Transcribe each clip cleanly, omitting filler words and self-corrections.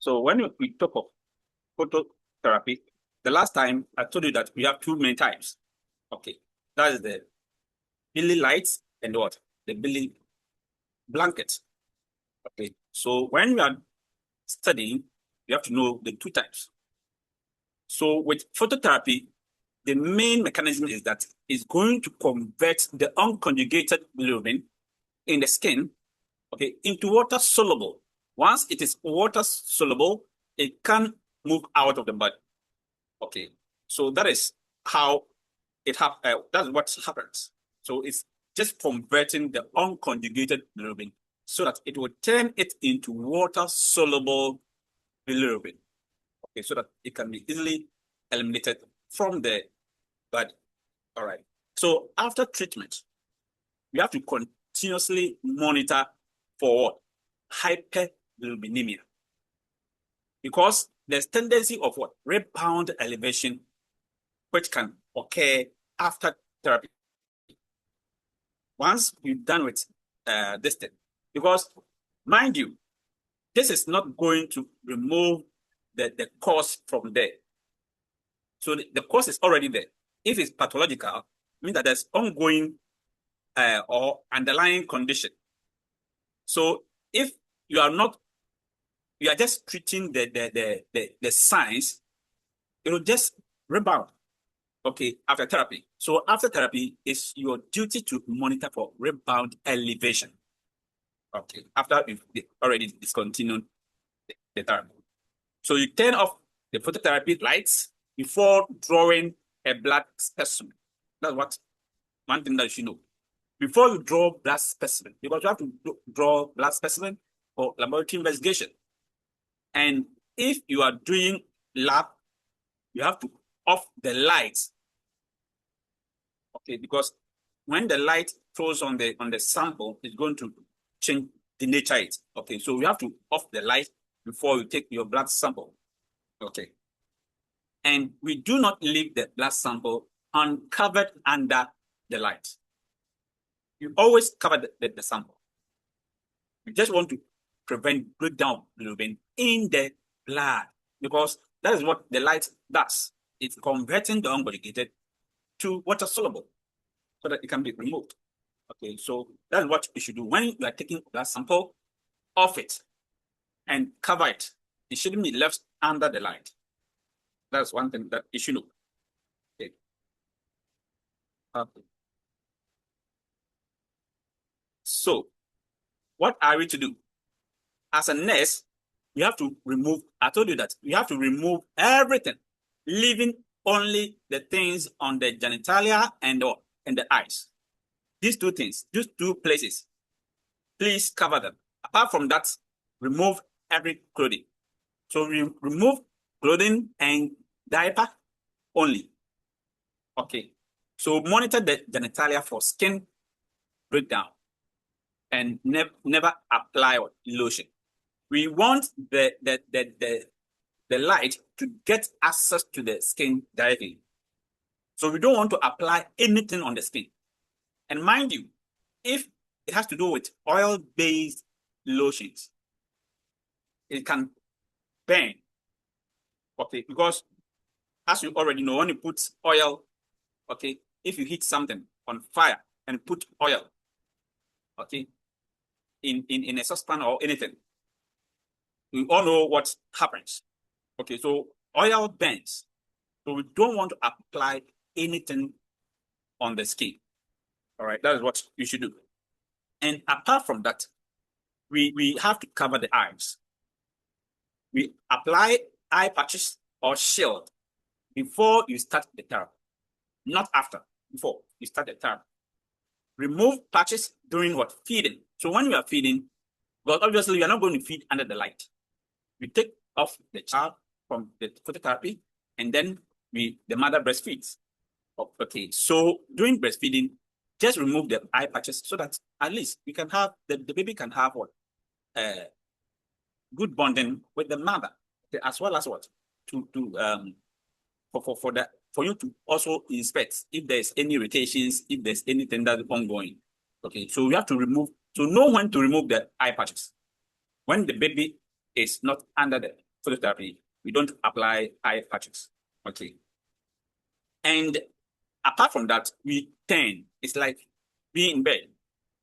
So when we talk of phototherapy, the last time I told you that we have two main types. Okay, that is the Billy lights and what? The Billy blanket. Okay, so when we are studying, you have to know the two types. So with phototherapy, the main mechanism is that it's going to convert the unconjugated bilirubin in the skin, okay, into water soluble. Once it is water soluble, it can move out of the body. Okay, so that is how it happens. That's what happens. So it's just converting the unconjugated bilirubin so that it will turn it into water soluble bilirubin. Okay, so that it can be easily eliminated from the body. All right. So after treatment, we have to continuously monitor for what? Hyperbilirubinemia. Because there's tendency of what? Rebound elevation, which can occur after therapy. Once you're done with this thing, because mind you, this is not going to remove the cause from there. So the cause is already there. If it's pathological, it means that there's ongoing or underlying condition. So if you are just treating the signs, it will just rebound. Okay, after therapy. So after therapy, it's your duty to monitor for rebound elevation. Okay, after you've already discontinued the therapy. So you turn off the phototherapy lights before drawing a blood specimen. That's one thing that you should know. Before you draw blood specimen, because you have to draw blood specimen for laboratory investigation. And if you are doing lab, you have to off the lights. Okay, because when the light throws on the sample, it's going to change the nature of it. Okay, so you have to off the light before you take your blood sample. Okay. And we do not leave the blood sample uncovered under the light. You always cover the sample. You just want to prevent breakdown of bilirubin in the blood, because that is what the light does. It's converting the unconjugated to water soluble so that it can be removed. Okay, so that's what you should do when you are taking blood sample. Off it and cover it. It shouldn't be left under the light. That's one thing that you should know. Okay. So, what are we to do? As a nurse, you have to remove, I told you that you have to remove everything, leaving only the things on the genitalia and the eyes. These two things, these two places, please cover them. Apart from that, remove every clothing. So we remove clothing and diaper only. Okay. So monitor the genitalia for skin breakdown and never apply lotion. We want the light to get access to the skin directly. So we don't want to apply anything on the skin. And mind you, if it has to do with oil-based lotions, it can burn. Okay, because as you already know, when you put oil, okay, if you heat something on fire and put oil, okay, in a saucepan or anything, we all know what happens. Okay, so oil burns. So we don't want to apply anything on the skin. All right, that is what you should do. And apart from that, we have to cover the eyes. We apply eye patches or shield before you start the therapy, not after, before you start the therapy. Remove patches during what? Feeding. So when you are feeding, because obviously you are not going to feed under the light. We take off the child from the phototherapy, and then the mother breastfeeds. Okay, so during breastfeeding, just remove the eye patches so that at least we can have the baby can have what good bonding with the mother, okay, as well as what for you to also inspect if there's any irritations, if there's anything that's ongoing. Okay, so we have to know when to remove the eye patches. When the baby is not under phototherapy, we don't apply eye patches. Okay. And apart from that, we turn. It's like being in bed.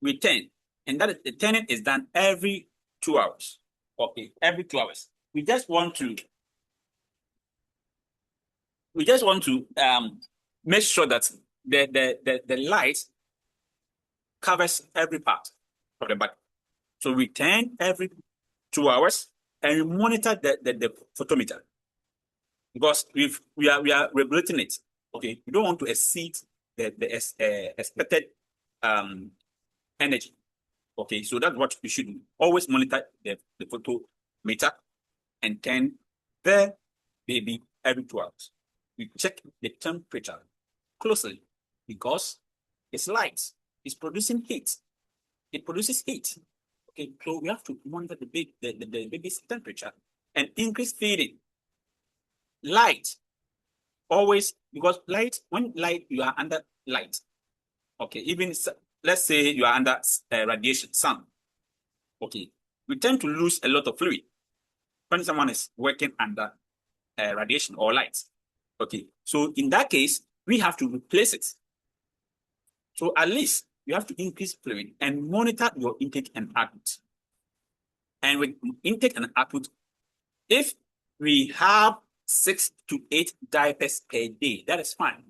We turn. And that is, the turning is done every 2 hours. Okay, every 2 hours. We just want to make sure that the light covers every part of the body. So we turn every 2 hours and we monitor the photometer because we are regulating it. Okay, we don't want to exceed the expected energy. Okay, so that's what we should do. Always monitor the photometer and turn the baby every 2 hours. We check the temperature closely because it's light. It's producing heat. It produces heat. Okay, so we have to monitor the baby's temperature and increase feeding. Light, always, because light, when light, you are under light. Okay, even let's say you are under radiation, sun. Okay, we tend to lose a lot of fluid when someone is working under radiation or light. Okay, so in that case, we have to replace it. So at least you have to increase fluid and monitor your intake and output. And with intake and output, if we have 6 to 8 diapers per day, that is fine.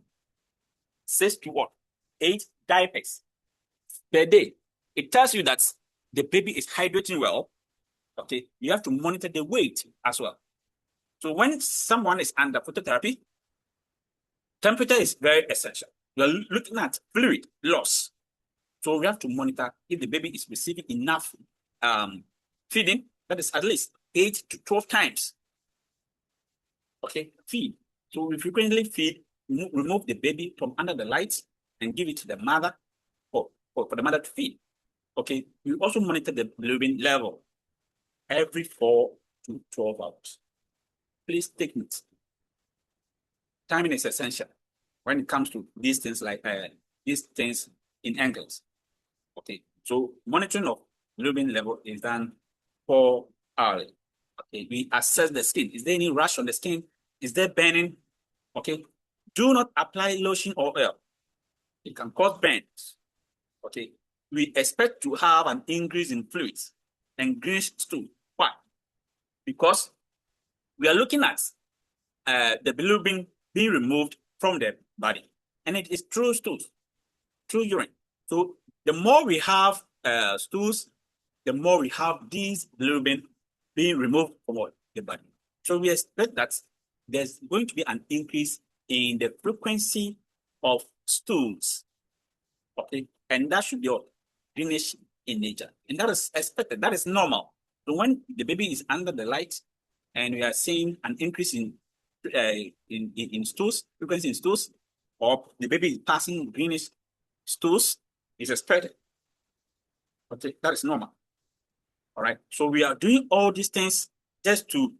6 to what? 8 diapers per day. It tells you that the baby is hydrating well. Okay, you have to monitor the weight as well. So when someone is under phototherapy, temperature is very essential. We are looking at fluid loss. So we have to monitor if the baby is receiving enough feeding, that is at least 8 to 12 times. Okay, feed. So we frequently feed, remove the baby from under the lights and give it to the mother for the mother to feed. Okay, we also monitor the bilirubin level every 4 to 12 hours. Please take note. Timing is essential when it comes to these things like these things in angles. Okay, so monitoring of bilirubin level is done 4 hourly. Okay, we assess the skin. Is there any rash on the skin? Is there burning? Okay, do not apply lotion or oil. It can cause burns. Okay, we expect to have an increase in fluids and greenish stool. Why? Because we are looking at the bilirubin being removed from the body, and it is through stools, through urine. So the more we have stools, the more we have these bilirubin being removed from the body. So we expect that there's going to be an increase in the frequency of stools. Okay, and that should be greenish in nature, and that is expected. That is normal. So when the baby is under the light, and we are seeing an increase in stools, frequency in stools, or the baby is passing greenish stools, is expected. Okay, that is normal. All right. So we are doing all these things just to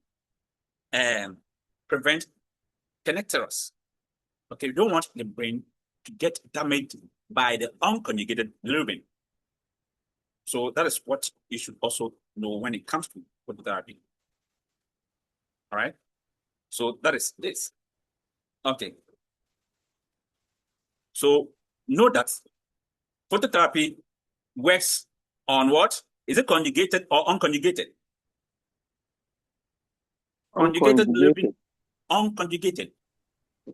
prevent connectors. Okay, we don't want the brain to get damaged by the unconjugated bilirubin. So that is what you should also know when it comes to phototherapy. All right. So that is this. Okay. So know that phototherapy works on what? Is it conjugated or unconjugated? Conjugated bilirubin, unconjugated.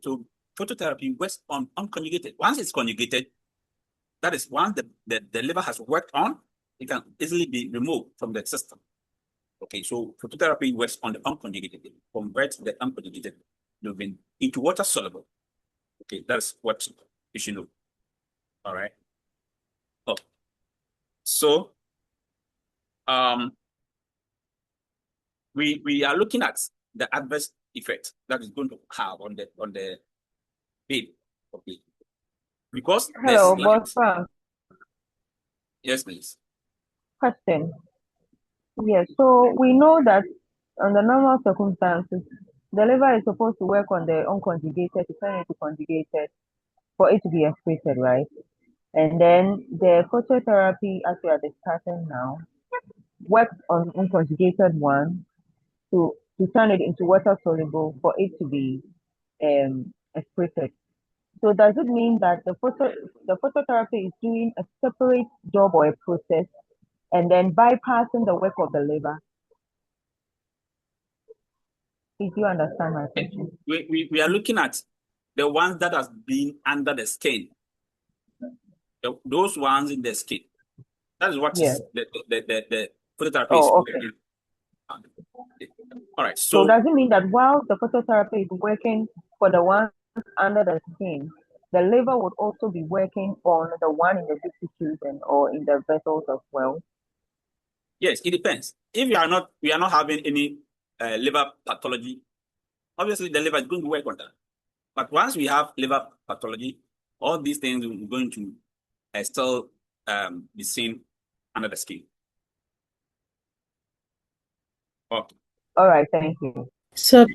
So phototherapy works on unconjugated. Once it's conjugated, that is once the liver has worked on, it can easily be removed from the system. Okay, so phototherapy works on the unconjugated, converts the unconjugated bilirubin into water soluble. Okay, that's what you should know. All right. Oh, so we are looking at the adverse effect that is going to have on the baby. Okay, because Hello, boss Frank. Yes, please. Question. Yes, so we know that under normal circumstances, the liver is supposed to work on the unconjugated to turn it to conjugated for it to be excreted, right? And then the phototherapy, as we are discussing now, works on unconjugated one to to turn it into water soluble for it to be excreted. So does it mean that the phototherapy is doing a separate job or a process and then bypassing the work of the liver? Did you understand my question? We are looking at the ones that has been under the skin, those ones in the skin. That is what Yes. is the phototherapy is Oh, okay. working on. All right. So So does it mean that while the phototherapy is working for the ones under the skin, the liver would also be working on the one in the deep tissues and or in the vessels as well? yes, it depends. If we are not having any liver pathology, obviously the liver is going to work on that. But once we have liver pathology, all these things are going to still be seen under the skin. Okay. All right, thank you. Sir,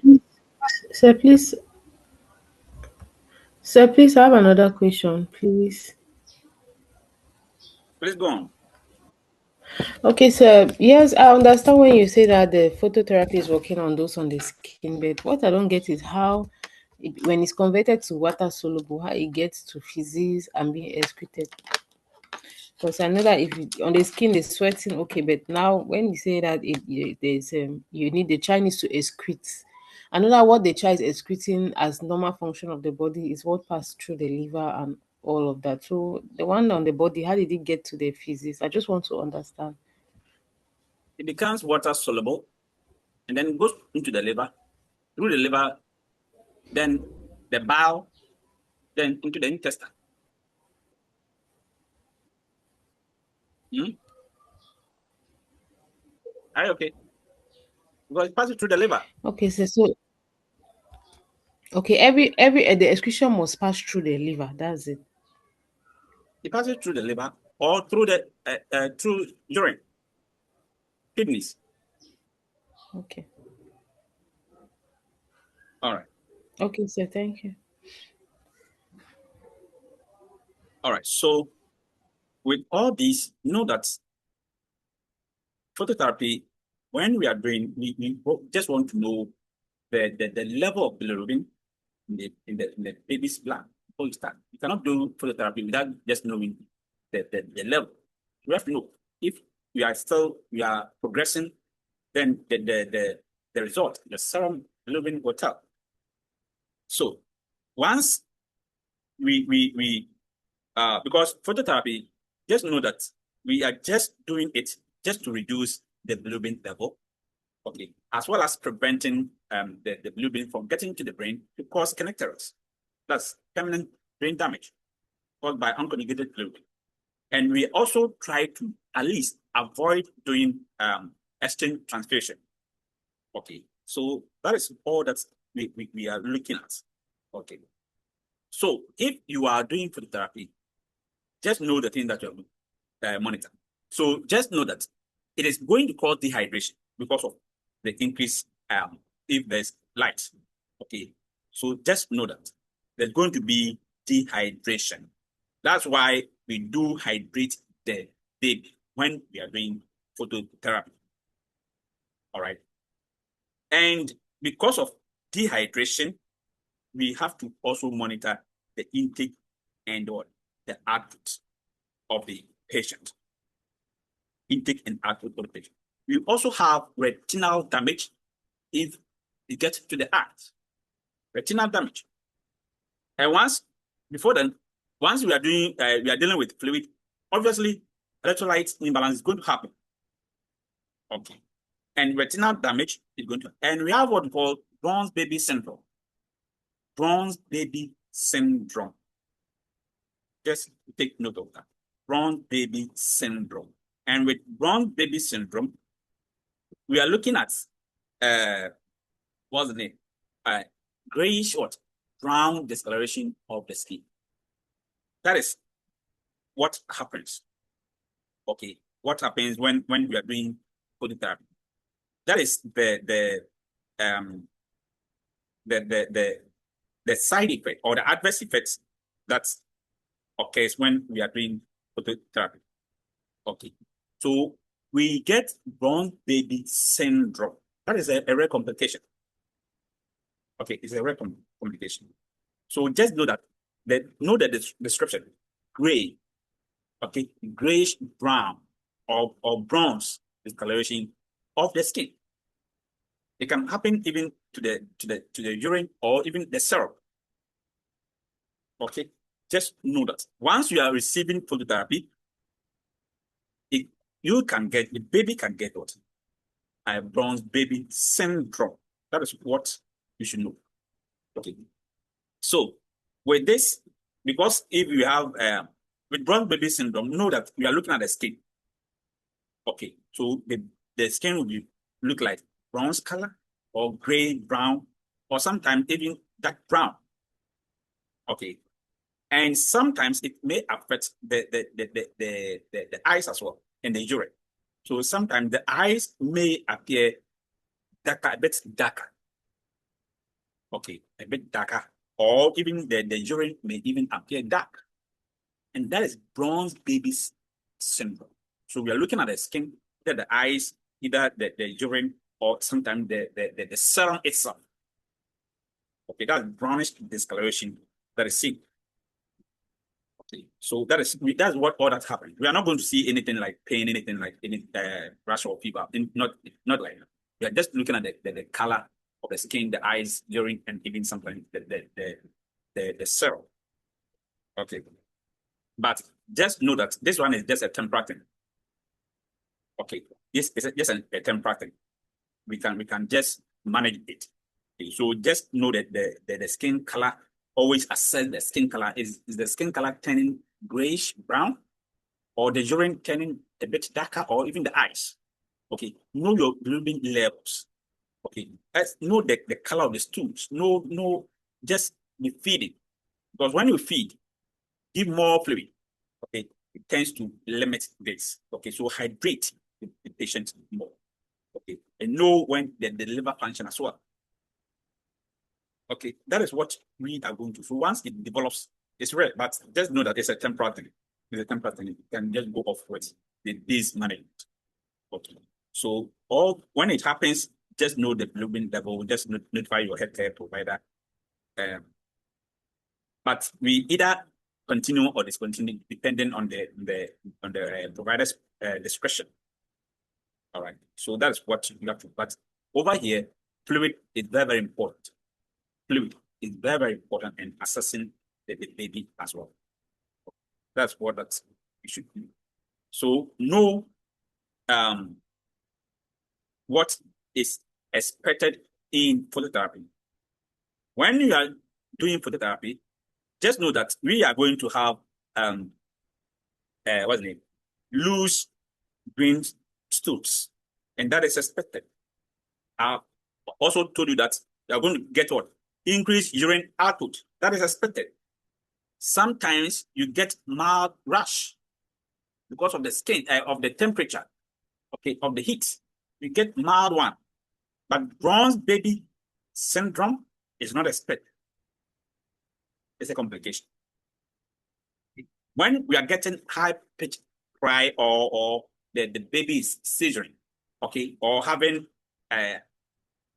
sir, please, I have another question, please. Please go on. Okay, sir. Yes, I understand when you say that the phototherapy is working on those on the skin, but what I don't get is how, when it's converted to water soluble, how it gets to feces and being excreted. Because I know that if on the skin is sweating, okay, but now when you say that there's you need the child needs to excrete. I know that what the child is excreting as normal function of the body is what passed through the liver and all of that. So the one on the body, how did it get to the feces? I just want to understand. It becomes water soluble and then goes into the liver, through the liver, then the bile, then into the intestine. Hmm? Are you okay? Because it passes through the liver. Okay, so okay, every the excretion must pass through the liver. That's it. It passes through the liver or through the through urine, kidneys. Okay. All right. Okay, sir. Thank you. All right. So with all these, you know that phototherapy, when we are doing, we just want to know the level of bilirubin in the baby's blood before you start. You cannot do phototherapy without just knowing the level. You have to know if we are progressing, then the result, the serum bilirubin will tell. So once we because phototherapy, just know that we are just doing it just to reduce the bilirubin level, okay, as well as preventing the bilirubin from getting to the brain to cause connectors. That's permanent brain damage caused by unconjugated bilirubin. And we also try to at least avoid doing exchange transfusion. Okay, so that is all that we are looking at. Okay, so if you are doing phototherapy, just know the thing that you're monitor. So just know that it is going to cause dehydration because of the increase if there's light. Okay, so just know that there's going to be dehydration. That's why we do hydrate the baby when we are doing phototherapy. All right, and because of dehydration, we have to also monitor the intake and or the output of the patient. Intake and output of the patient. We also have retinal damage if it gets to the heart. Retinal damage. And before then, once we are dealing with fluid, obviously electrolyte imbalance is going to happen. Okay. And retinal damage is going to, and we have what we call bronze baby syndrome. Bronze baby syndrome. Just take note of that. Bronze baby syndrome. And with bronze baby syndrome, we are looking at what's the name? Grayish what? Brown discoloration of the skin. That is what happens. Okay. What happens when we are doing phototherapy? That is um the the the the side effect or the adverse effects that occurs when we are doing phototherapy. Okay. So we get brown baby syndrome. That is a rare complication. Okay, it's a rare complication. So just know that the description, gray, okay, grayish brown or bronze discoloration of the skin. It can happen even to the urine or even the serum. Okay, just know that once you are receiving phototherapy, the baby can get what? A bronze baby syndrome. That is what you should know. Okay. So with this, because if you have with bronze baby syndrome, know that you are looking at the skin. Okay. So the skin will look like bronze color or gray brown or sometimes even dark brown. Okay. And sometimes it may affect the eyes as well and the urine. So sometimes the eyes may appear darker, a bit darker. Okay, a bit darker. Or even the urine may even appear dark. And that is bronze baby syndrome. So we are looking at the skin, either the eyes, either the urine, or sometimes the serum itself. Okay, that's brownish discoloration that is seen. Okay, so that's what all that happened. We are not going to see anything like pain, anything like any rash or fever. Not like that. We are just looking at the color of the skin, the eyes, urine, and even sometimes the serum. Okay, but just know that this one is just a temporary thing. Okay, this is just a temporary thing. We can just manage it. Okay, so just know that the skin color, always assess the skin color. Is the skin color turning grayish brown, or the urine turning a bit darker, or even the eyes? Okay, know your bilirubin levels. Okay, know the color of the stools. No, just be feeding, because when you feed, give more fluid. Okay, it tends to limit this. Okay, so hydrate the patient more. Okay, and know when the liver function as well. Okay, that is what we are going to. So once it develops, it's rare, but just know that it's a temporary thing. It's a temporary thing. You can just go off with this management. Okay. So when it happens, just know the bilirubin level. Just notify your healthcare provider. But we either continue or discontinue depending on the provider's discretion. All right. So that's what you have to. But over here, fluid is very, very important. Fluid is very, very important in assessing the baby as well. That's what we should do. So know what is expected in phototherapy. When you are doing phototherapy, just know that we are going to have what's the name? Loose green stools, and that is expected. I also told you that you are going to get what? Increased urine output. That is expected. Sometimes you get mild rash because of the skin, of the temperature, okay, of the heat. You get mild one. But bronze baby syndrome is not expected. It's a complication. When we are getting high pitched cry or the baby is seizuring, okay, or having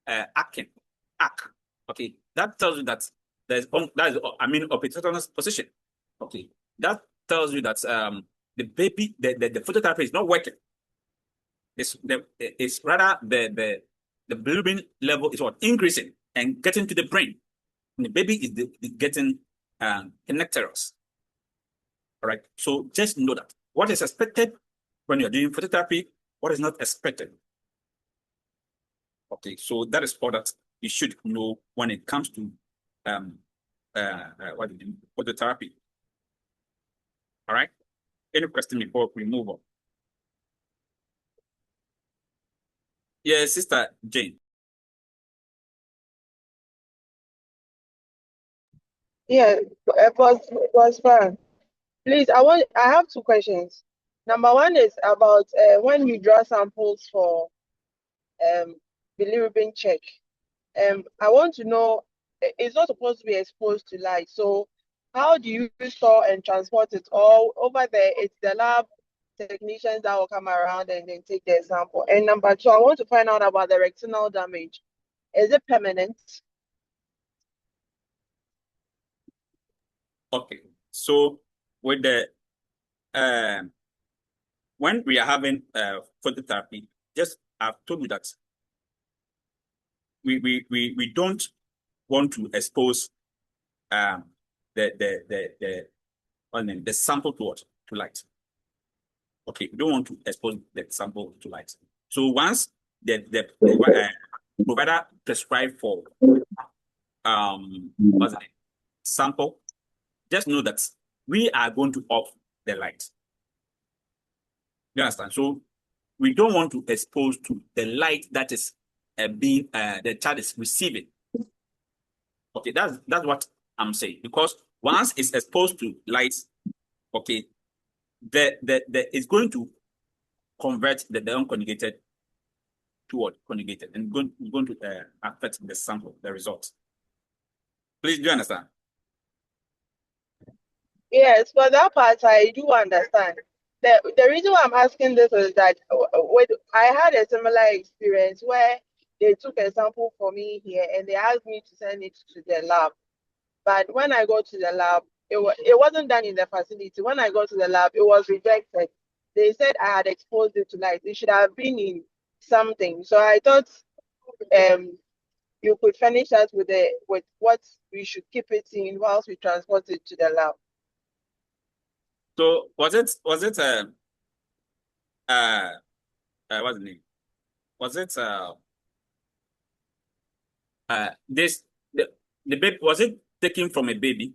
acting, okay, that tells you that opportunist position, okay, that tells you that the baby, the phototherapy is not working. It's rather the bilirubin level is what increasing and getting to the brain. And the baby is getting connectors. All right. So just know that what is expected when you're doing phototherapy, what is not expected. Okay. So that is all that you should know when it comes to phototherapy. All right. Any question before we move on? Yeah, Sister Jane. Yeah, it was fun. Please, I have two questions. Number one is about when you draw samples for bilirubin check. I want to know, it's not supposed to be exposed to light. So how do you store and transport it? All over there, it's the lab technicians that will come around and then take their sample. And number two, I want to find out about the retinal damage. Is it permanent? Okay, so with the when we are having phototherapy, just I've told you that we don't want to expose the sample to what? To light. Okay, we don't want to expose the sample to light. So once the provider prescribe for what's the name? Sample, just know that we are going to off the light. You understand? So we don't want to expose to the light that is being the child is receiving. Okay, that's what I'm saying. Because once it's exposed to light, okay, it's going to convert the unconjugated to what? Conjugated, and going to affect the sample, the results. Please, do you understand? Yes, for that part, I do understand. The reason why I'm asking this is that I had a similar experience where they took a sample for me here and they asked me to send it to the lab. But when I go to the lab, it wasn't done in the facility. When I go to the lab, it was rejected. They said I had exposed it to light. It should have been in something. So I thought you could furnish us with what we should keep it in whilst we transport it to the lab. So was it what's the name? Was it the baby, was it taken from a baby?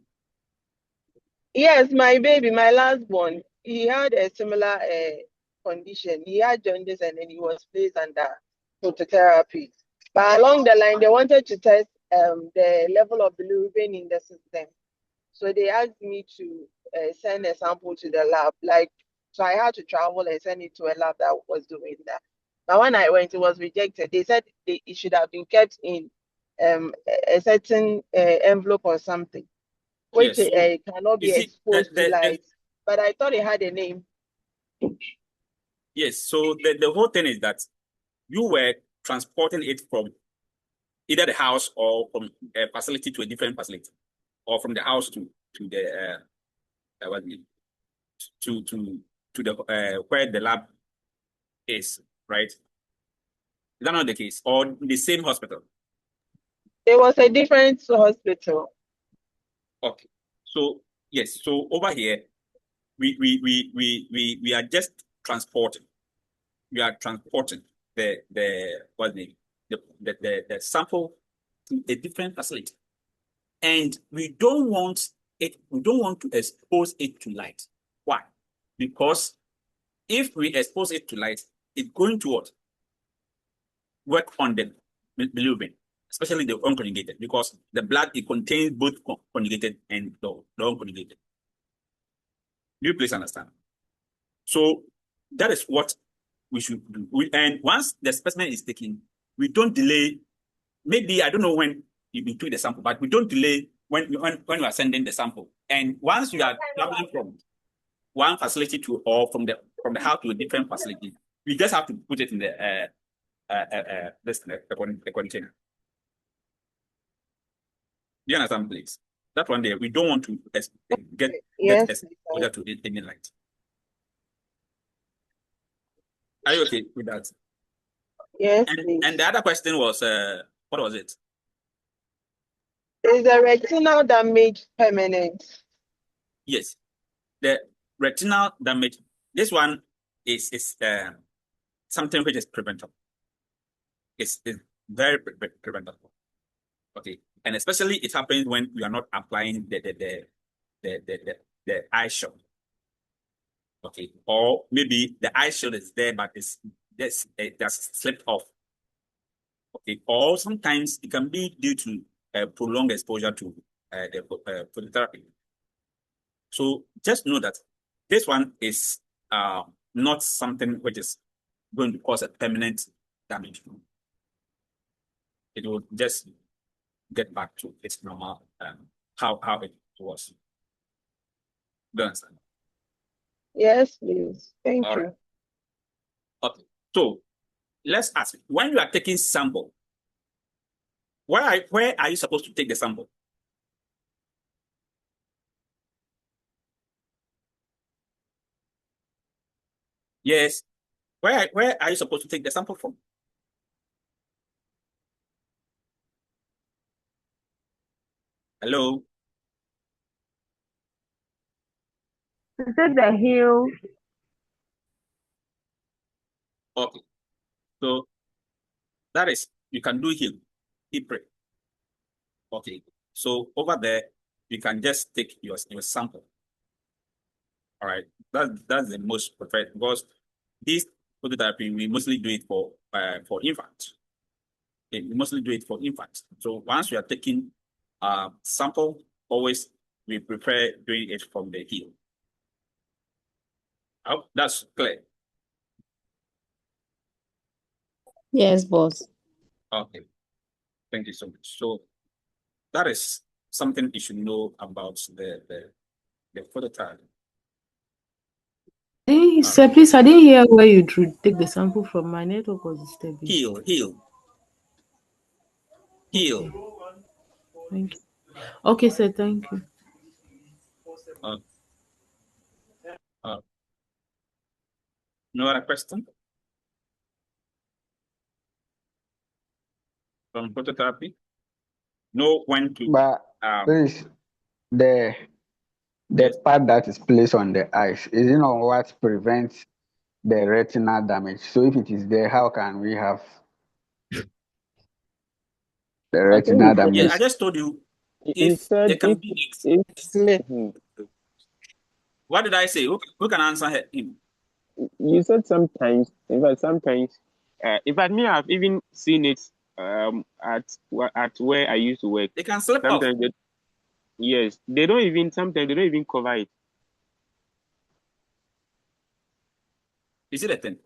Yes, my baby, my last born, he had a similar condition. He had jaundice and then he was placed under phototherapy. But along the line, they wanted to test the level of bilirubin in the system. So they asked me to send a sample to the lab. So I had to travel and send it to a lab that was doing that. But when I went, it was rejected. They said it should have been kept in a certain envelope or something, which Yes. So cannot you be see exposed to light. But I thought it had a name. yes. So the whole thing is that you were transporting it from either the house or from a facility to a different facility, or from the house to the what do you- to the where the lab is, right? Is that not the case? Or the same hospital? It was a different hospital. Okay. So yes. So over here, we are just transporting. We are transporting the what's the name? The sample to a different facility. And we don't want to expose it to light. Why? Because if we expose it to light, it's going to what? Work on the bilirubin, especially the unconjugated, because the blood, it contains both conjugated and the unconjugated. Do you please understand? So that is what we should do. And once the specimen is taken, we don't delay. Maybe I don't know when you took the sample, but we don't delay when you are sending the sample. And once you are traveling from one facility to or from the house to a different facility, we just have to put it in the container. Do you understand, please? That one there, we don't want to get exposure to any light. Are you okay with that? Yes, and the other question was, what was it? Is the retinal damage permanent? Yes, the retinal damage. This one is something which is preventable. It's very preventable. Okay, and especially it happens when you are not applying the eye shield. Okay, or maybe the eye shield is there, but it just slipped off. Okay, or sometimes it can be due to prolonged exposure to the phototherapy. So just know that this one is not something which is going to cause a permanent damage. It will just get back to its normal how it was. Do you understand? Yes, please. Thank All right. you. Okay. So let's ask, when you are taking sample, where are you supposed to take the sample? Yes. Where are you supposed to take the sample from? Hello? To take the heel, Okay. So that is, you can do hip prick. Okay. So over there, you can just take your sample. All right. That's the most preferred, because this phototherapy, we mostly do it for infants. Okay, we mostly do it for infants. So once you are taking sample, always we prefer doing it from the heel. I hope that's clear. Yes, boss. Okay. Thank you so much. So that is something you should know about the phototherapy. Hey, sir, please, I didn't hear where you take the sample from. My network was disturbing. Heel. Okay. Thank you. Okay, sir, thank you. No other question from phototherapy? Know when to But please, the yes. part that is placed on the eyes, is it not what prevents the retinal damage? So if it is there, how can we have the I think retinal Yeah, I damage? just told you, he if said there can be what did I say? Who can answer him? you said sometimes, in fact, sometimes, in fact, me, I've even seen it at where I used to work. They can slip off. Sometimes, yes, sometimes they don't even cover it. You see the thing?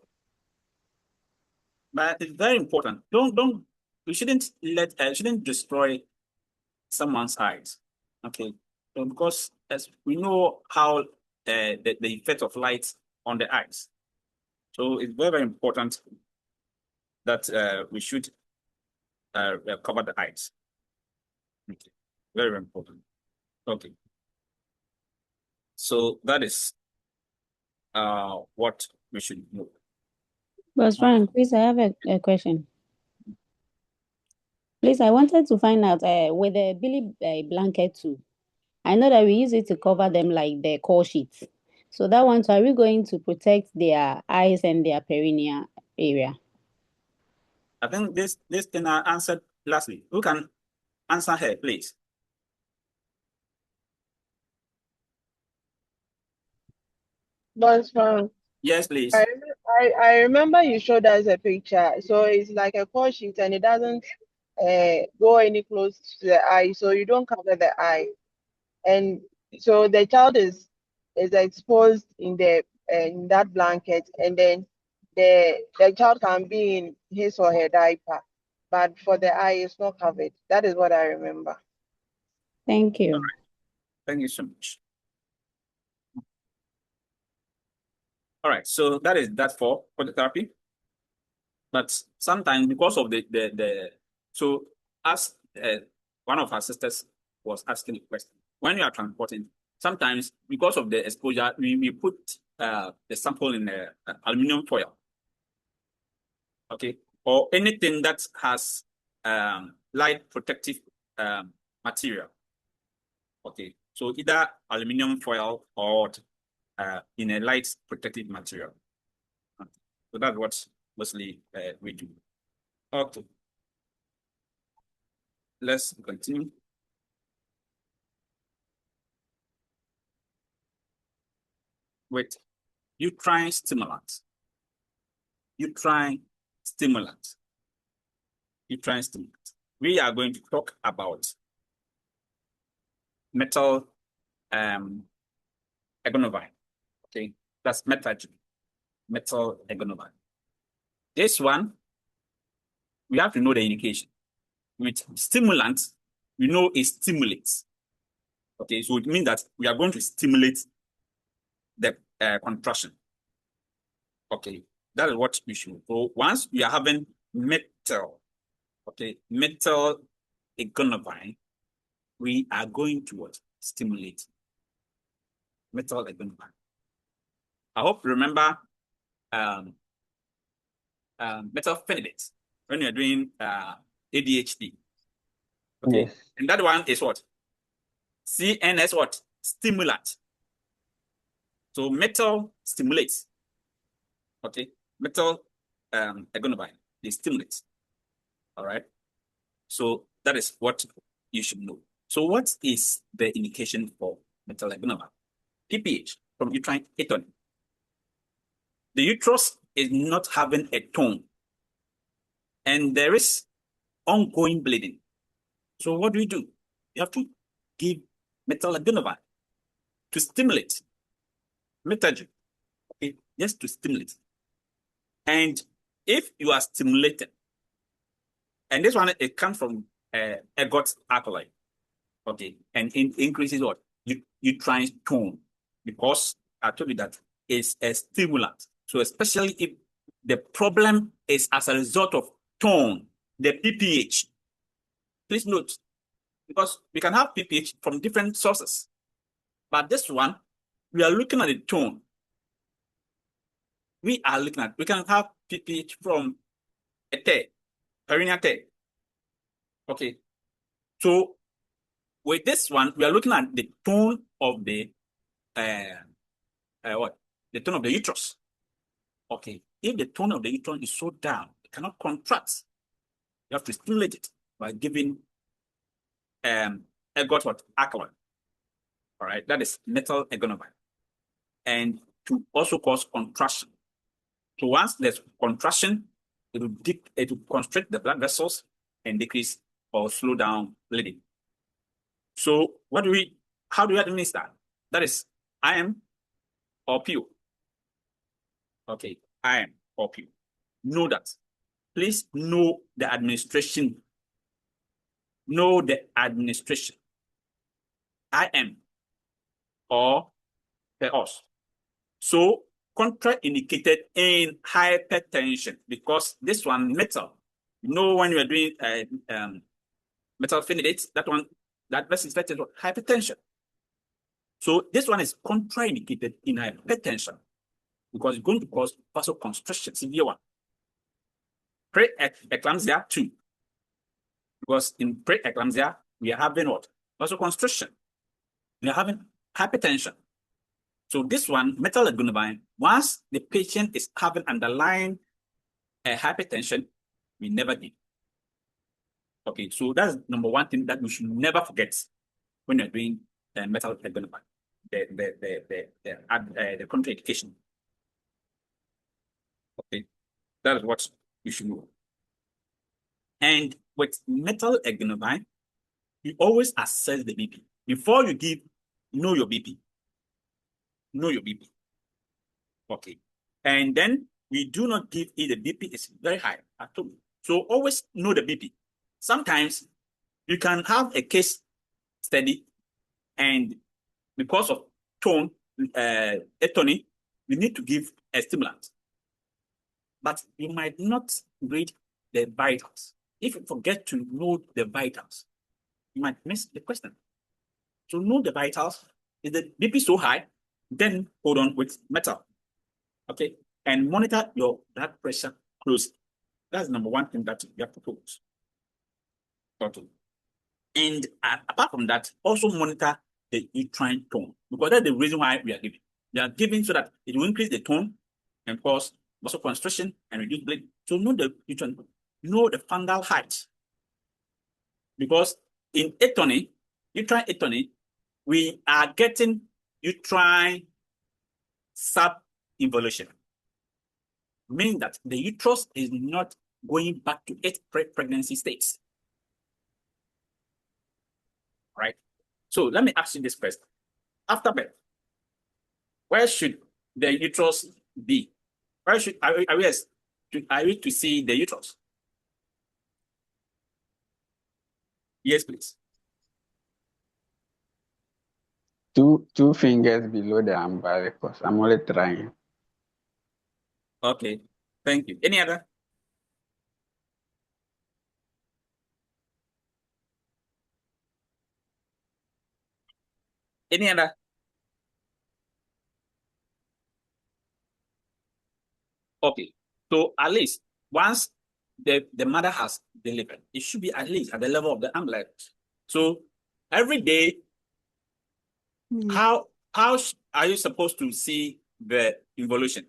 But it's very important. You shouldn't destroy someone's eyes. Okay. So because as we know how the effect of light on the eyes. So it's very, very important that we should cover the eyes. Okay. Very, very important. Okay. So that is what we should know. Boss Frank, please, I have a question. Please, I wanted to find out with the Billy blanket too. I know that we use it to cover them like the call sheets. So that one, so are we going to protect their eyes and their perineal area? I think this thing I answered lastly. Who can answer her, please? But from Yes, please. I remember you showed us a picture. So it's like a call sheet and it doesn't go any close to the eye, so you don't cover the eye. And so the child is exposed in that blanket, and then the child can be in his or her diaper, but for the eye it's not covered. That is what I remember. Thank you. All right. Thank you so much. All right, so that is that for phototherapy. But sometimes because of so as one of our sisters was asking a question, when you are transporting, sometimes because of the exposure, we put the sample in aluminum foil, okay, or anything that has light protective material, okay. So either aluminum foil or in a light protective material. So that's what mostly we do. Okay. Let's continue. With uterine stimulant. Uterine stimulant. Uterine stimulant. We are going to talk about metal egonovine. Okay, that's metal egonovine. This one, we have to know the indication. With stimulant, we know it stimulates. Okay, so it means that we are going to stimulate the contraction. Okay, that is what you should. So once you are having metal, okay, metal egonovine, we are going to what? Stimulate metal egonovine. I hope you remember methylphenidate when you're doing ADHD. Okay, Yes. and that one is what? CNS what? Stimulant. So metal stimulates. Okay, metal egonovine, they stimulate. All right. So that is what you should know. So what is the indication for metal egonovine? PPH from uterine atony. The uterus is not having a tone, and there is ongoing bleeding. So what do? You have to give metal egonovine to stimulate metallurgy, okay, just to stimulate. And if you are stimulated, and this one, it comes from ergot alkali, okay, and it increases what? Uterine tone, because I told you that it's a stimulant. So especially if the problem is as a result of tone, the PPH. Please note, because we can have PPH from different sources, but this one, we are looking at the tone. We can have PPH from a tear, perineal tear. Okay. So with this one, we are looking at the tone of the what? The tone of the uterus. Okay. If the tone of the uterus is so down, it cannot contract. You have to stimulate it by giving ergot what? Alkaline. All right. That is metal egonovine. And to also cause contraction. So once there's contraction, it will constrict the blood vessels and decrease or slow down bleeding. So how do we administer? That is IM or PU. Okay, IM or PU. Know that. Please know the administration. Know the administration. IM or PEOS. So contraindicated in hypertension, because this one metal. You know, when you are doing methylphenidate, that versus affected hypertension. So this one is contraindicated in hypertension because it's going to cause vasoconstriction, severe one. Pre-eclampsia too, because in pre-eclampsia we are having what? Vasoconstriction. We are having hypertension. So this one, metal egonovine, once the patient is having underlying hypertension, we never give. Okay, so that's number one thing that we should never forget when you're doing metal egonovine, the contraindication. Okay, that is what you should know. And with metal egonovine, you always assess the BP before you give. Know your BP. Know your BP. Okay, and then we do not give if the BP is very high at all. So always know the BP. Sometimes you can have a case study, and because of tone, atony, you need to give a stimulant. But you might not read the vitals. If you forget to know the vitals, you might miss the question. So know the vitals. Is the BP so high? Then hold on with metal. Okay, and monitor your blood pressure closely. That's number one thing that you have to focus. Okay. And apart from that, also monitor the uterine tone, because that's the reason why we are giving. We are giving so that it will increase the tone and cause vasoconstriction and reduce bleeding. So know the uterine tone, know the fungal height, because in atony, uterine atony, we are getting uterine sub-involution, meaning that the uterus is not going back to its pre-pregnancy states. Right? So let me ask you this question. After birth, where should the uterus be? Where should are we to see the uterus? Yes, please. Two fingers below the umbilicus. I'm only trying. Okay, thank you. Any other? Any other? Okay, so at least once the mother has delivered, it should be at least at the level of the umbilicus. So every day, how are you supposed to see the involution?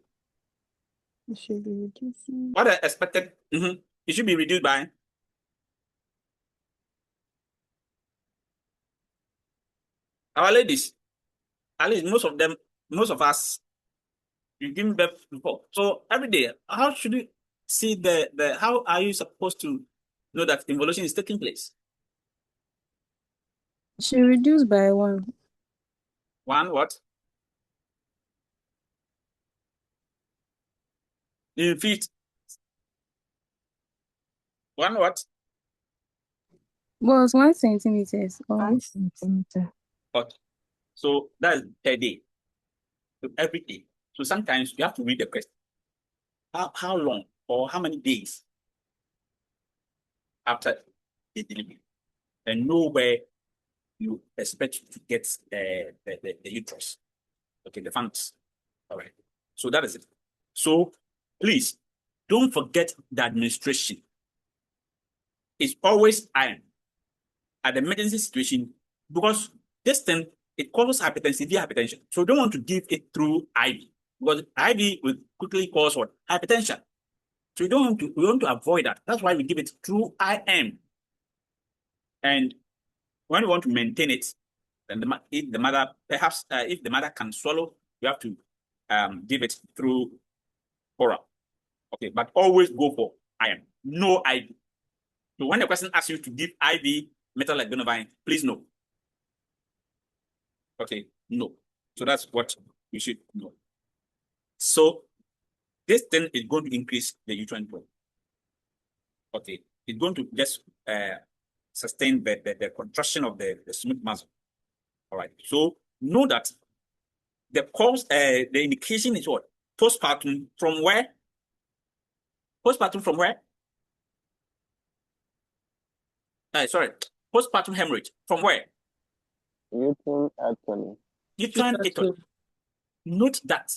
It should be reducing. What I expected, it should be reduced by our ladies. At least most of us, you give birth before. So every day, how should you see how are you supposed to know that involution is taking place? It should reduce by 1. One what? In feet. One what? Was 1 centimeters. 1 centimeter. Okay. So that is per day. So every day. So sometimes you have to read the question. How long or how many days after the delivery? And know where you expect to get the uterus. Okay, the funds. All right. So that is it. So please don't forget the administration. It's always iron at the emergency situation because this thing it causes hypertension, severe hypertension. So you don't want to give it through IV because IV will quickly cause what? Hypertension. So we want to avoid that. That's why we give it through IM. And when we want to maintain it, then if the mother perhaps if the mother can swallow, you have to give it through oral. Okay, but always go for iron, no IV. So when the question asks you to give IV metal-like-donovine, please no. Okay, no. So that's what you should know. So this thing is going to increase the uterine volume. Okay, it's going to just sustain the contraction of the smooth muscle. All right. So know that the cause, the indication is what? Postpartum from where? Postpartum from where? Sorry. Postpartum hemorrhage from where? Uterine atony. Uterine atony. Note that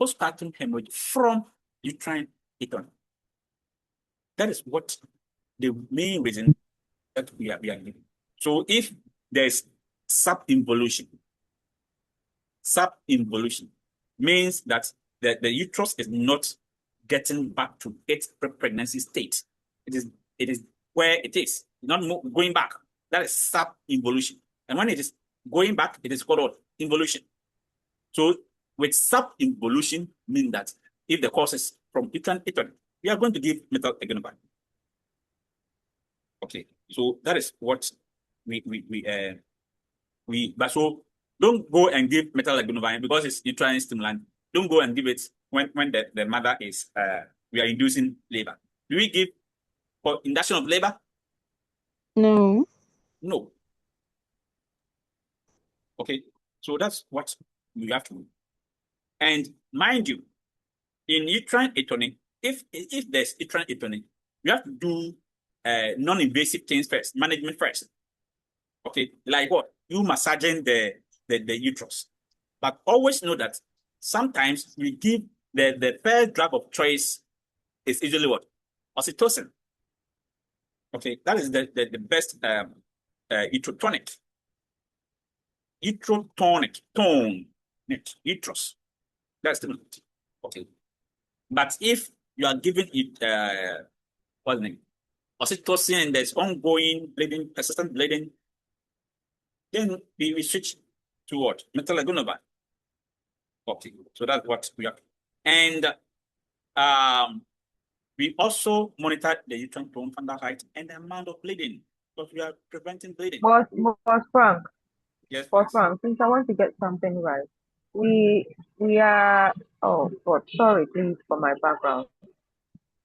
postpartum hemorrhage from uterine atony. That is what the main reason that we are giving. So if there's sub-involution means that the uterus is not getting back to its pre-pregnancy state. It is where it is, not going back. That is sub-involution. And when it is going back, it is called what? Involution. So with sub-involution means that if the cause is from uterine atony, we are going to give metal-like-donovine. Okay, so that is what but so don't go and give metal-like-donovine because it's uterine stimulant. Don't go and give it when the mother is we are inducing labor. Do we give for induction of labor? No. No. Okay, so that's what you have to do. And mind you, in uterine atony, if there's uterine atony, you have to do non-invasive things first, management first. Okay, like what? You massaging the uterus. But always know that sometimes we give the first drug of choice is usually what? Oxytocin. Okay, that is the best uterotonic. Tone, uterus. That's the name. Okay. But if you are giving it what's the name? Oxytocin and there's ongoing bleeding, persistent bleeding, then we switch to what? Metal-like-donovine. Okay, so that's what we have. And we also monitor the uterine tone, fundal height, and the amount of bleeding because we are preventing bleeding. Boss Frank, Yes, Boss please. Frank, since I want to get something right. We are, oh God, sorry please for my background.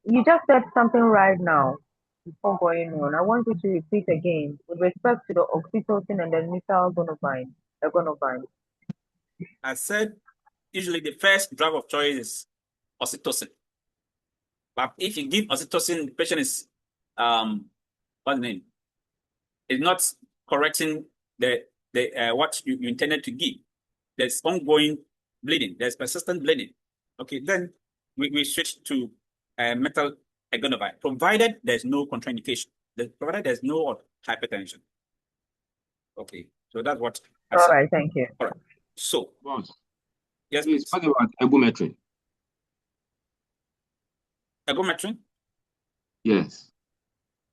You just said something right now before going on. I want you to repeat again with respect to the oxytocin and the metal-like-donovine. egonopine? I said usually the first drug of choice is oxytocin. But if you give oxytocin, the patient is what's the name? Is not correcting the what you intended to give. There's ongoing bleeding. There's persistent bleeding. Okay, then we switch to metal egonopine, provided there's no contraindication. Provided there's no hypertension. Okay, so that's what I All said. right, thank you. All right. So, Boss, yes, please, please. what about ergometry? Ergometry, Yes.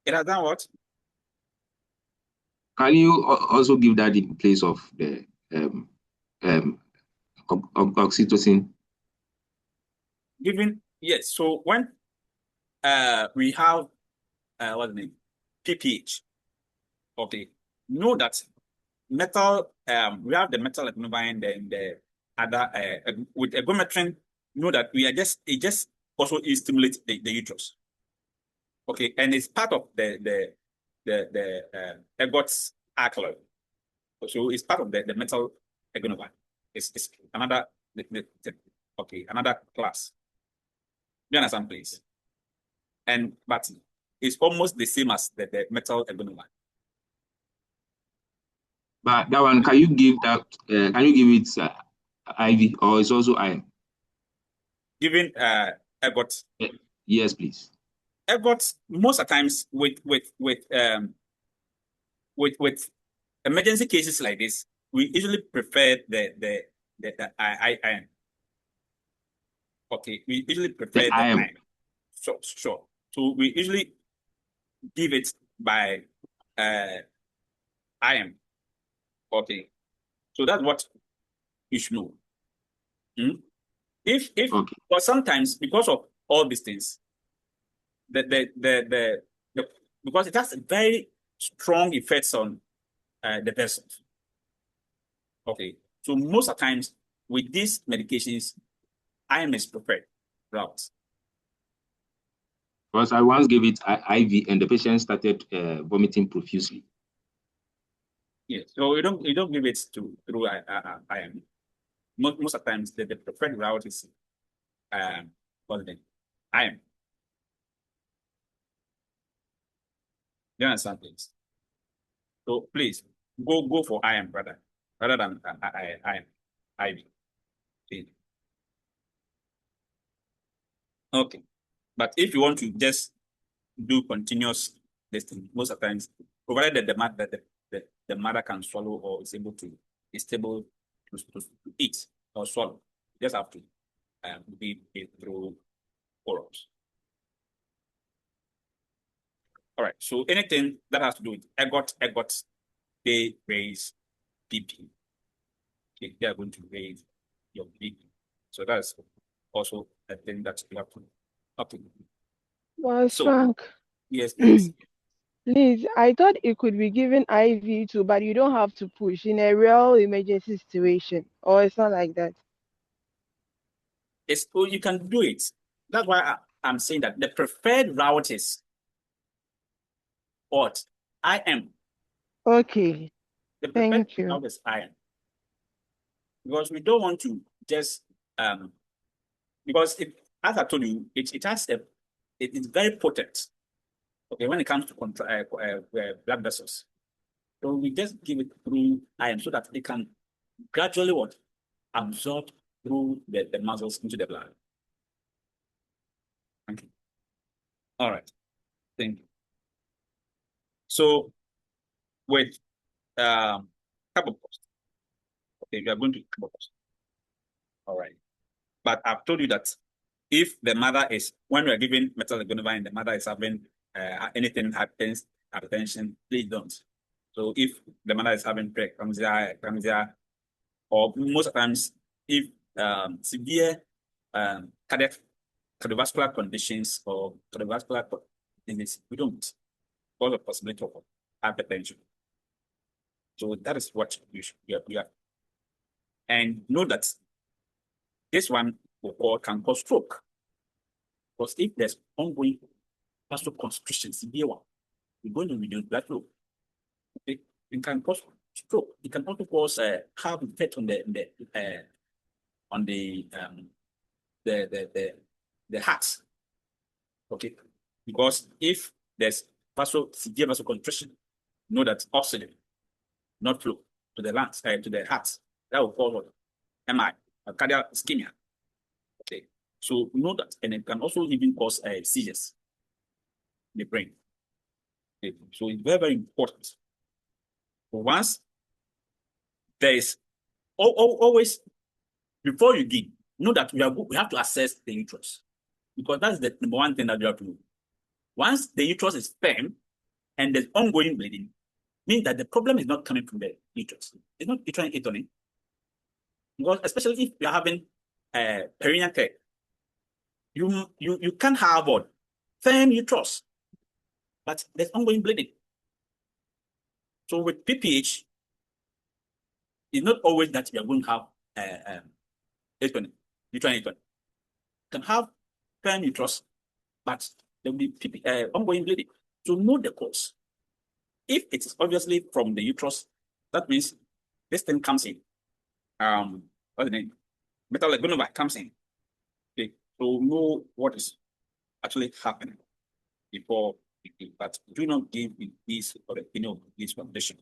it has done what? Can you also give that in place of the um, oxytocin? Given, yes. So when we have what's the name? PPH. Okay. Know that metal, we have the metal egonopine and the other with ergometrin, know that it just also stimulates the uterus. Okay, and it's part of the ergot's alkaloid. So it's part of the metal egonopine. It's another okay, another class. You understand, please? But it's almost the same as the metal ergonomine. But that one, can you give that? Can you give it IV or it's also iron? Given ergot. Yes, please. Ergot most of the times with emergency cases like this, we usually prefer the iron. Okay, we usually prefer the iron. Sure. So we usually give it by iron. Okay, so that's what you should know. If okay. But sometimes because of all these things, because it has very strong effects on the vessels. Okay, so most of the times with these medications, iron is preferred route. Because I once gave it IV and the patient started vomiting profusely. Yes, so you don't give it through iron. Most of the times the preferred route is what's the name? Iron. You understand, please? So please go for iron, rather than iron. IV. See? Okay, but if you want to just do continuous testing, most of the times, provided that the mother can swallow or is able to eat or swallow, you just have to be through orals. All right. So anything that has to do with ergot, they raise BP. Okay, they are going to raise your BP. So that's also a thing that you have to. Okay. Well, So, Frank. yes, please. Please, I thought it could be given IV too, but you don't have to push in a real emergency situation, or it's not like that. You can do it. That's why I'm saying that the preferred route is what? IM. Okay. The preferred Thank you. route is IM. Because we don't want to just because as I told you, it has it is very potent. Okay, when it comes to blood vessels, so we just give it through iron so that it can gradually absorb through the muscles into the blood. Thank you. All right, thank you. So with carbopost, okay, we are going to carbopost. All right, but I've told you that if the mother is, when we are giving metal egonopine, the mother is having anything hypertension, please don't. So if the mother is having preeclampsia, or most times if severe cardiovascular conditions or cardiovascular disease, we don't, because of possibility of hypertension. So that is what you have. And know that this one can cause stroke. Because if there's ongoing vasoconstriction, severe one, you're going to reduce blood flow. Okay? It can cause stroke. It can also cause have effect on the heart. Okay, because if there's severe vasoconstriction, know that oxygen not flow to the lungs, to the heart. That will cause MI, cardiac ischemia. Okay, so know that, and it can also even cause seizures in the brain. Okay. So it's very, very important. Once there is always, before you give, know that we have to assess the uterus, because that's the number one thing that you have to do. Once the uterus is firm and there's ongoing bleeding, means that the problem is not coming from the uterus. It's not uterine atony. Because especially if you're having perineal care, you can have what? Firm uterus, but there's ongoing bleeding. So with PPH, it's not always that you're going to have atony, uterine atony. You can have firm uterus, but there will be ongoing bleeding. So know the cause. If it is obviously from the uterus, that means this thing comes in. What's the name? Metal comes in. Okay, so know what is actually happening before you give, but do not give this or this condition.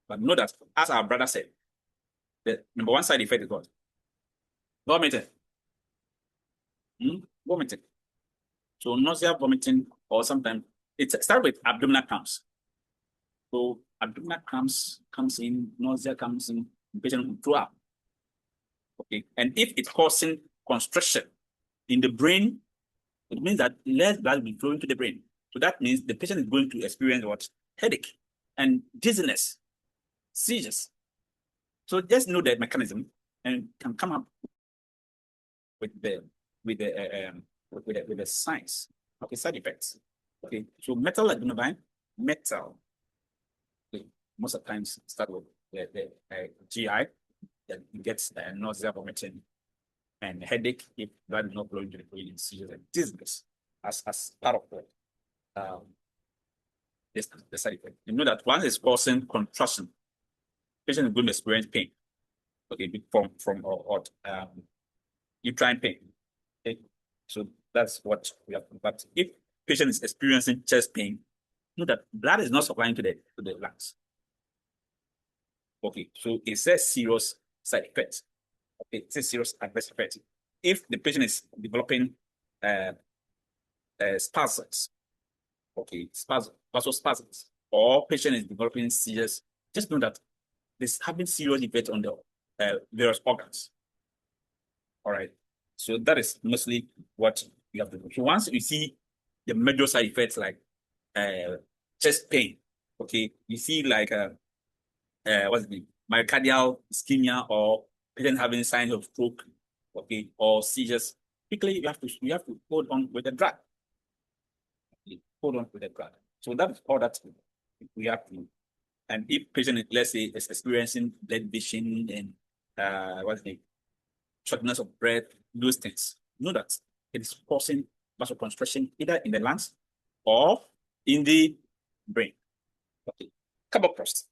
But know that, as our brother said, the number one side effect is what? Vomiting. Vomiting. So nausea, vomiting, or sometimes it starts with abdominal cramps. So abdominal cramps comes in, nausea comes in, the patient will throw up. Okay, and if it's causing constriction in the brain, it means that less blood will be flowing to the brain. So that means the patient is going to experience what? Headache and dizziness, seizures. So just know the mechanism and can come up with the signs. Okay, side effects. Okay, so metal adrenaline, metal. Okay, most of the times start with the GI, then it gets nausea, vomiting, and headache if blood is not flowing to the brain, seizures and dizziness as part of the side effect. You know that once it's causing contraction, patient is going to experience pain. Okay, from uterine pain. Okay, so that's what we have. But if patient is experiencing chest pain, know that blood is not supplying to the lungs. Okay, so it's a serious side effect. Okay, it's a serious adverse effect. If the patient is developing spasms, okay, vasospasms, or patient is developing seizures, just know that this having serious effect on the various organs. All right, so that is mostly what you have to do. So once you see the major side effects like chest pain, okay, you see like what's the myocardial ischemia, or patient having signs of stroke, okay, or seizures, quickly you have to hold on with the drug. Okay, hold on with the drug. So that is all that we have to. And if patient, let's say, is experiencing blood vision and what's the name, shortness of breath, those things, know that it is causing vasoconstriction either in the lungs or in the brain. Okay, carboprost.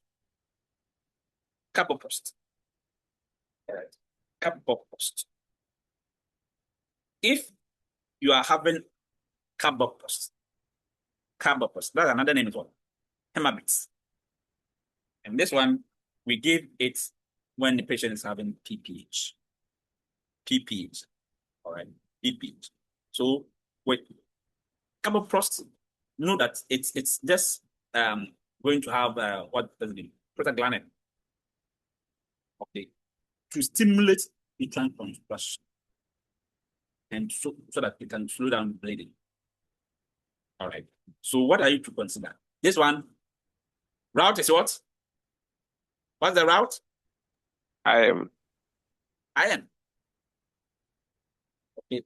All right, carboprost. If you are having carboprost, that's another name as well, hemabits. And this one, we give it when the patient is having PPH. All right, PPH. So with carboprost, know that it's just going to have what does it mean? Prostaglandin. Okay, to stimulate uterine contraction, and so that it can slow down bleeding. All right. So what are you to consider? This one, route is what? What's the route? Iron. Okay,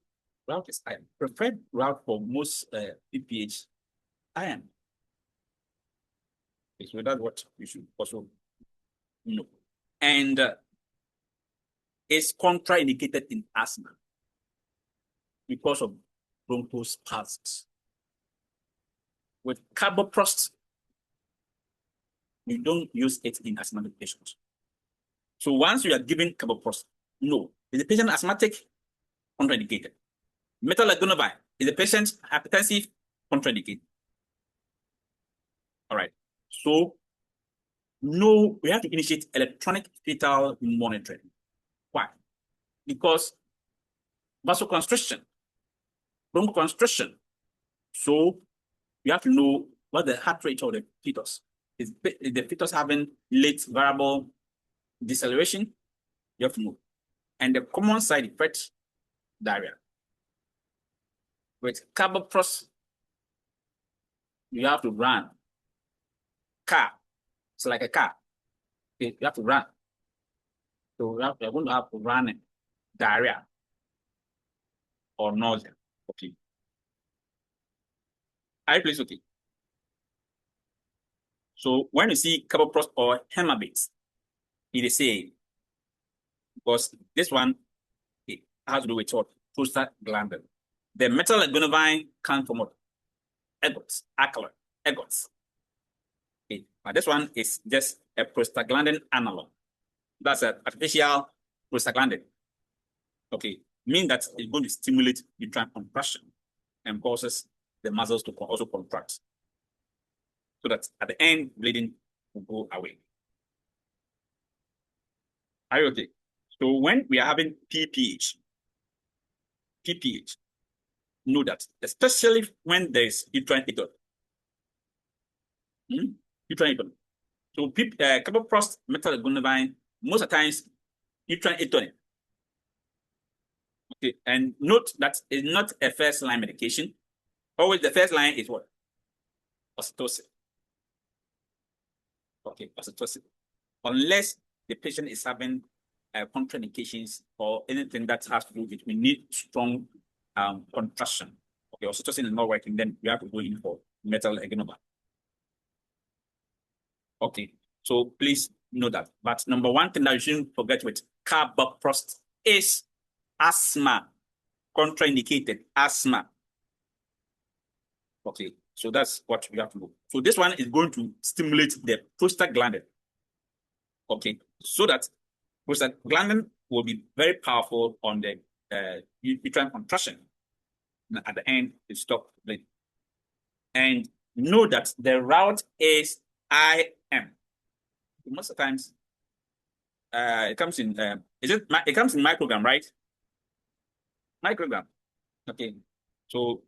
route is iron. Preferred route for most PPH, iron. Okay, so that's what you should also know. And it's contraindicated in asthma because of bronchospasms. With carboprost, we don't use it in asthmatic patients. So once you are giving carboprost, no. Is the patient asthmatic? Contraindicated. Methyl is the patient hypertensive? Contraindicated. All right. So no, we have to initiate electronic fetal monitoring. Why? Because vasoconstriction, bronchoconstriction. So you have to know what the heart rate of the fetus is. The fetus having late variable deceleration, you have to know. And the common side effect, diarrhea. With carboprost, you have to run. Car, it's like a car. Okay, you have to run. So you're going to have to run diarrhea or nausea. Okay. Are you please okay? So when you see carboprost or hemabase, it is same, because this one it has to do with what? Prostaglandin. The metal comes from what? Ergots, alkaloid, ergots. Okay. But this one is just a prostaglandin analog. That's an artificial prostaglandin. Okay, mean that it's going to stimulate uterine compression and causes the muscles to also contract, so that at the end bleeding will go away. Are you okay? So when we are having PPH, know that especially when there is uterine atony. Uterine atony. So carboprost methyl most of the times uterine atony. Okay, and note that it's not a first line medication. Always the first line is what? Oxytocin. Okay, oxytocin. Unless the patient is having contraindications or anything that has to do with, we need strong contraction. Okay, oxytocin is not working, then we have to go in for methyl egonobate. Okay, so please know that. But number one thing that you shouldn't forget with carboprost is asthma, contraindicated asthma. Okay, so that's what we have to do. So this one is going to stimulate the prostaglandin. Okay, so that prostaglandin will be very powerful on the uterine contraction. And at the end, it stops bleeding. And know that the route is IM. Most of the times, it comes in. It comes in microgram, right? Microgram. Okay. So,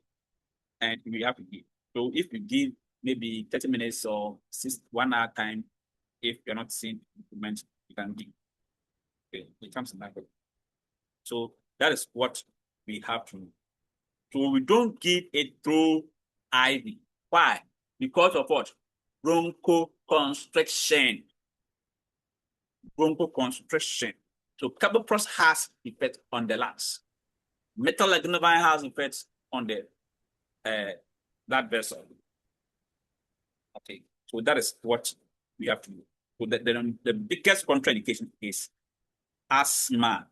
and we have to give. So if you give maybe 30 minutes or 1 hour time, if you're not seeing improvement, you can give. Okay. It comes in microgram. So that is what we have to do. So we don't give it through IV. Why? Because of what? Bronchoconstriction. Bronchoconstriction. So carboprost has effect on the lungs. Methyl has effects on the blood vessel. Okay, so that is what we have to do. So the biggest contraindication is asthma.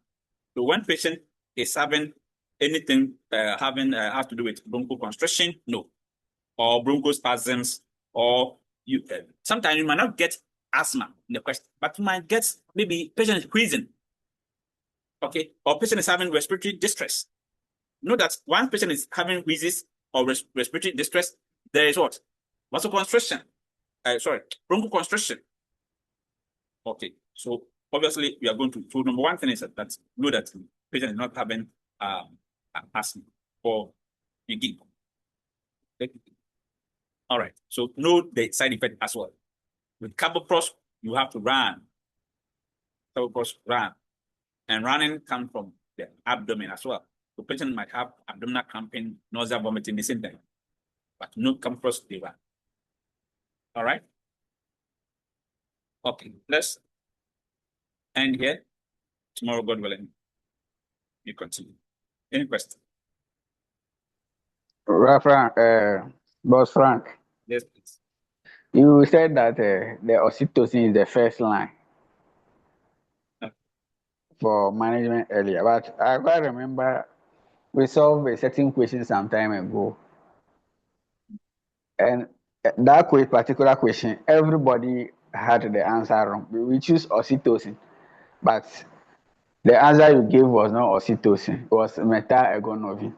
So when patient is having anything has to do with bronchoconstriction, no, or bronchospasms, or sometimes you might not get asthma in the question, but you might get maybe patient is wheezing. Okay, or patient is having respiratory distress. Know that one patient is having wheezes or respiratory distress, there is what? Vasoconstriction. Bronchoconstriction. Okay, so obviously we are going to. So number one thing is that know that the patient is not having asthma or you give. Okay. All right. So know the side effect as well. With carboprost, you have to run. Carboprost run, and running comes from the abdomen as well. The patient might have abdominal cramping, nausea, vomiting, the same thing, but no carboprost they run. All right. Okay. Let's end here. Tomorrow, God willing, you continue. Any question? Boss Frank, Yes, please. you said that the oxytocin is the first line for management earlier, but I quite remember we solved a certain question some time ago, and that particular question, everybody had the answer wrong. We choose oxytocin, but the answer you gave was not oxytocin, it was methylgonovine.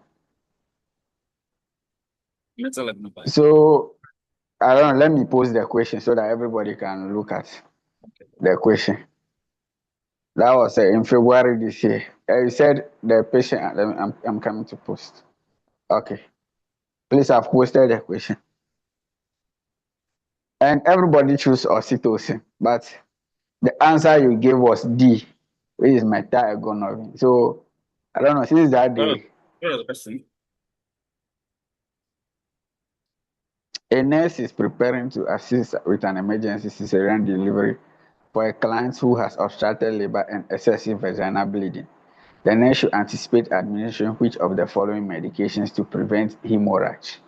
So I don't know, let me pose the question so that everybody can look at the question. That was in February this year. You said the patient, I'm coming to post. Okay. Please have posted the question. And everybody chose oxytocin, but the answer you gave was D, which is methylgonovine. So I don't know, since that day, a nurse is preparing to assist with an emergency cesarean delivery for a client who has obstructed labor and excessive vaginal bleeding. The nurse should anticipate administering which of the following medications to prevent hemorrhage?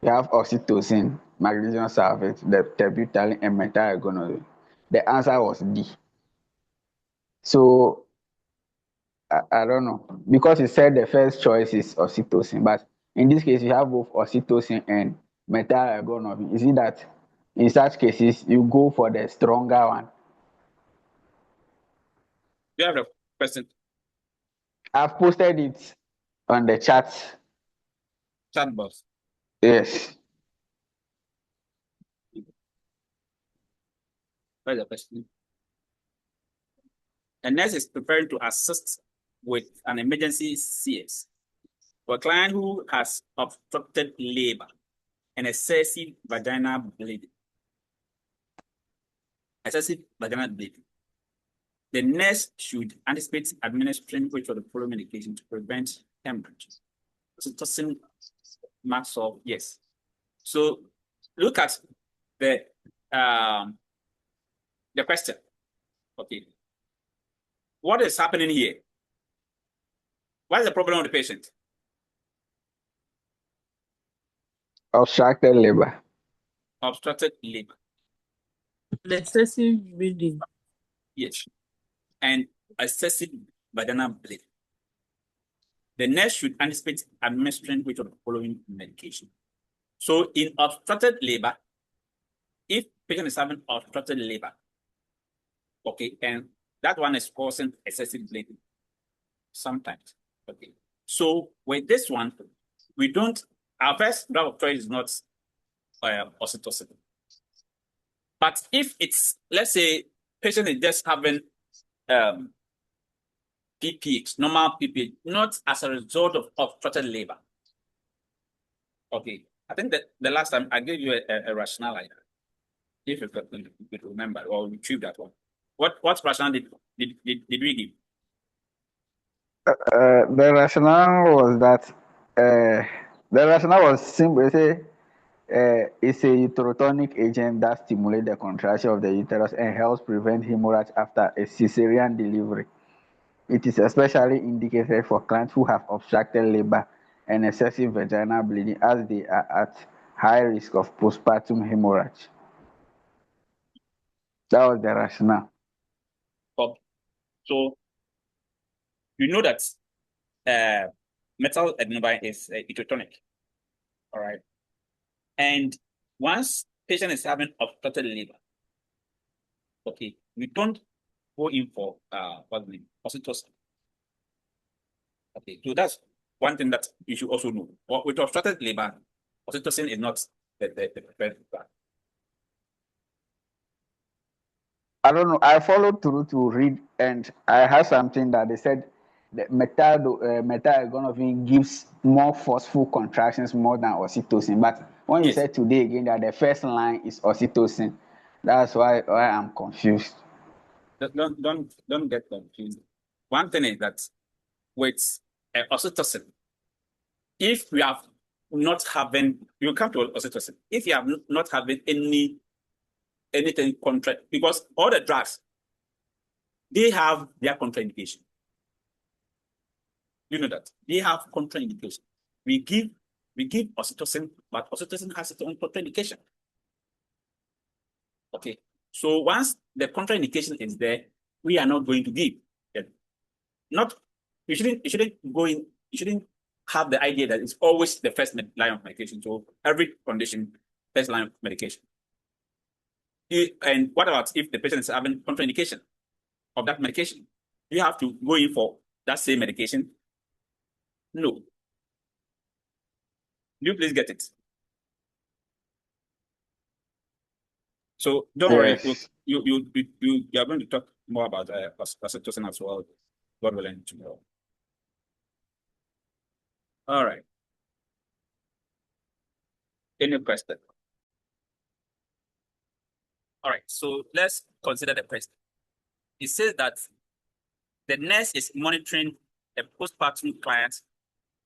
You have oxytocin, magnesium sulfate, terbutaline, and methylgonovine. The answer was D. So I don't know, because it said the first choice is oxytocin, but in this case you have both oxytocin and methylgonovine. Is it that in such cases you go for the stronger one? Do you have a question? I've posted it on the chat. Chat box. Yes. Where's the question? A nurse is preparing to assist with an emergency CS for a client who has obstructed labor and excessive vaginal bleeding. Excessive vaginal bleeding. The nurse should anticipate administering which of the following medication to prevent hemorrhage. Oxytocin marks of yes. So look at the question. Okay. What is happening here? What is the problem with the patient? Obstructed labor. Obstructed labor. Excessive bleeding. Yes. And excessive vaginal bleeding. The nurse should anticipate administering which of the following medication. So in obstructed labor, if patient is having obstructed labor, okay, and that one is causing excessive bleeding sometimes. Okay. So with this one, we don't, our first drug of choice is not oxytocin. But if it's, let's say, patient is just having PPH, normal PPH, not as a result of obstructed labor. Okay. I think that the last time I gave you a rationale like that. If you could remember or retrieve that one. What rationale did we give? The rationale was that the rationale was simple. Say, it's a uterotonic agent that stimulates the contraction of the uterus and helps prevent hemorrhage after a cesarean delivery. It is especially indicated for clients who have obstructed labor and excessive vaginal bleeding, as they are at high risk of postpartum hemorrhage. That was the rationale. So you know that methylgonovine is uterotonic. All right. And once patient is having obstructed labor, okay, we don't go in for what's the name? Oxytocin. Okay, so that's one thing that you should also know. With obstructed labor, oxytocin is not the preferred drug. I don't know. I followed through to read, and I had something that they said that methylgonovine gives more forceful contractions more than oxytocin. But when you said today again that the first line is oxytocin, that's why I'm confused. Don't get confused. One thing is that with oxytocin, if we have not having, you come to oxytocin, if you have not having anything because all the drugs, they have their contraindication. You know that they have contraindication. We give oxytocin, but oxytocin has its own contraindication. Okay, so once the contraindication is there, we are not going to give. You shouldn't have the idea that it's always the first line of medication. So every condition, first line of medication. And what about if the patient is having contraindication of that medication? You have to go in for that same medication? No. Do you please get it? So don't worry. Yes. You are going to talk more about oxytocin as well. God willing, tomorrow. All right. Any question? All right. So let's consider the question. It says that the nurse is monitoring a postpartum client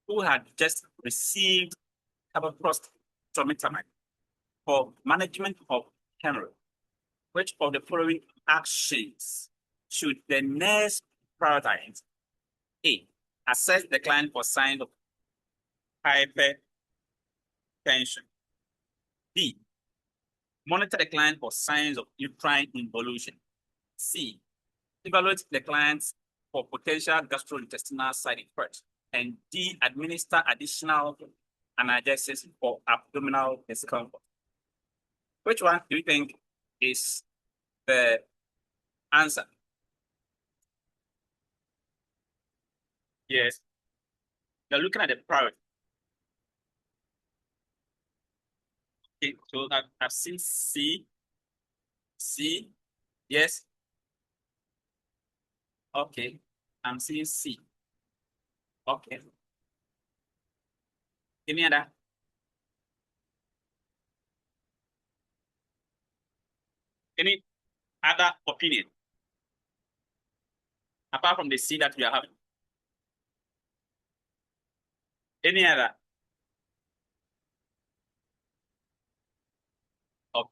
who had just received carboprost-tromethamine for management of hemorrhage. Which of the following actions should the nurse prioritize? A. Assess the client for signs of hypertension. B. Monitor the client for signs of uterine involution. C. Evaluate the client for potential gastrointestinal side effects. And D. Administer additional analgesics for abdominal discomfort. Which one do you think is the answer? Yes. You're looking at the priority. Okay, so I've seen C. C. Yes. Okay. I'm seeing C. Okay. Any other? Any other opinion apart from the C that we are having? Any other? Okay.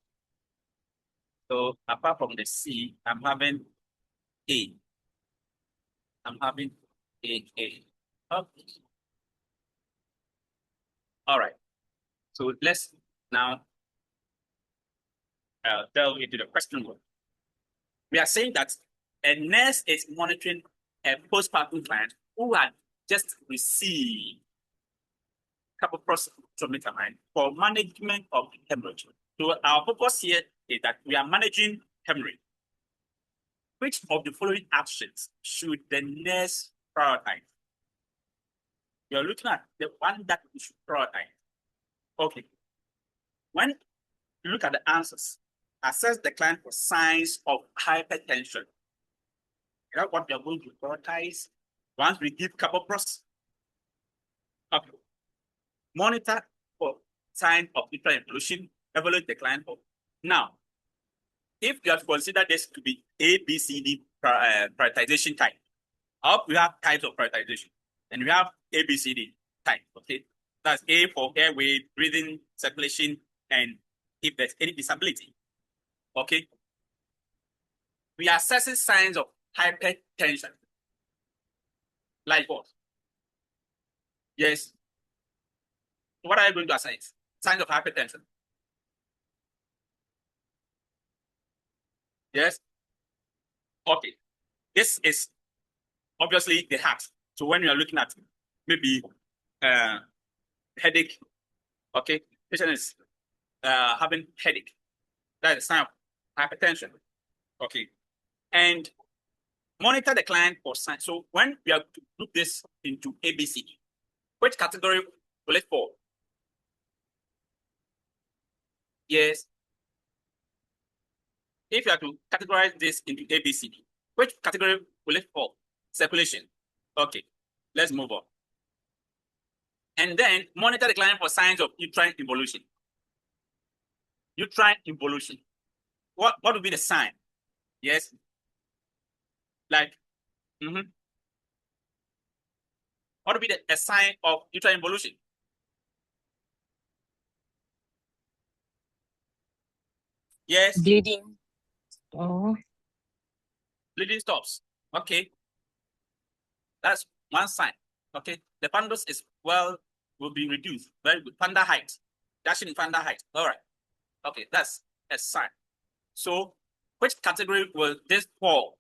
So apart from the C, I'm having A. I'm having A. Okay. All right. So let's now delve into the question one. We are saying that a nurse is monitoring a postpartum client who had just received carboprost-tromethamine for management of hemorrhage. So our purpose here is that we are managing hemorrhage. Which of the following actions should the nurse prioritize? You're looking at the one that we should prioritize. Okay. When you look at the answers, assess the client for signs of hypertension. You know what we are going to prioritize once we give carboprost. Okay. Monitor for signs of uterine involution, evaluate the client for. Now, if you have considered this to be A, B, C, D prioritization type, up we have types of prioritization, and we have A, B, C, D type. Okay, that's A for airway, breathing, circulation, and if there's any disability. Okay, we are assessing signs of hypertension. Like what? Yes. What are you going to assess? Signs of hypertension. Yes. Okay. This is obviously the heart. So when you are looking at maybe headache, okay, patient is having headache. That is a sign of hypertension. Okay. And monitor the client for signs. So when we are to group this into ABC, which category will it fall? Yes. If you are to categorize this into ABC, which category will it fall? Circulation. Okay. Let's move on. And then monitor the client for signs of uterine involution. Uterine involution. What would be the sign? Yes. Like, what would be a sign of uterine involution? Yes. Bleeding. Oh. Bleeding stops. Okay. That's one sign. Okay. The pandus is will be reduced. Very good. Panda height. Dashing panda height. All right. Okay. That's a sign. So which category will this fall?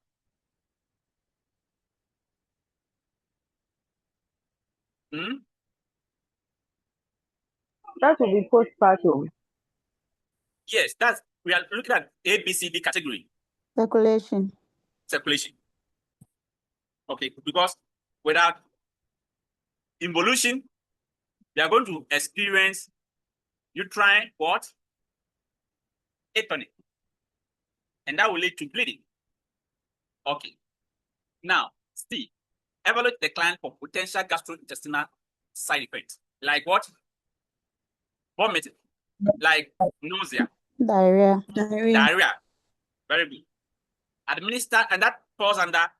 That will be postpartum. Yes, we are looking at A, B, C, D category. Circulation. Circulation. Okay, because without involution, we are going to experience uterine what? Atony. And that will lead to bleeding. Okay. Now, C. Evaluate the client for potential gastrointestinal side effects. Like what? Vomiting. Like nausea. Diarrhea. Diarrhea. Very good. Administer, and that falls under.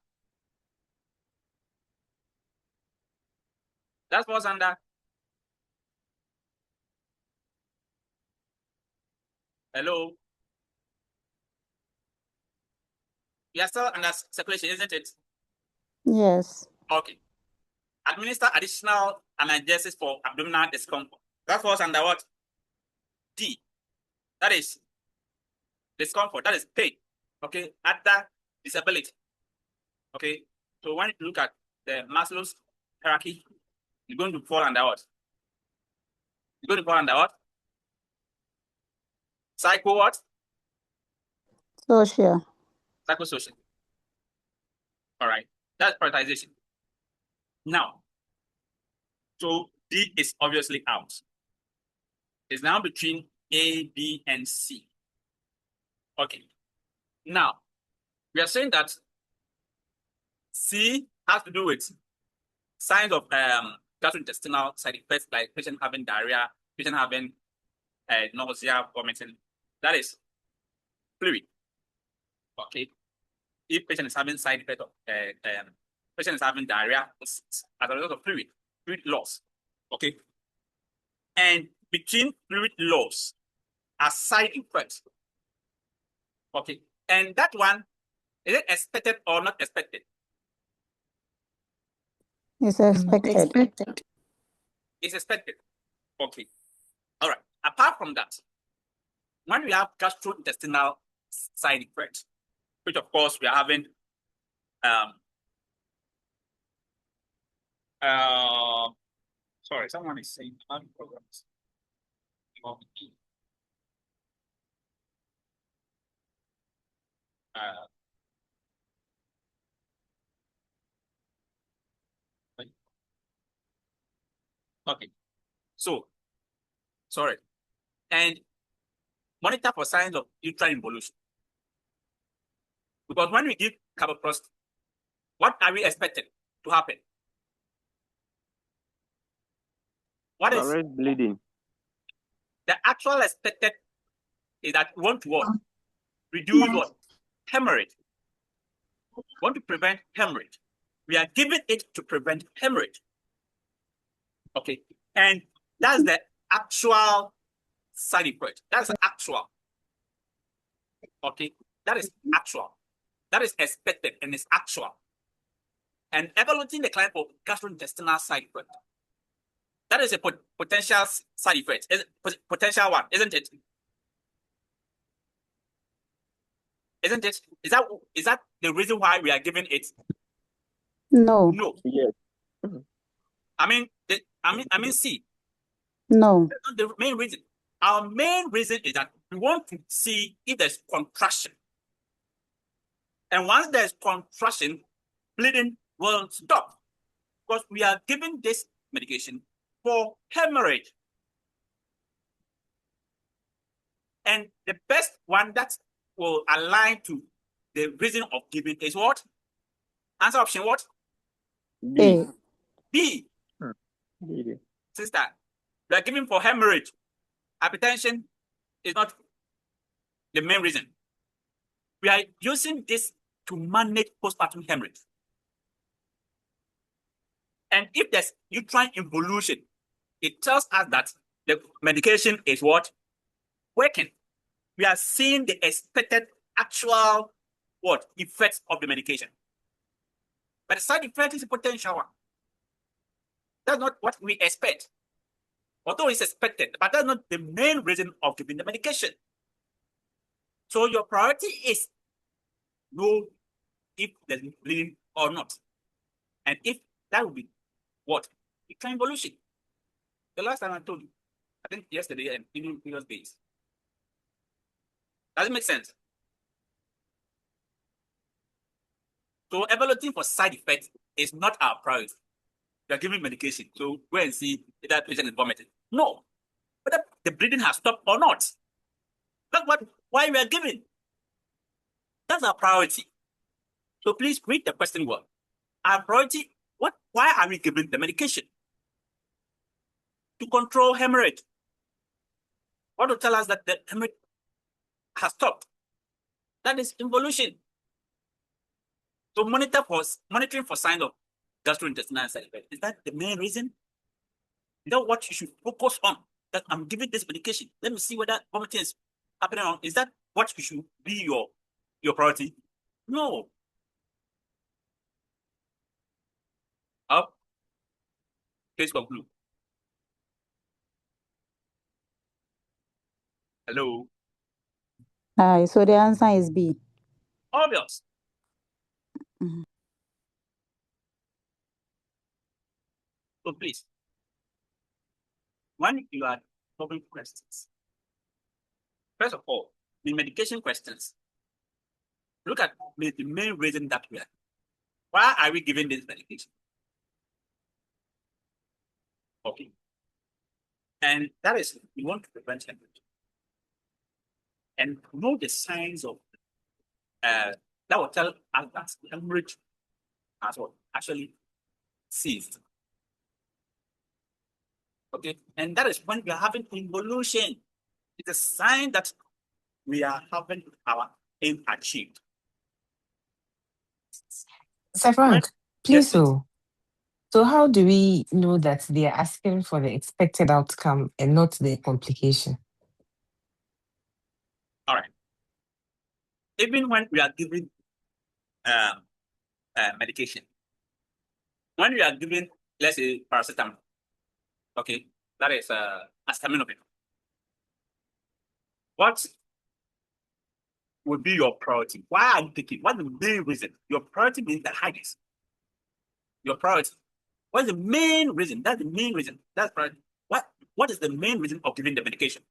That falls under. Hello. We are still under circulation, isn't it? Yes. Okay. Administer additional analgesics for abdominal discomfort. That falls under what? D. That is discomfort. That is pain. Okay. Other disability. Okay. So when you look at the Maslow's hierarchy, you're going to fall under what? You're going to fall under what? Psycho what? Social. Psychosocial. All right. That's prioritization. Now, so D is obviously out. It's now between A, B, and C. Okay. Now, we are saying that C has to do with signs of gastrointestinal side effects, like patient having diarrhea, patient having nausea, vomiting. That is fluid. Okay. If patient is having side effect of patient is having diarrhea as a result of fluid loss. Okay. And between fluid loss are side effects. Okay. And that one, is it expected or not expected? It's expected. It's expected. Okay. All right. Apart from that, when we have gastrointestinal side effects, which of course we are having sorry, someone is saying programs. Okay. So, sorry. And monitor for signs of uterine involution. Because when we give carboprost, what are we expected to happen? What is Arrest bleeding. the actual expected is that we want to what? Reduce what? Hemorrhage. We want to prevent hemorrhage. We are giving it to prevent hemorrhage. Okay. And that's the actual side effect. That's actual. Okay. That is actual. That is expected and is actual. And evaluating the client for gastrointestinal side effect. That is a potential side effect. Potential one, isn't it? Isn't it? Is that the reason why we are giving it? No. No. Yes. I mean C. No. That's not the main reason. Our main reason is that we want to see if there's contraction. And once there's contraction, bleeding will stop. Because we are giving this medication for hemorrhage. And the best one that will align to the reason of giving is what? Answer option what? B. B. B. Sister, we are giving for hemorrhage. Hypertension is not the main reason. We are using this to manage postpartum hemorrhage. And if there's uterine involution, it tells us that the medication is what? Working. We are seeing the expected actual what? Effects of the medication. But the side effect is a potential one. That's not what we expect. Although it's expected, but that's not the main reason of giving the medication. So your priority is know if there's bleeding or not. And if that would be what? Uterine involution. The last time I told you, I think yesterday and even previous days, Does it make sense? So evaluating for side effects is not our priority. We are giving medication, so go and see if that patient is vomiting. No, whether the bleeding has stopped or not. That's why we are giving. That's our priority. So please read the question well. Our priority, why are we giving the medication? To control hemorrhage. What to tell us that the hemorrhage has stopped? That is involution. So monitoring for signs of gastrointestinal side effects. Is that the main reason? Is that what you should focus on? That I'm giving this medication. Let me see whether vomiting is happening on. Is that what you should be your priority? No. Up. Case conclude. Hello. Hi, so the answer is B. Obvious. Mhm. So please, when you are solving questions, first of all, the medication questions, look at the main reason that we are. Why are we giving this medication? Okay. And that is, we want to prevent hemorrhage. And know the signs of that will tell us that hemorrhage has what actually ceased. Okay. And that is when we are having involution. It's a sign that we are having our aim achieved. Sir Frank, Yes, please. please. So how do we know that they are asking for the expected outcome and not the complication? All right. Even when we are giving medication, when we are giving, let's say, paracetamol, okay, that is acetaminophen. What would be your priority? Why are you taking? What's the main reason? Your priority means the highest. Your priority. What's the main reason? That's the main reason. That's priority. What is the main reason of giving the medication?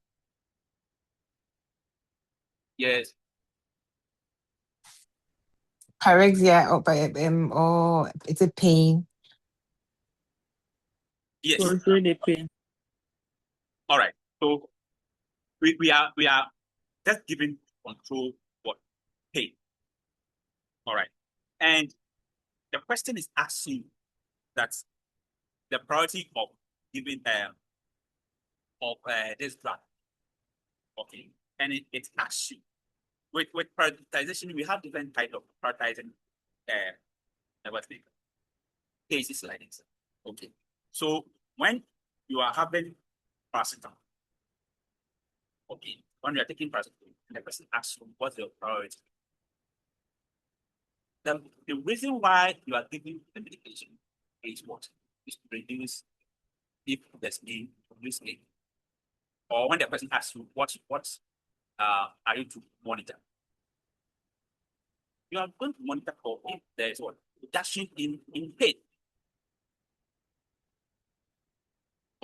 Yes. Pyrexia or it's a pain. Yes. Control the pain. All right. So we are just giving control what pain. All right. And the question is asking that the priority of giving this drug. Okay. And it asks you with prioritization, we have different type of prioritizing what's the cases like this. Okay. So when you are having paracetamol, okay, when you are taking paracetamol, the person asks you what's your priority. The reason why you are giving the medication is what? Is to reduce if there's gain, reduce gain. Or when the person asks you what are you to monitor? You are going to monitor for if there is what? Reduction in pain.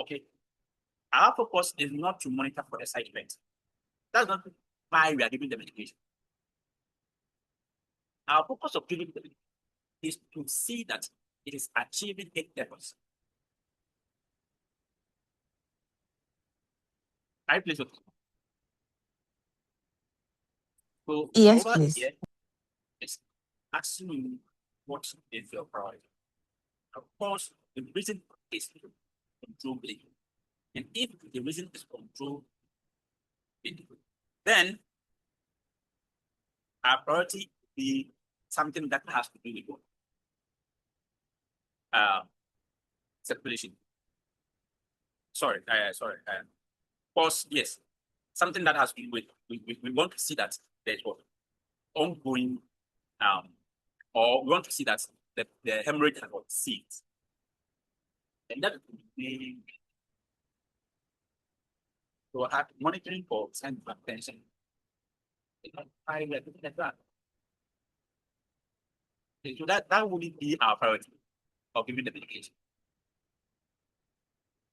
Okay. Our focus is not to monitor for the side effects. That's not why we are giving the medication. Our focus of giving the medication is to see that it is achieving its purpose. I please. So Yes, over please. here is asking you what is your priority. Of course, the reason is to control bleeding. And if the reason is control bleeding, then our priority be something that has to do with circulation. Sorry. Of course, yes, something that has to do with we want to see that there's what ongoing or we want to see that the hemorrhage has got ceased. And that would be to have monitoring for signs of hypertension. So that wouldn't be our priority of giving the medication.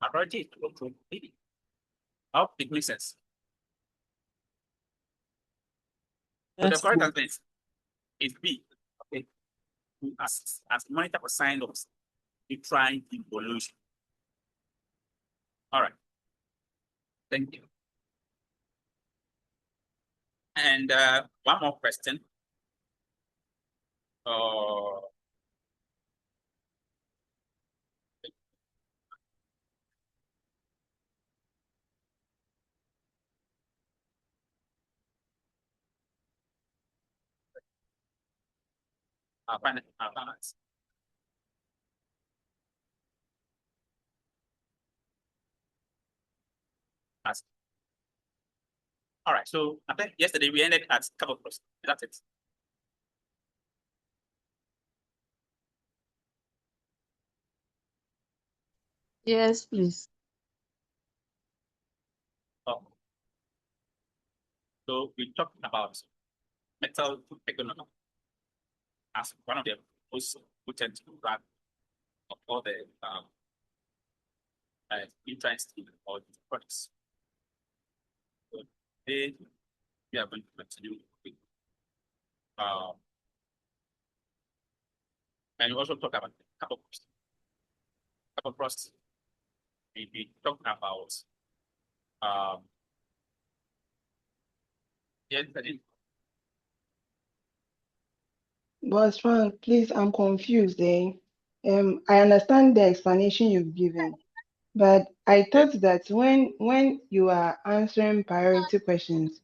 Our priority is to control bleeding. I hope it makes sense. So the That's correct good. answer is B. Okay. To assist as monitor for sign of decline evolution. All right. Thank you. And one more question. Balance. All right. So I think yesterday we ended at couple of questions. That's it. Yes, please. Oh. So we talked about metal economy as one of the most potent drug of all the interest in all the products. So today we are going to continue with and we also talk about couple of process. We talked about yes, Boss Frank, please, I'm confused, eh? I understand the explanation you've given, but I yeah, thought that when you are answering priority questions,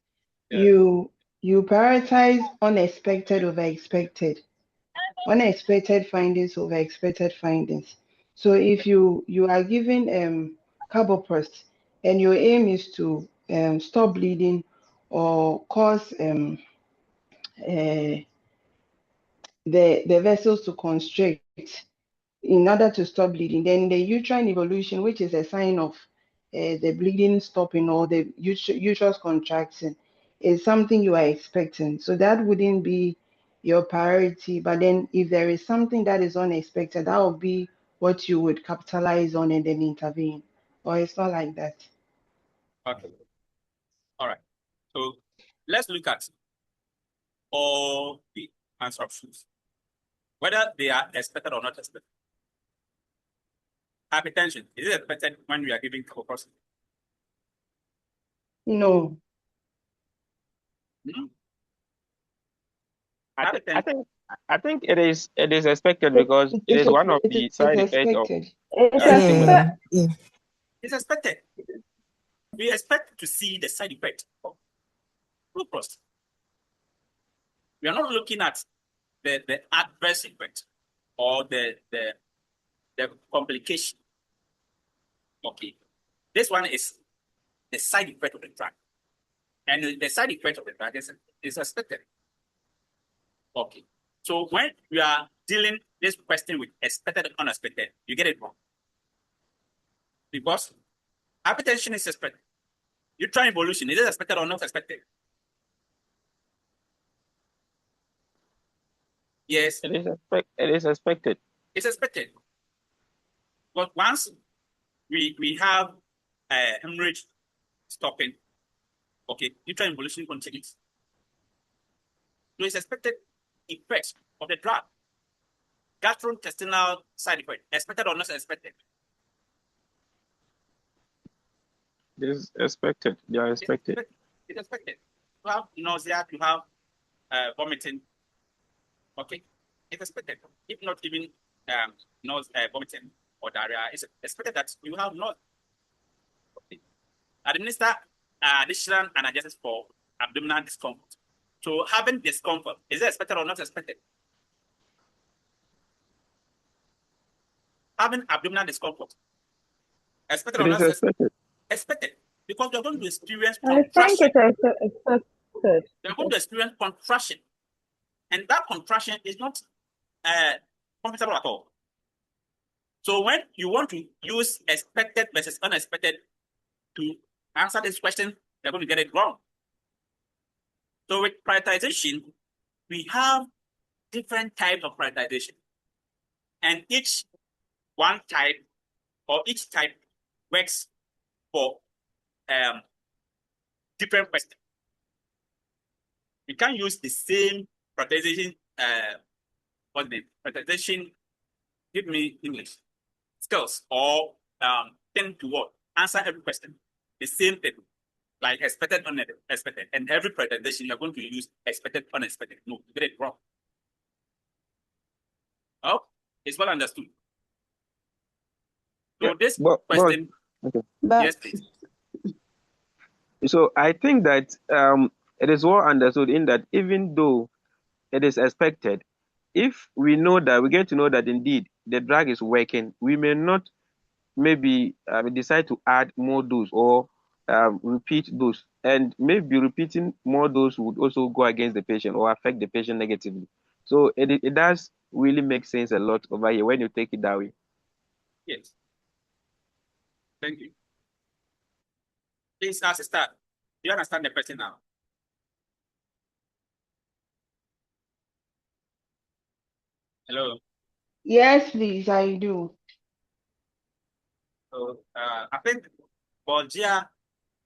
yeah. you prioritize unexpected over expected, unexpected findings over expected findings. So if you are given carboprost and your aim is to stop bleeding or cause the vessels to constrict in order to stop bleeding, then the uterine evolution, which is a sign of the bleeding stopping or the uterus contracting, is something you are expecting. So that wouldn't be your priority. But then if there is something that is unexpected, that would be what you would capitalize on and then intervene. Or it's not like that. Okay. All right. So let's look at all the answer options, whether they are expected or not expected. Hypertension, is it expected when we are giving carboprost? No. Hmm? I think it is expected because it is one of the It's side effects of expected. It's stimulant. Yeah, yeah. It's expected. We expect to see the side effect of carboprost. We are not looking at the adverse effect or the complication. Okay. This one is the side effect of the drug. And the side effect of the drug is expected. Okay. So when you are dealing this question with expected and unexpected, you get it wrong. Because hypertension is expected. Uterine evolution, is it expected or not expected? Yes, It is expected. it's expected. But once we have hemorrhage stopping, okay, uterine evolution continues. So it's expected effects of the drug. Gastrointestinal side effect, expected or not expected? It is expected. They are expected. It's expected. You have nausea, you have vomiting. Okay, it's expected. If not even vomiting or diarrhea, it's expected that you have not. Okay. Administer additional analgesics for abdominal discomfort. So having discomfort, is it expected or not expected? Having abdominal discomfort, expected It or is not expected. expected? Because you're going to experience I think contraction. it's expected. You're going to experience contraction. And that contraction is not comfortable at all. So when you want to use expected versus unexpected to answer this question, you're going to get it wrong. So with prioritization, we have different types of prioritization. And each one type or each type works for different questions. you can't use the same prioritization, what's the name? Prioritization, give me English, skills, or thing to what? Answer every question. The same thing, like expected, unexpected. And every prioritization, you're going to use expected, unexpected. No, you get it wrong. Oh, it's well understood. So Yeah, this but question, okay. But yes, please. So I think that it is well understood in that even though it is expected, if we know that we get to know that indeed the drug is working, we may not maybe decide to add more dose or repeat dose, and maybe repeating more dose would also go against the patient or affect the patient negatively. So it does really make sense a lot over here when you take it that way. Yes. Thank you. Please, as a start, do you understand the question now? Hello. Yes, please, I do. So I think Bulgaria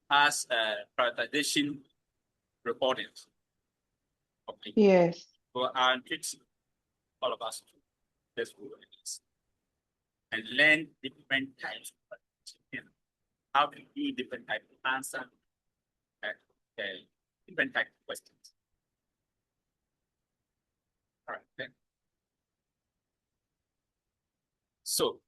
has prioritization recordings. Okay. Yes. So I teach all of us to let's go over this and learn different types of prioritization, how to do different types of answer, different types of questions. All right. Then. So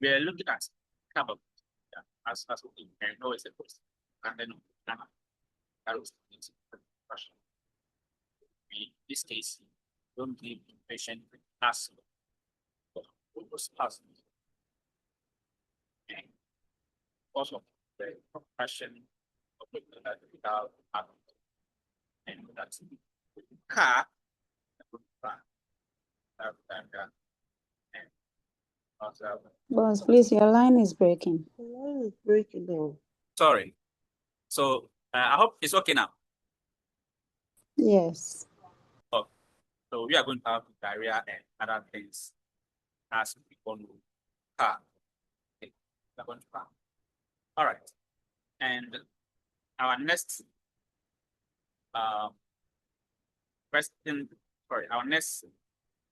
we are looking at carbon as we know it's a question, and then that was question. In this case, don't give the patient ask what was asked. And also the question of without and that's car and also boss, please, your line is breaking. The line is breaking down. sorry. So I hope it's okay now. Yes. Oh, so we are going to have diarrhea and other things as we go to car. Okay, we are going to car. All right. And our next question, sorry, our next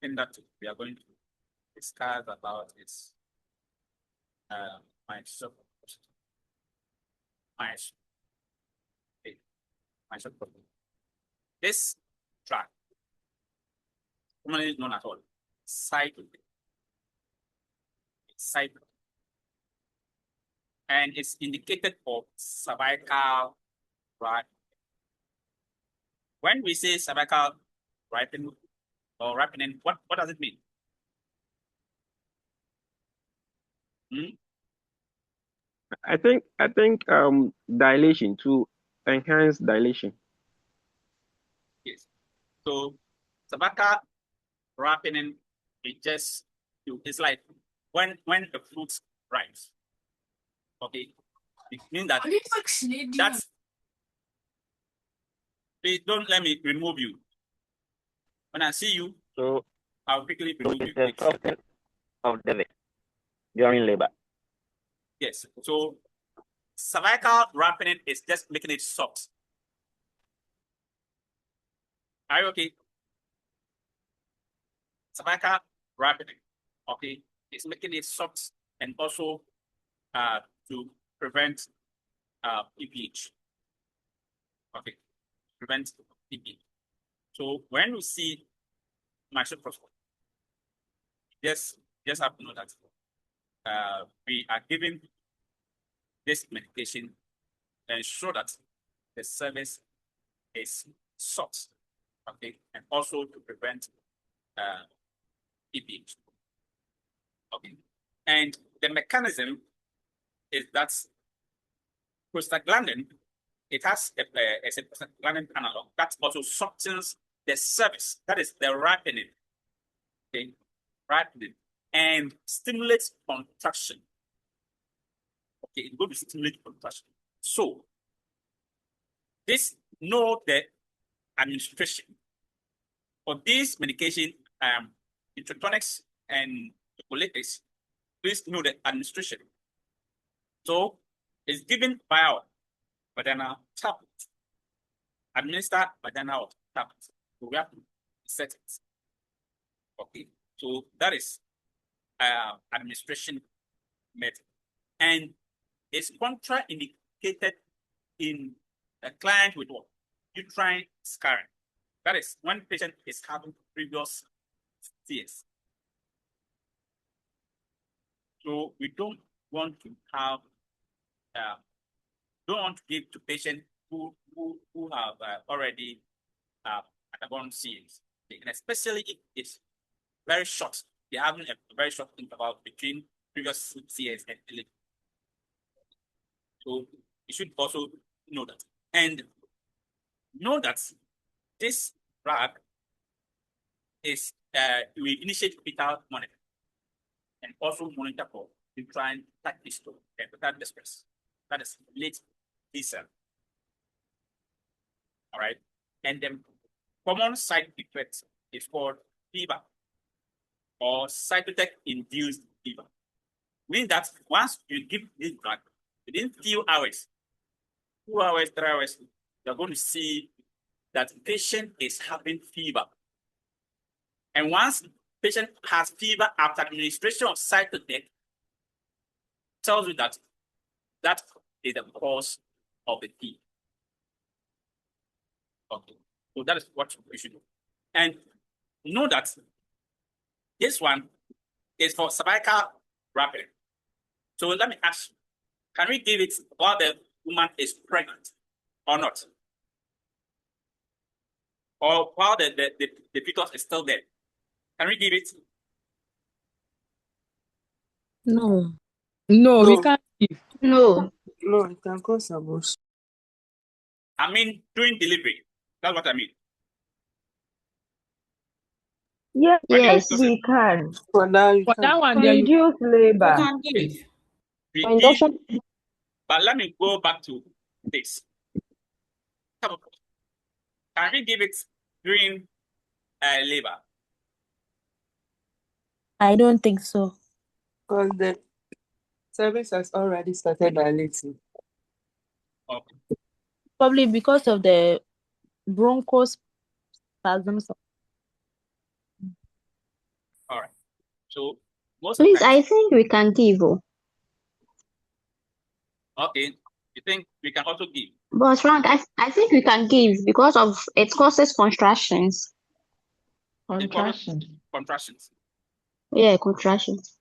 thing that we are going to discuss about is my short problem. This drug, commonly known as all cycle, and it's indicated for cervical ripening. When we say cervical ripening or ripening, what does it mean? I think dilation, to enhance dilation. Yes. So cervical ripening, it's like when the fruit ripes. Okay, it means that that's. Please don't let me remove you. When I see you, So I'll quickly remove you. it's a softening of the during labor. Yes. So cervical ripening is just making it soft. Are you okay? Cervical ripening, okay, it's making it soft and also to prevent PPH. Okay, prevent PPH. So when we see microscope, just have to know that we are giving this medication to ensure that the service is soft, okay, and also to prevent PPH. Okay, and the mechanism is that prostaglandin, it has a prostaglandin analog that also softens the surface, that is the ripening, okay, ripening, and stimulates contraction. Okay, it's going to stimulate contraction. So this know the administration for this medication, introtonics and chocolatics, please know the administration. So it's given by vaginal tablet. Administer vaginal tablet. So we have to set it. Okay. So that is administration method. And it's contraindicated in a client with what? Uterine scarring. That is when patient is having previous CS. So we don't want to have, don't want to give to patients who have already undergone CS, and especially if it's very short. They're having a very short interval between previous CS and delivery. So you should also know that. And know that this drug is we initiate fetal monitoring and also monitor for uterine tight history and without distress. That is late B-cell. All right. And the common side effects is called fever or cytotech-induced fever. Meaning that once you give this drug, within few hours, 2 hours, 3 hours, you're going to see that the patient is having fever. And once patient has fever after administration of cytotech, tells you that that is the cause of the fever. Okay, so that is what we should do. And know that this one is for cervical wrapping. So let me ask you, can we give it while the woman is pregnant or not? Or while the fetus is still there? Can we give it? No. No, we can't. No. No, it can cause abortion. I mean, during delivery. That's what I mean. Yes, Yes. we can. For that, you For that can. one, To there you reduce labor. can give. We For give, induction. but let me go back to this. Can we give it during labor? I don't think so. Because the service has already started dilating. Okay. Probably because of the bronchospasms. All right. So most of the Please, times, I think we can give. okay, you think we can also give? But Frank, I think we can give because of it causes contractions. Contraction. Contractions. Yeah, contractions.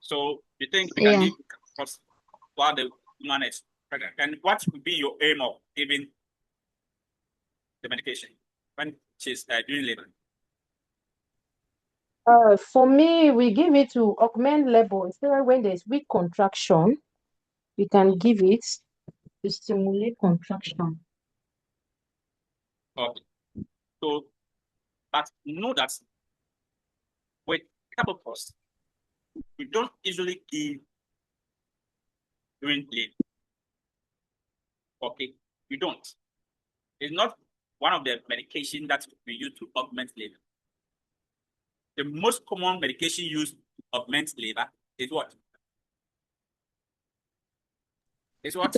So you think we can Yeah. give while the woman is pregnant? And what would be your aim of giving the medication when she's doing labor? For me, we give it to augment labor. Especially when there's weak contraction, we can give it to stimulate contraction. Okay. So, but know that with carboprost, we don't usually give during labor. Okay, we don't. It's not one of the medication that we use to augment labor. The most common medication used to augment labor is what? Is what?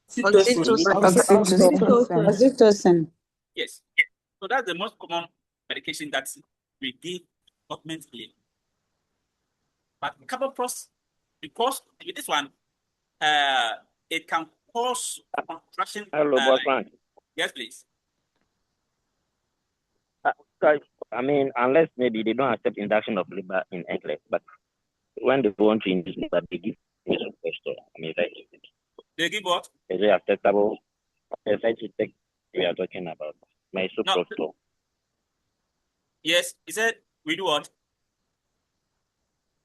Oxytocin. Yes. So that's the most common medication that we give augment labor. But carboprost, because with this one, it can cause contraction. Hello, boss man. Yes, please. I mean, unless maybe they don't accept induction of labor in NCLEX, but when they want to induce labor, they give misoprostol. I mean, They give what? is it acceptable? The side effect we are talking about, No. misoprostol. Yes, he said we do what?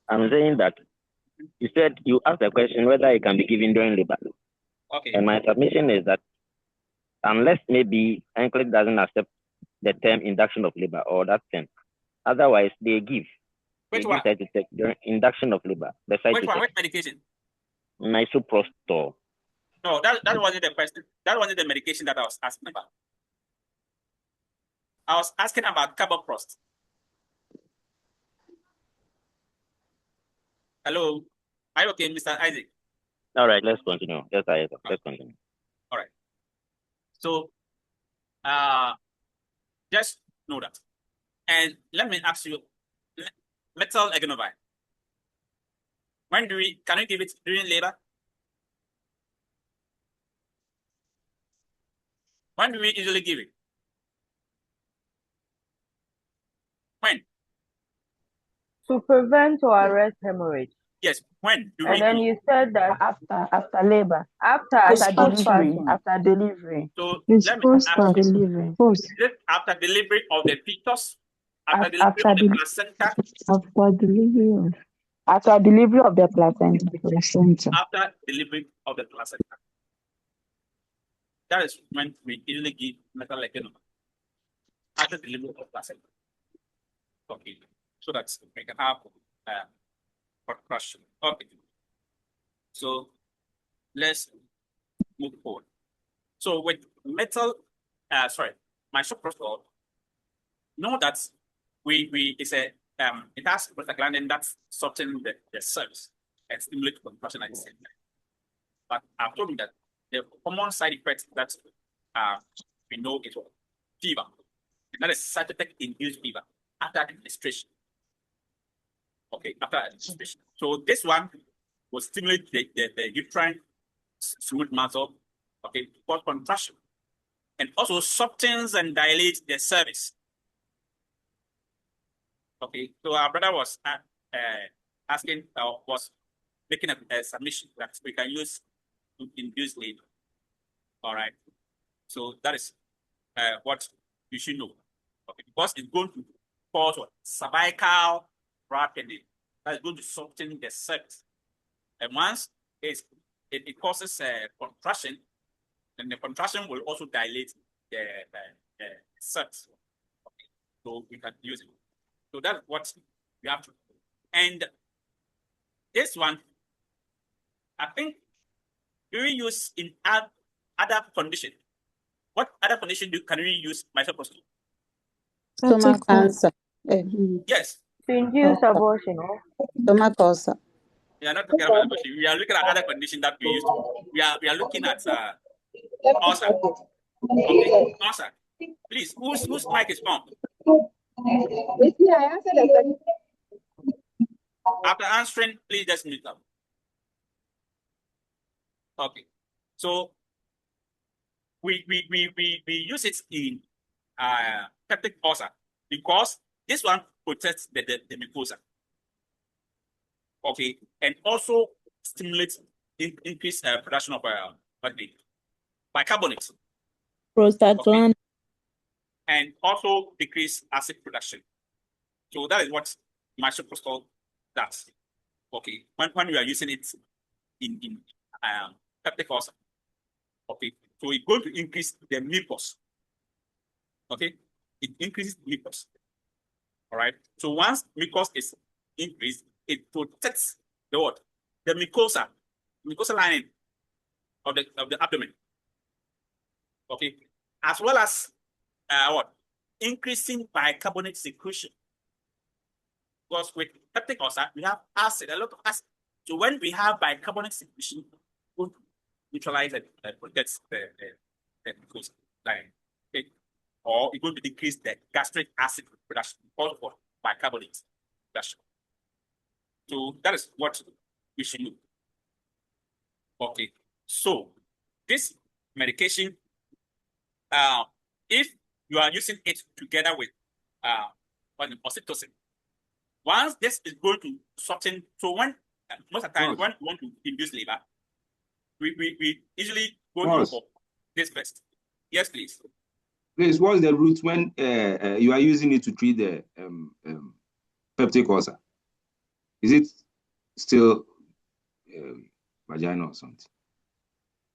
I'm saying that you said you asked the question whether it can be given during labor. Okay. And my submission is that unless maybe NCLEX doesn't accept the term induction of labor or that term, otherwise they give. Which one? Side effect during induction of labor. The side Which one? effect. Which medication? Misoprostol. No, that wasn't the question. That wasn't the medication that I was asking about. I was asking about carboprost. Hello. Are you okay, Mr. Isaac? All right, let's continue. Let's continue. All right. So just know that. And let me ask you, metal egonovine. When can we give it during labor? When do we usually give it? When? To prevent or arrest hemorrhage. Yes, when do we And then do? you said that After labor. after Delivery. postpartum. After delivery. So It's let me post ask you, Delivery. post is it after delivery of the fetus? After delivery After of the the placenta? after delivery of after delivery of the placenta. placenta. After delivery of the placenta. That is when we usually give metal economy. After delivery of placenta. Okay. So that's we can have question. Okay. So let's move forward. So with metal, my shop protocol, know that it's a it has prostaglandin that's softening the cells and stimulate contraction at the same time. But I've told you that the common side effects that we know is fever. And that is cytotech induced fever after administration. Okay, after administration. So this one will stimulate the uterine smooth muscle, okay, cause contraction, and also softens and dilates the cervix. Okay, so our brother was asking, was making a submission that we can use to induce labor. All right, so that is what you should know. Okay, because it's going to cause what? Cervical rapidly. That is going to soften the cervix. And once it causes contraction, then the contraction will also dilate the cervix. Okay, so we can use it. So that's what we have to do. And this one, I think, do we use in other condition? What other condition can we use misoprostol? Stomach cancer. Yes. To induce abortion, or Stomach ulcer. We are not talking about abortion. We are looking at other conditions that we used to. We are looking at ulcer. Okay, ulcer. Please, whose mic is on? After answering, please just mute up. Okay. So we use it in peptic ulcer because this one protects the mucosa. Okay, and also stimulates increased production of bicarbonate. Prostaglandin. Okay. And also decrease acid production. So that is what misoprostol does. Okay, when we are using it in peptic ulcer. Okay, so it's going to increase the mucus. Okay, it increases mucus. All right. So once mucus is increased, it protects the what? The mucosa lining of the abdomen. Okay, as well as what? Increasing bicarbonate secretion. Because with peptic ulcer, we have acid, a lot of acid. So when we have bicarbonate secretion, we neutralize it, protects the mucosa line. Okay, or it's going to decrease the gastric acid production because of bicarbonate production. So that is what we should do. Okay, so this medication, if you are using it together with oxytocin, once this is going to soften, so when most of the time when we want to induce labor, we usually go to this first. Yes, please. Please, what's the route when you are using it to treat the peptic ulcer? Is it still vagina or something?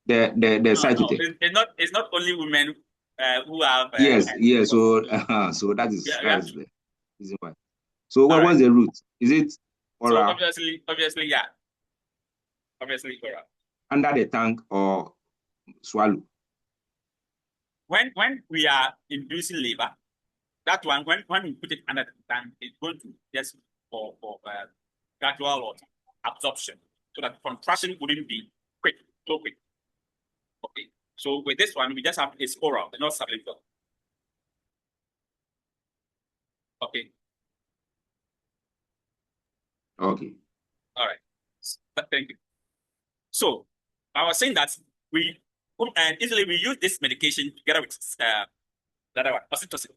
The cytotech. No, it's not only women who have. Yes. So that is the reason why. So what was the route? Is it oral? So obviously, yeah. Obviously, oral. Under the tongue or swallow? When we are inducing labor, that one when we put it under the tongue, it's going to just for gradual absorption, so that contraction wouldn't be so quick. Okay, So with this one, we just have it's oral, not sublingual. Okay. Okay. All right. Thank you. So I was saying that we easily we use this medication together with the other one, oxytocin.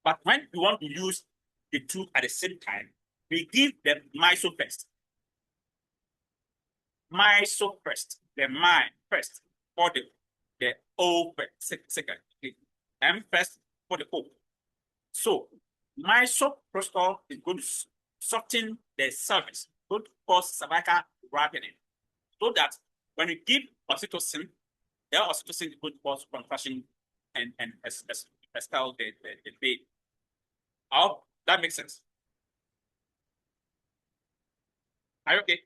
But when we want to use the two at the same time, we give the miso first. Miso first, the my first, for the O second. Okay. M first for the O. So misoprostol is going to soften the cervix, going to cause cervical rapiding, so that when you give oxytocin, the oxytocin is going to cause contraction and expel the baby. Oh, that makes sense. Are you okay?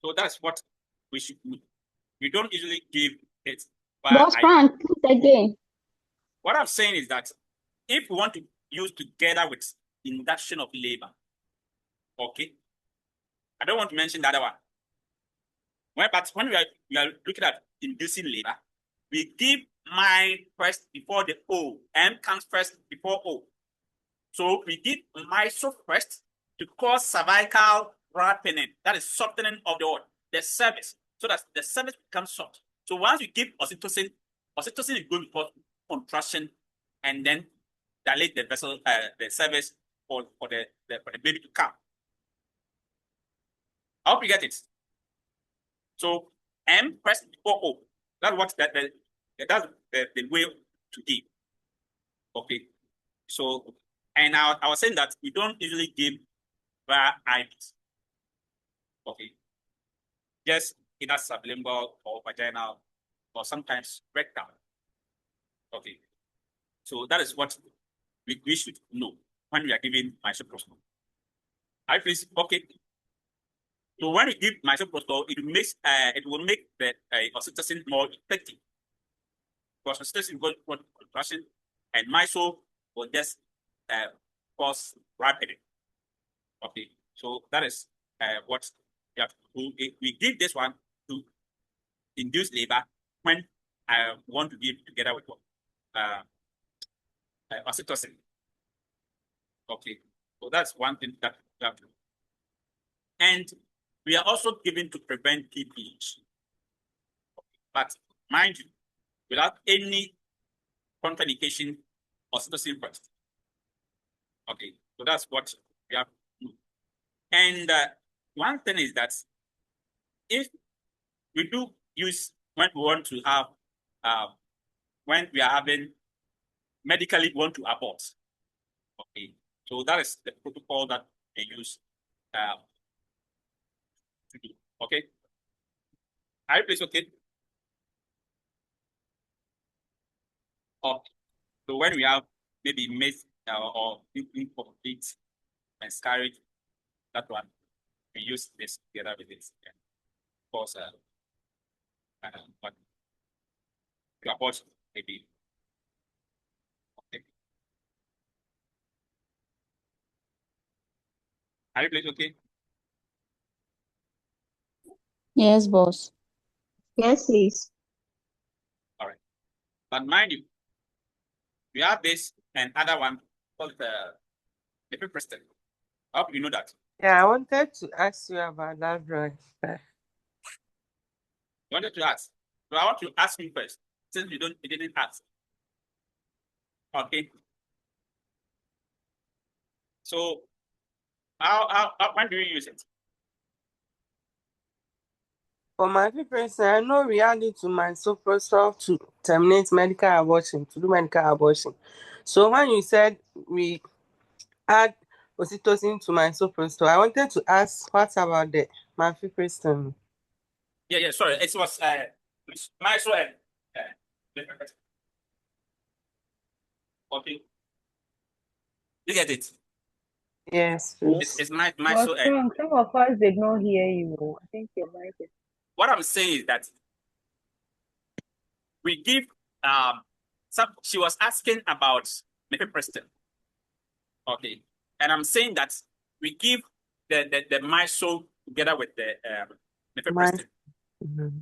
So that's what we should do. We don't usually give it. Boss Frank, please again. What I'm saying is that if we want to use together with induction of labor, okay, I don't want to mention the other one. But when we are looking at inducing labor, we give my first before the O. M comes first before O. So we give miso first to cause cervical rapiding. That is softening of the cervix, so that the cervix becomes soft. So once you give oxytocin, oxytocin is going to cause contraction and then dilate the vessel, the cervix for the baby to come. I hope you get it. So M first before O. That's what that's the way to give. Okay. So and I was saying that we don't usually give via IVs. Okay. Just either sublingual or vaginal or sometimes rectal. Okay. So that is what we should know when we are giving misoprostol. I please okay. So when we give misoprostol, it will make the oxytocin more effective. Because oxytocin will go to contraction and miso will just cause rapiding. Okay, so that is what we have to do. We give this one to induce labor when I want to give together with oxytocin. Okay, so that's one thing that we have to do. And we are also given to prevent PPH. But mind you, without any contraindication, oxytocin first. Okay, so that's what we have to do. And one thing is that if we do use when we want to have, when we are having medically want to abort. Okay, so that is the protocol that they use to do. Okay, are you please okay? Okay, so when we have maybe missed or incomplete miscarriage, that one we use this together with this. Yeah. Of course, but to abort maybe. Okay. Are you please okay? Yes, boss. Yes, please. All right. But mind you, we have this and other one called the mifepristone. I hope you know that. Yeah, I wanted to ask you about that drug. You wanted to ask. So I want to ask you first, since you didn't ask. Okay. So how when do you use it? For my person, I know we added to my misoprostol to terminate medical abortion, to do medical abortion. So when you said we add oxytocin to my misoprostol, I wanted to ask what about the mifepristone? Yeah, sorry. It was miso and mifepristone. Okay. You get it? Yes, please. It's But miso and Frank, some of us did not hear you. I think your mic is. what I'm saying is that we give she was asking about mifepristone. Okay. And I'm saying that we give the miso together with the My, mifepristone. Mhm.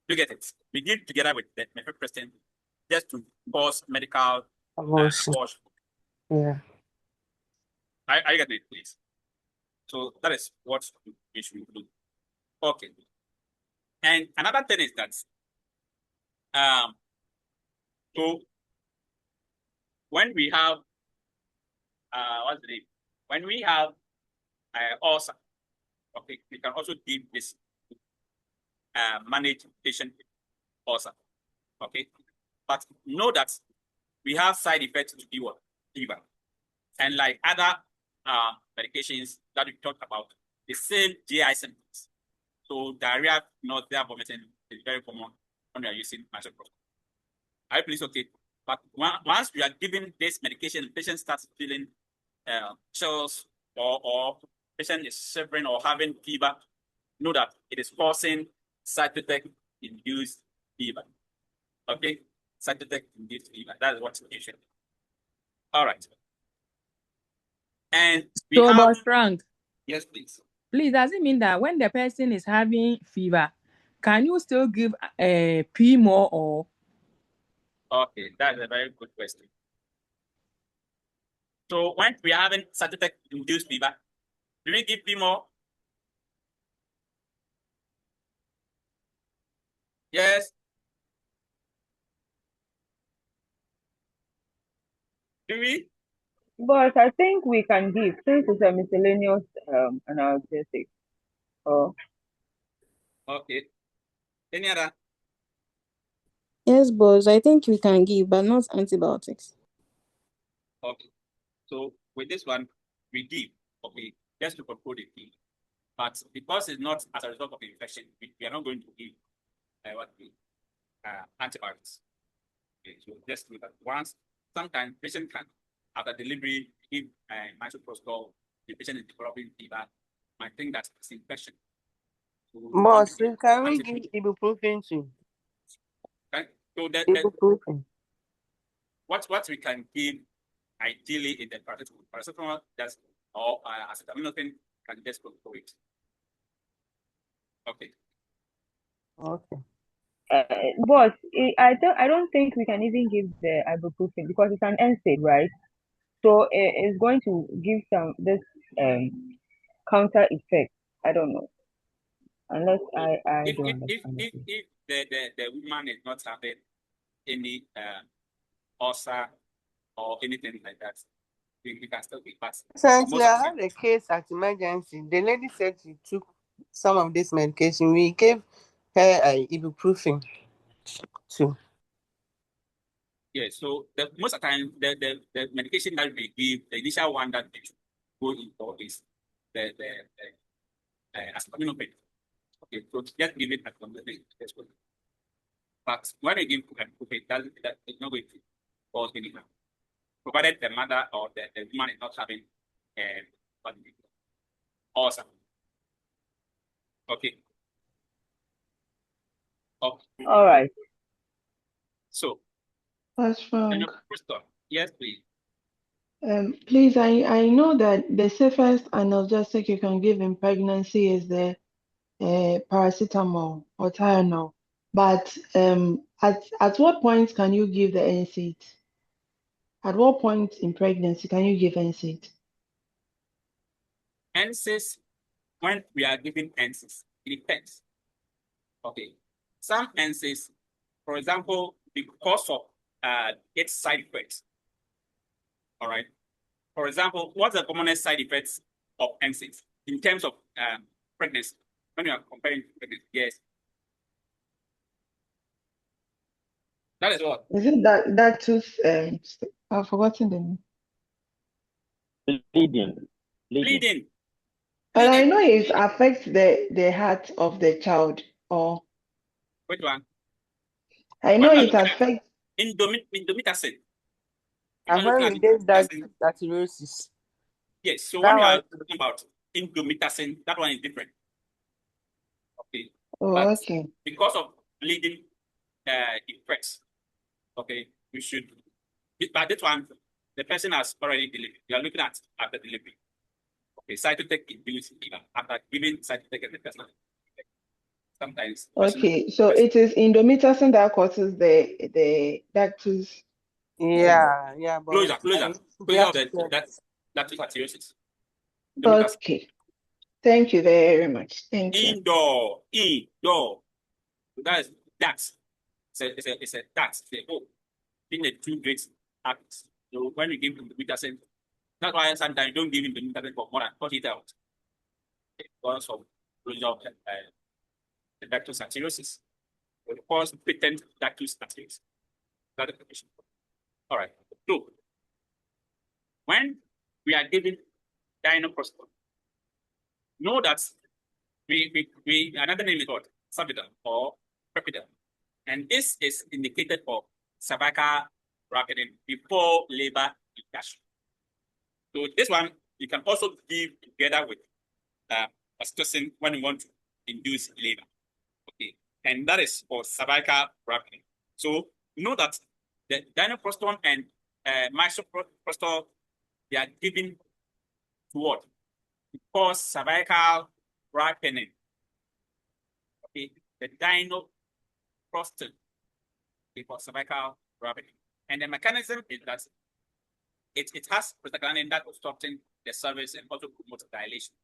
You get it? We give together with the mifepristone just to cause medical Abortion. abortion. Yeah. I get it, please. So that is what we should do. Okay. And another thing is that so when we have what's the name? When we have ulcer, okay, we can also give this manage patient ulcer. Okay. But know that we have side effects to fever. And like other medications that we talked about, the same GI symptoms. So diarrhea, nausea, vomiting is very common when we are using microprostol. Are you please okay? But once we are giving this medication, the patient starts feeling chills or patient is shivering or having fever, know that it is causing cytotec-induced fever. Okay? Cytotec-induced fever. That is what you should do. All right. And we So, have... but Frank, Yes, please. please, does it mean that when the person is having fever, can you still give P more or? Okay, that's a very good question. So when we are having cytotec-induced fever, do we give P more? Yes. Do we? But I think we can give, since it's a miscellaneous analgesic. Oh, Okay. Any other? Yes, boss. I think we can give, but not antibiotics. Okay. So with this one, we give, okay, just to control the fever. But because it's not as a result of infection, we are not going to give antibiotics. Okay, so just do that once. Sometimes patient can, after delivery, give microprostol. The patient is developing fever. I think that's infection. So Boss, can we give ibuprofen too? Okay. So Ibuprofen. what we can give ideally in the paracetamol just or acetaminophen can just control it. Okay. Okay. but I don't think we can even give the ibuprofen because it's an NSAID, right? So it's going to give this counter effect. I don't know, unless I If don't understand if the woman is not having any ulcer or anything like that, we can still be fast. Recently, I had a case at emergency. The lady said she took some of this medication. We gave her ibuprofen too. Yeah, so most of the time, the medication that we give, the initial one that we go into is the acetaminophen. Okay, so just give it acetaminophen. But when you give ibuprofen, that is not going to cause any harm, provided the mother or the woman is not having ulcer. Okay. Okay. All right. So, That's Frank. yes, please. Please, I know that the safest analgesic you can give in pregnancy is the paracetamol or Tylenol. But at what point can you give the NSAID? At what point in pregnancy can you give NSAID? NSAIDs, when we are giving NSAIDs, it depends. Okay. Some NSAIDs, for example, because of its side effects. All right. For example, what's the commonest side effects of NSAIDs in terms of pregnancy? When you are comparing pregnancy, yes. That is what? Is it that tooth? I've forgotten the name. Bleeding. Bleeding. And I know it affects the heart of the child. Or which one? I know it affects indomethacin. And when we gave that cirrhosis. Yes, so when you are talking about indomethacin, that one is different. Okay. Oh, but okay. Because of bleeding effects, okay, we should. But this one, the person has already delivered. You are looking at after delivery. Okay, cytotec induced fever after giving cytotec and the person. sometimes. Okay, so it is indomethacin that causes the ductus. Yeah, but Closure we of have to that lactic acidosis. Okay, thank you very much. Thank you. Indoor. That is that. It's a that. In the two great acts. So when you give him the metacin, that's why sometimes you don't give him the metacin for more than 48 hours because of closure of the ductus arteriosus. It will cause patent ductus arteriosus. That's the condition. All right. So when we are giving dinoprostol, know that we another name is what? Subidal or Prepidal. And this is indicated for cervical rapiding before labor induction. So this one you can also give together with oxytocin when you want to induce labor. Okay, and that is for cervical rapiding. So know that the dinoprostol and misoprostol, they are given to what? Because cervical ripening. Okay, the dinoprostol for cervical ripening. And the mechanism is that it has prostaglandin that obstructing the cervix and also promotes dilation.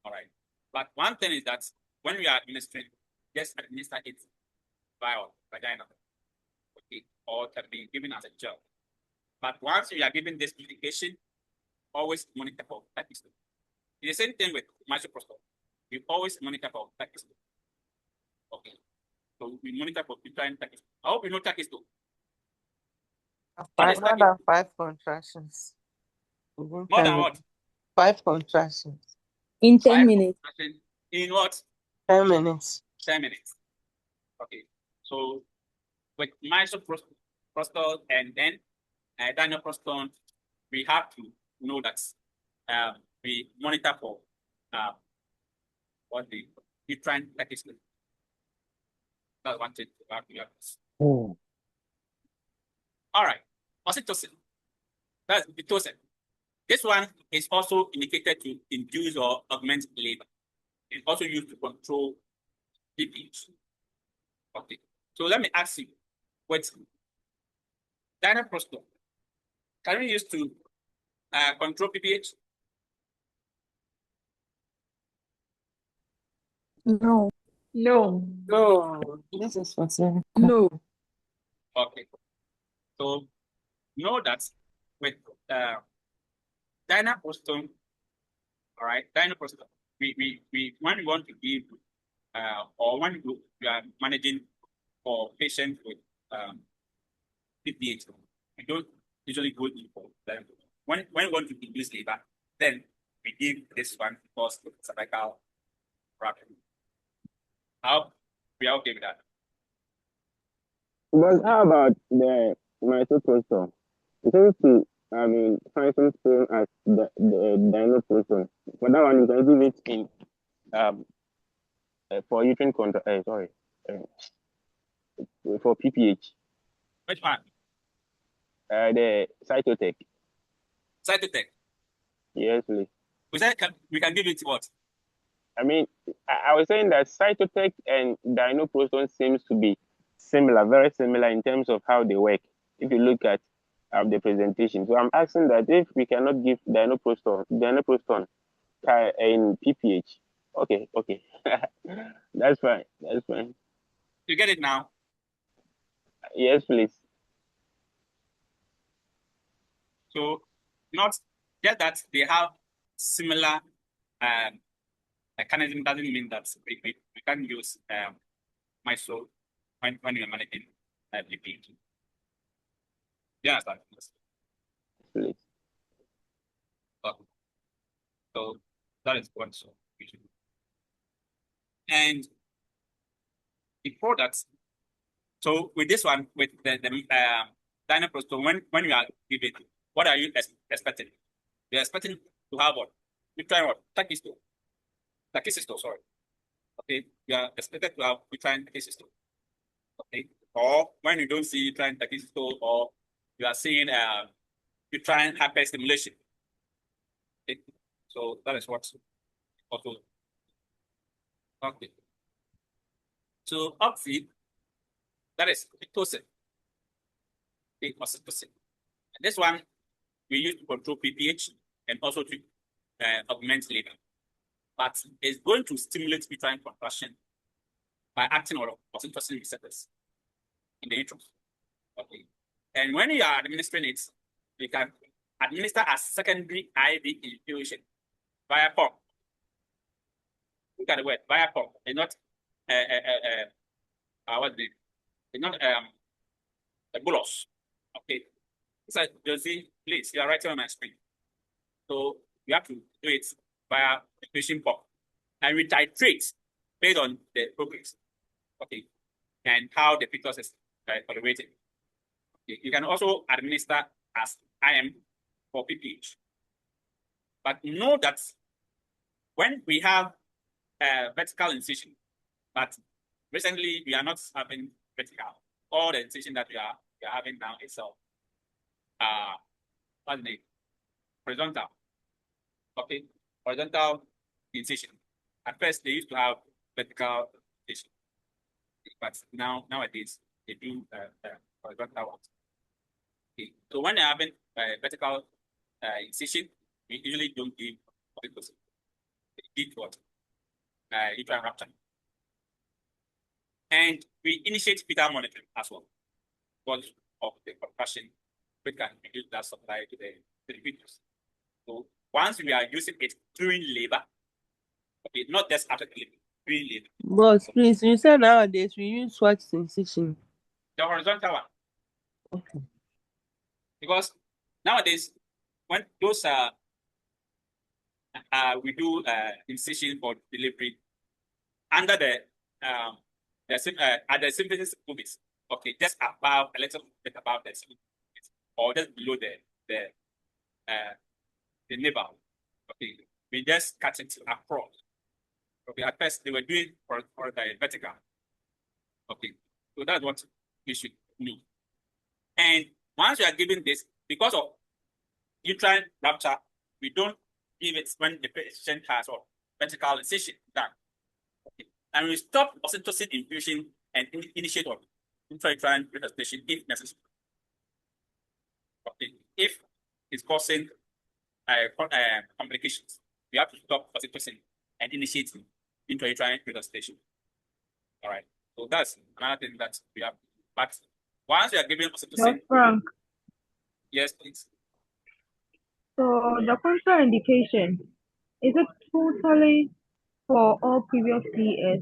All right. But one thing is that when we are administering, just administer it via vagina. Okay, or can be given as a gel. But once you are given this medication, always monitor for tachystool. It's the same thing with misoprostol. We always monitor for tachystool. Okay. So we monitor for uterine tachystool. I hope you know tachystool. more than 5 contractions. More than what? 5 contractions. In 10 5 minutes. contractions in what? 10 minutes. 10 minutes. Okay. So with misoprostol and then dinoprostol, we have to know that we monitor for what the uterine tachystool. That's one thing to have to use. All right. Oxytocin. That's pitocin. This one is also indicated to induce or augment labor. It's also used to control PPH. Okay. So let me ask you, with dinoprostol, can we use to control PPH? No. No. No, this is for cervical. No. Okay. So know that with dinoprostol, all right, dinoprostol, we when we want to give or when we are managing for patients with PPH, we don't usually go in for them. When we want to induce labor, then we give this one because of cervical rapid. How we are okay with that? But how about the misoprostol? It seems to, function same as the dinoprostol. For that one, you can give it in for uterine for PPH. Which one? The cytotech. Cytotech. Yes, please. We can give it what? I mean, I was saying that cytotech and dinoprostol seems to be similar, very similar in terms of how they work. If you look at the presentation, so I'm asking that if we cannot give dinoprostol in PPH, okay, that's fine. You get it now? Yes, please. So not just that they have similar mechanism doesn't mean that we can use MISO when you're managing PPH. You understand? Please. Okay. So that is one so we should do. And before that, so with this one, with the dinoprostol, when you are giving, what are you expecting? You're expecting to have what? You try what? Tachycystol, sorry. Okay, you are expected to have uterine tachycystol. Okay, or when you don't see uterine tachycystol, or you are seeing uterine hyperstimulation. Okay, so that is what also. Okay. So oxy, that is pitocin, the oxytocin. And this one we use to control PPH and also to augment labor. But it's going to stimulate uterine contraction by acting on oxytocin receptors in the uterus. Okay. And when you are administering it, you can administer a secondary IV infusion via pump. Look at the word via pump. It's not what's the name? It's not a bolus. Okay. So Josie, please, you are writing on my screen. So you have to do it via infusion pump. And we titrate based on the progress. Okay. And how the fetus is tolerating. Okay. You can also administer as IM for PPH. But know that when we have vertical incision, but recently we are not having vertical. All the incision that we are having now is what's the name? Horizontal. Okay, horizontal incision. At first they used to have vertical incision, but nowadays they do horizontal ones. Okay, so when they're having vertical incision, we usually don't give oxytocin. We give what? Uterine rupture. And we initiate fetal monitoring as well because of the concussion, we can reduce that supply to the fetus. So once we are using it during labor, okay, not just after delivery, during labor. Boss, please, you said nowadays we use what incision? The horizontal one. Okay. Because nowadays, when those we do incision for delivery under the at the symphysis pubis, okay, just above a little bit above the symphysis, or just below the navel. Okay, we just cut it across. Okay, at first they were doing for the vertical. Okay, so that's what we should know. And once you are giving this, because of uterine rupture, we don't give it when the patient has a vertical incision done. Okay. And we stop oxytocin infusion and initiate on intrauterine resuscitation if necessary. Okay. If it's causing complications, we have to stop oxytocin and initiate intrauterine resuscitation. All right. So that's another thing that we have. But once we are giving oxytocin, Frank. yes, please. So the contraindication, is it totally for all previous CS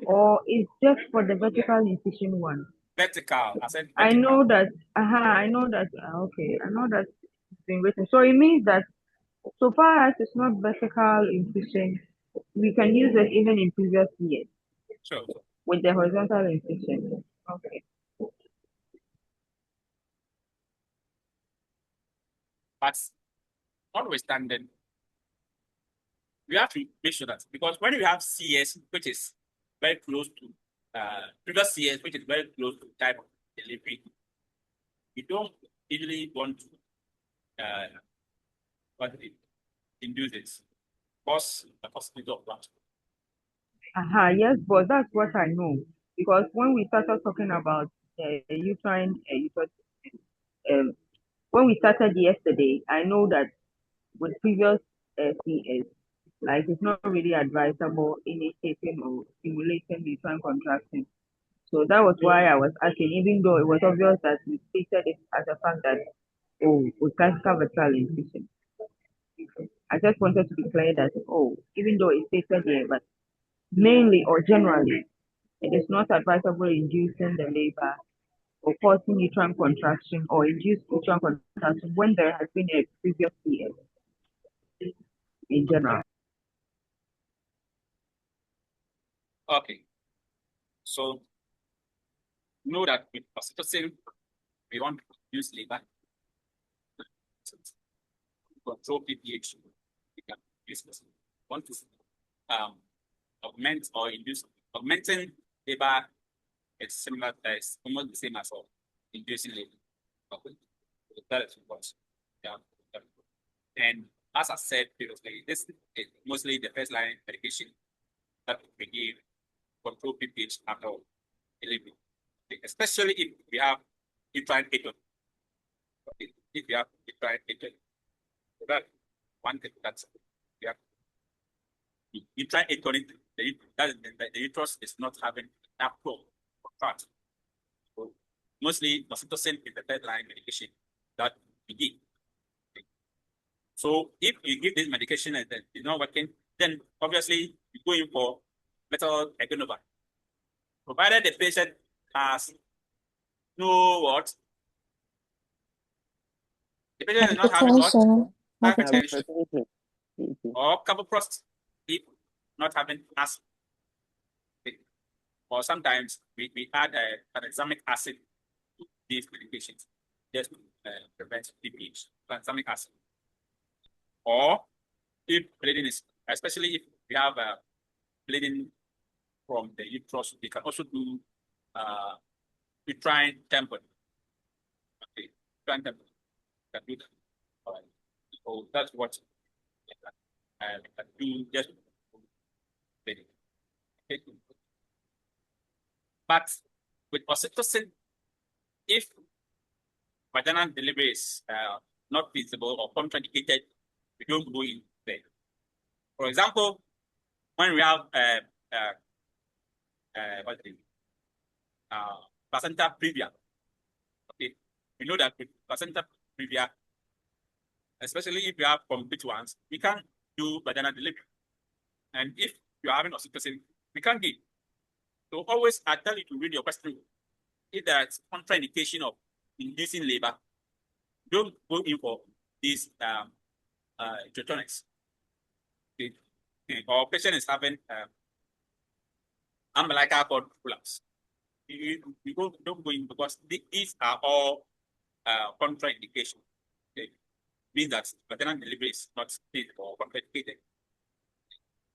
or is just for the vertical incision one? Vertical. I said vertical. I know that. I know that. Okay, I know that it's been written. So it means that so far as it's not vertical incision, we can use it even in previous years. Sure. With the horizontal incision. Okay. But notwithstanding, we have to make sure that because when you have CS, which is very close to previous CS, which is very close to type of delivery, you don't usually want to induce it, cause the possibility of rupture. Yes, but that's what I know. Because when we started talking about uterine, when we started yesterday, I know that with previous CS, like it's not really advisable initiating or stimulating uterine contraction. So that was why I was asking, even though it was obvious that we stated it as a fact that, with classical vertical incision. I just wanted to be clear that, even though it's stated here, but mainly or generally, it is not advisable inducing the labor or causing uterine contraction or induced uterine contraction when there has been a previous CS in general. Okay. So know that with oxytocin, we want to use labor. Control PPH. We can use this. Want to augment or induce augmenting labor. It's similar. It's almost the same as all inducing labor. Okay. So that is what. Yeah. And as I said previously, this is mostly the first line medication that we give control pH at all. Especially if we have uterine atony. Okay. If you have uterine atony, so that one thing that's we have uterine atony, the uterus is not having enough flow for fat. So mostly oxytocin is the third line medication that we give. Okay. So if you give this medication and then it's not working, then obviously you go in for metal egonova. Provided the patient has no what? The patient is not having what? Hypertension. Hypertension Hypertension. or carboprost if not having acid. Okay. Or sometimes we add tranexamic acid to these medications just to prevent leakage. Tranexamic acid. Or if bleeding is, especially if we have bleeding from the uterus, we can also do uterine tampon. Okay, uterine tampon. Can do that. All right. So that's what we can do just bleeding. Okay. But with oxytocin, if vaginal delivery is not feasible or contraindicated, we don't go in there. For example, when we have placenta previa, okay, we know that with placenta previa, especially if you have complete ones, we can do vaginal delivery. And if you're having oxytocin, we can't give. So always I tell you to read your question. If there's contraindication of inducing labor, don't go in for these hypertonics. Okay. Okay. Or patient is having umbilical cord collapse. You don't go in because these are all contraindication. Okay. Means that vaginal delivery is not safe or complicated.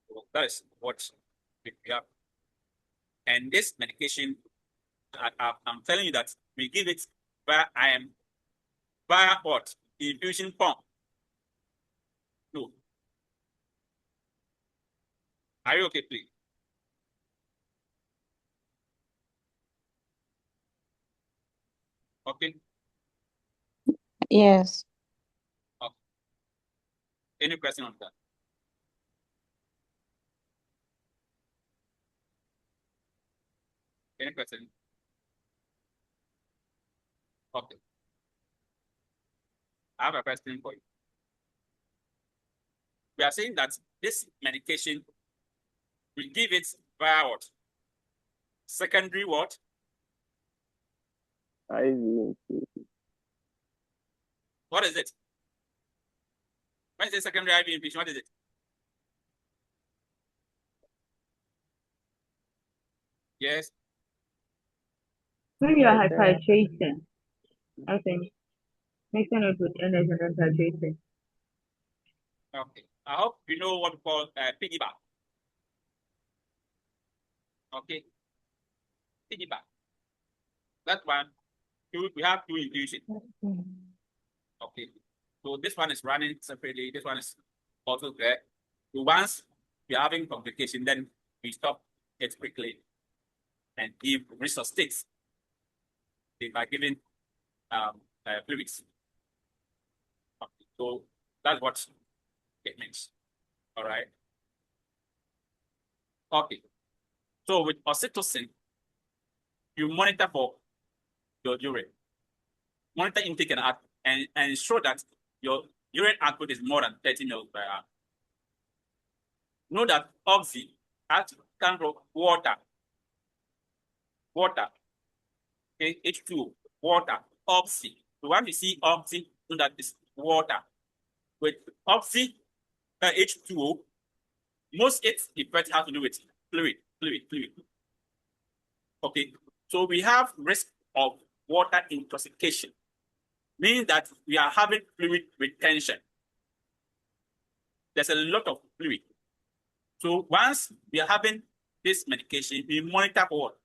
So that is what we have. And this medication, I'm telling you that we give it via what? Infusion pump. No. Are you okay, please? Okay. Yes. Okay. Any question on that? Any question? Okay. I have a question for you. We are saying that this medication, we give it via what? Secondary what? IV. What is it? When you say secondary IV infusion, what is it? Yes. When you are hypertension, I think mixing it with energy and then titrating. Okay. I hope you know what we call piggyback. Okay. Piggyback. That one, we have two infusions. Okay. So this one is running separately. This one is also there. So once we're having complication, then we stop it quickly and give resuscitate by giving fluids. Okay. So that's what it means. All right. Okay. So with oxytocin, you monitor for your urine. Monitor intake and ensure that your urine output is more than 30 ml per hour. Know that oxy has to come from water. Water. Okay, H2O, water, oxy. So when you see oxy, know that it's water. With oxy, H2O, most its effect has to do with fluid. Okay, so we have risk of water intoxication, meaning that we are having fluid retention. There's a lot of fluid. So once we are having this medication, we monitor for what?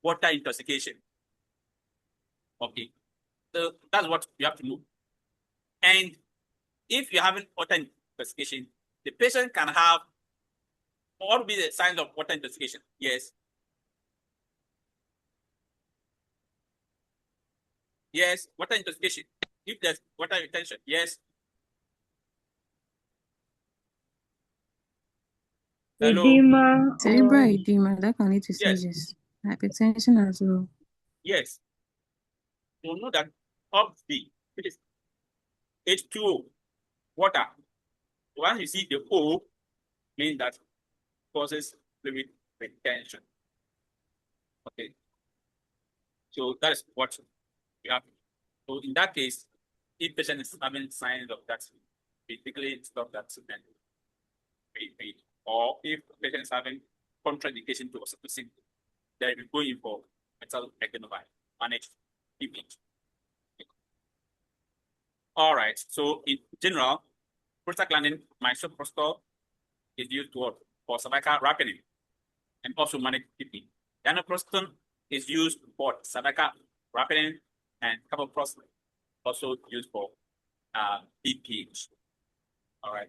Water intoxication. Okay, so that's what you have to know. And if you're having water intoxication, the patient can have what will be the signs of water intoxication? Yes, yes. Water intoxication. If there's water retention, yes. Hello, Edema Cerebral or edema, that can lead to yes, seizures. Hypertension as well. yes. You know that up the it is H2O, water. Once you see the O, means that causes fluid retention. Okay, so that is what we have. So in that case, if patient is having signs of that, basically stop that and wait. Or if patient is having contraindication to oxytocin, then we go in for metal economy, managed image. All right. So in general, prostaglandin misoprostol is used for cervical wrapping and also manage PP. Danoproston is used for cervical wrapping and carboproston also used for BPH. All right.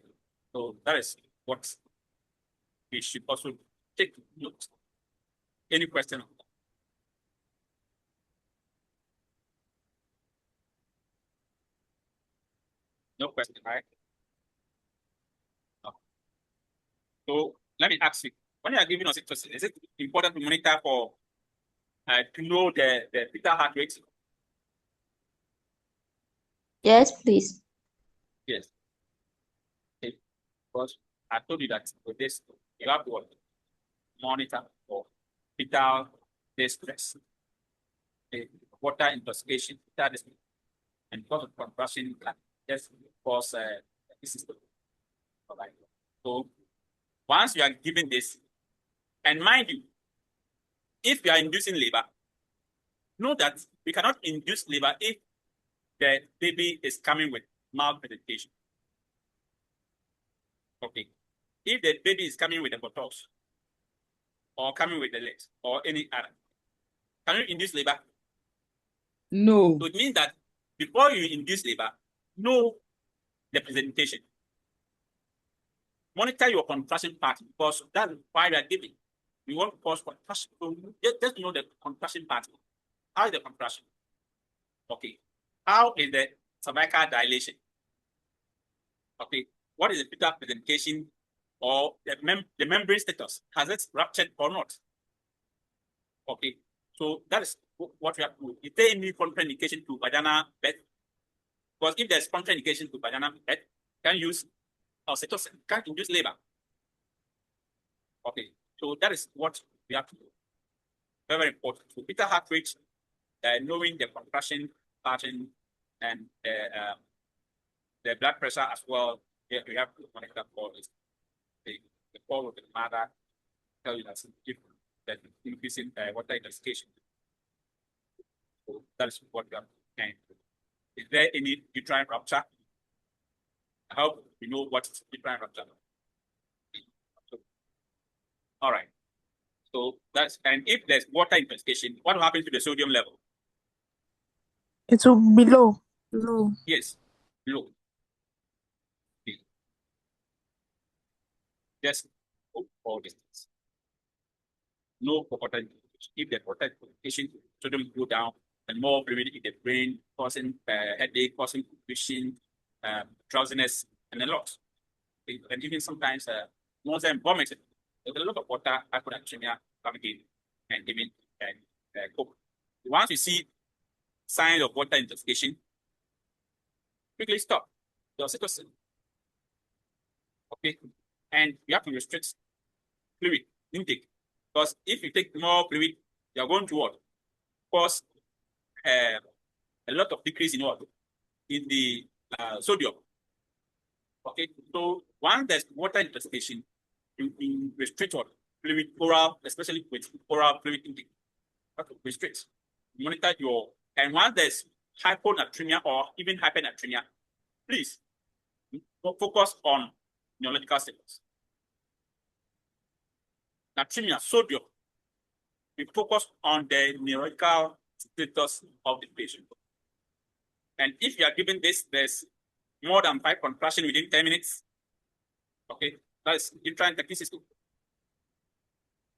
So that is what we should also take note. Any question? No question, right? No. So let me ask you, when you are giving oxytocin, is it important to monitor for to know the fetal heart rate? Yes, please. Yes. Okay. Because I told you that with this, you have to monitor for fetal distress, water intoxication, fetal distress, and because of compression can just cause system. All right. So once you are given this, and mind you, if you are inducing labor, know that we cannot induce labor if the baby is coming with mild presentation. Okay. If the baby is coming with a buttocks or coming with the legs or any other, can you induce labor? No. So it means that before you induce labor, know the presentation. Monitor your contraction pattern because that's why we are giving. We want to cause contraction. So just know the contraction pattern. How is the contraction? Okay. How is the cervical dilation? Okay. What is the fetal presentation or the membrane status? Has it ruptured or not? Okay. So that is what we have to do. Is there any contraindication to vaginal birth? Because if there's contraindication to vaginal birth, can use oxytocin, can't induce labor. Okay. So that is what we have to do. Very, very important. So fetal heart rate, knowing the contraction pattern and the blood pressure as well. Yeah, we have to monitor for this. The call of the mother tell you that increasing water intoxication. So that is what we have to do. Is there any uterine rupture? I hope we know what is uterine rupture. So, all right. So that's, and if there's water intoxication, what will happen to the sodium level? It will be low. Low. Yes, low. Okay. Just all these things. No water intoxication. If the water intoxication, sodium go down, and more fluid in the brain, causing headache, causing confusion, drowsiness, and a lot. And even sometimes nausea and vomiting. There's a lot of water hyponatremia coming in and giving coke. Once you see signs of water intoxication, quickly stop the oxytocin. Okay, and you have to restrict fluid intake because if you take more fluid, you are going to what? Cause a lot of decrease in what? In the sodium. Okay, so once there's water intoxication, you restrict what? Fluid oral, especially with oral fluid intake. Okay, restrict. Monitor your, and once there's hyponatremia or even hypernatremia, please focus on neurological status. Natremia, sodium, we focus on the neurological status of the patient. And if you are given this, there's more than 5 contractions within 10 minutes. Okay, that's uterine technicity.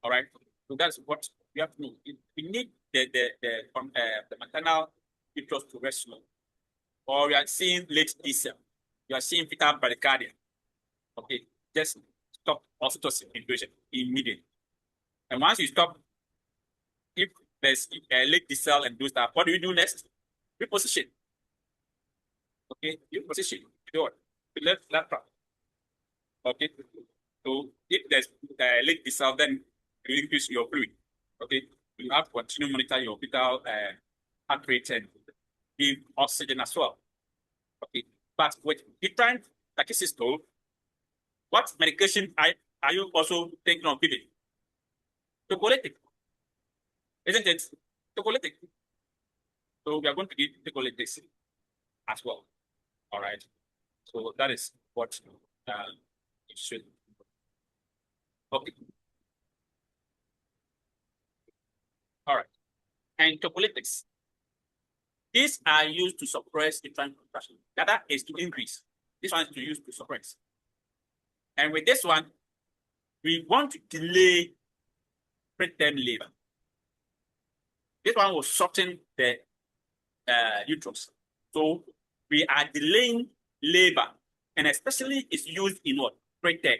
All right, so that's what we have to know. We need the maternal uterus to rest slow, or you are seeing late decel, you are seeing fetal bradycardia, okay, just stop oxytocin infusion immediately. And once you stop, if there's a late decel and do stuff, what do you do next? Reposition. Okay, reposition. Do what? Left lateral. Okay. So if there's late decel, then you increase your fluid. Okay. You have to continue monitor your fetal heart rate and give oxygen as well. Okay. But with different tachycystole, what medication are you also thinking of giving? Tocolytic. Isn't it? Tocolytic. So we are going to give tocolytics as well. All right. So that is what you should. Okay. All right. And tocolytics. These are used to suppress uterine contraction. The other is to increase. This one is to use to suppress. And with this one, we want to delay preterm labor. This one will shorten the uterus. So we are delaying labor, and especially it's used in what? Preterm.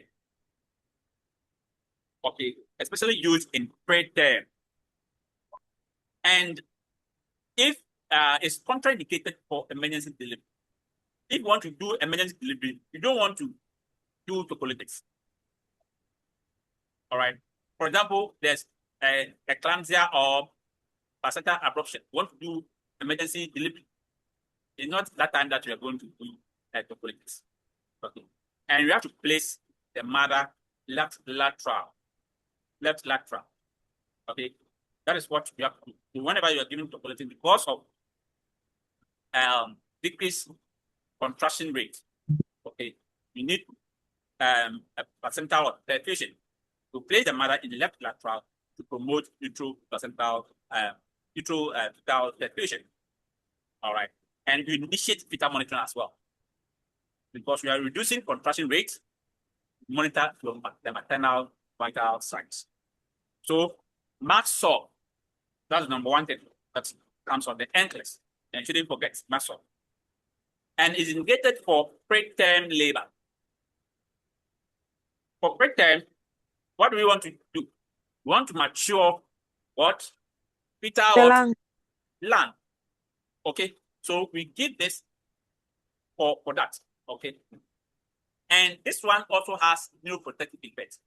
Okay, especially used in preterm. And if it's contraindicated for emergency delivery. If you want to do emergency delivery, you don't want to do tocolytics. All right. For example, there's eclampsia or placental abruption. You want to do emergency delivery. It's not that time that you are going to do tocolytics. Okay. And you have to place the mother left lateral. Okay. That is what you have to do. Whenever you are giving tocolytics, because of decreased contraction rate, okay, you need a placental perfusion to place the mother in the left lateral to promote fetal perfusion. All right. And you initiate fetal monitoring as well. Because we are reducing contraction rate, monitor the maternal vital signs. So MAXSOL, that's the number one thing that comes on the NCLEX. And you shouldn't forget MAXSOL. And is indicated for preterm labor. For preterm, what do we want to do? We want to mature what? Fetal lung. Okay. So we give this for that. Okay. And this one also has neuroprotective effects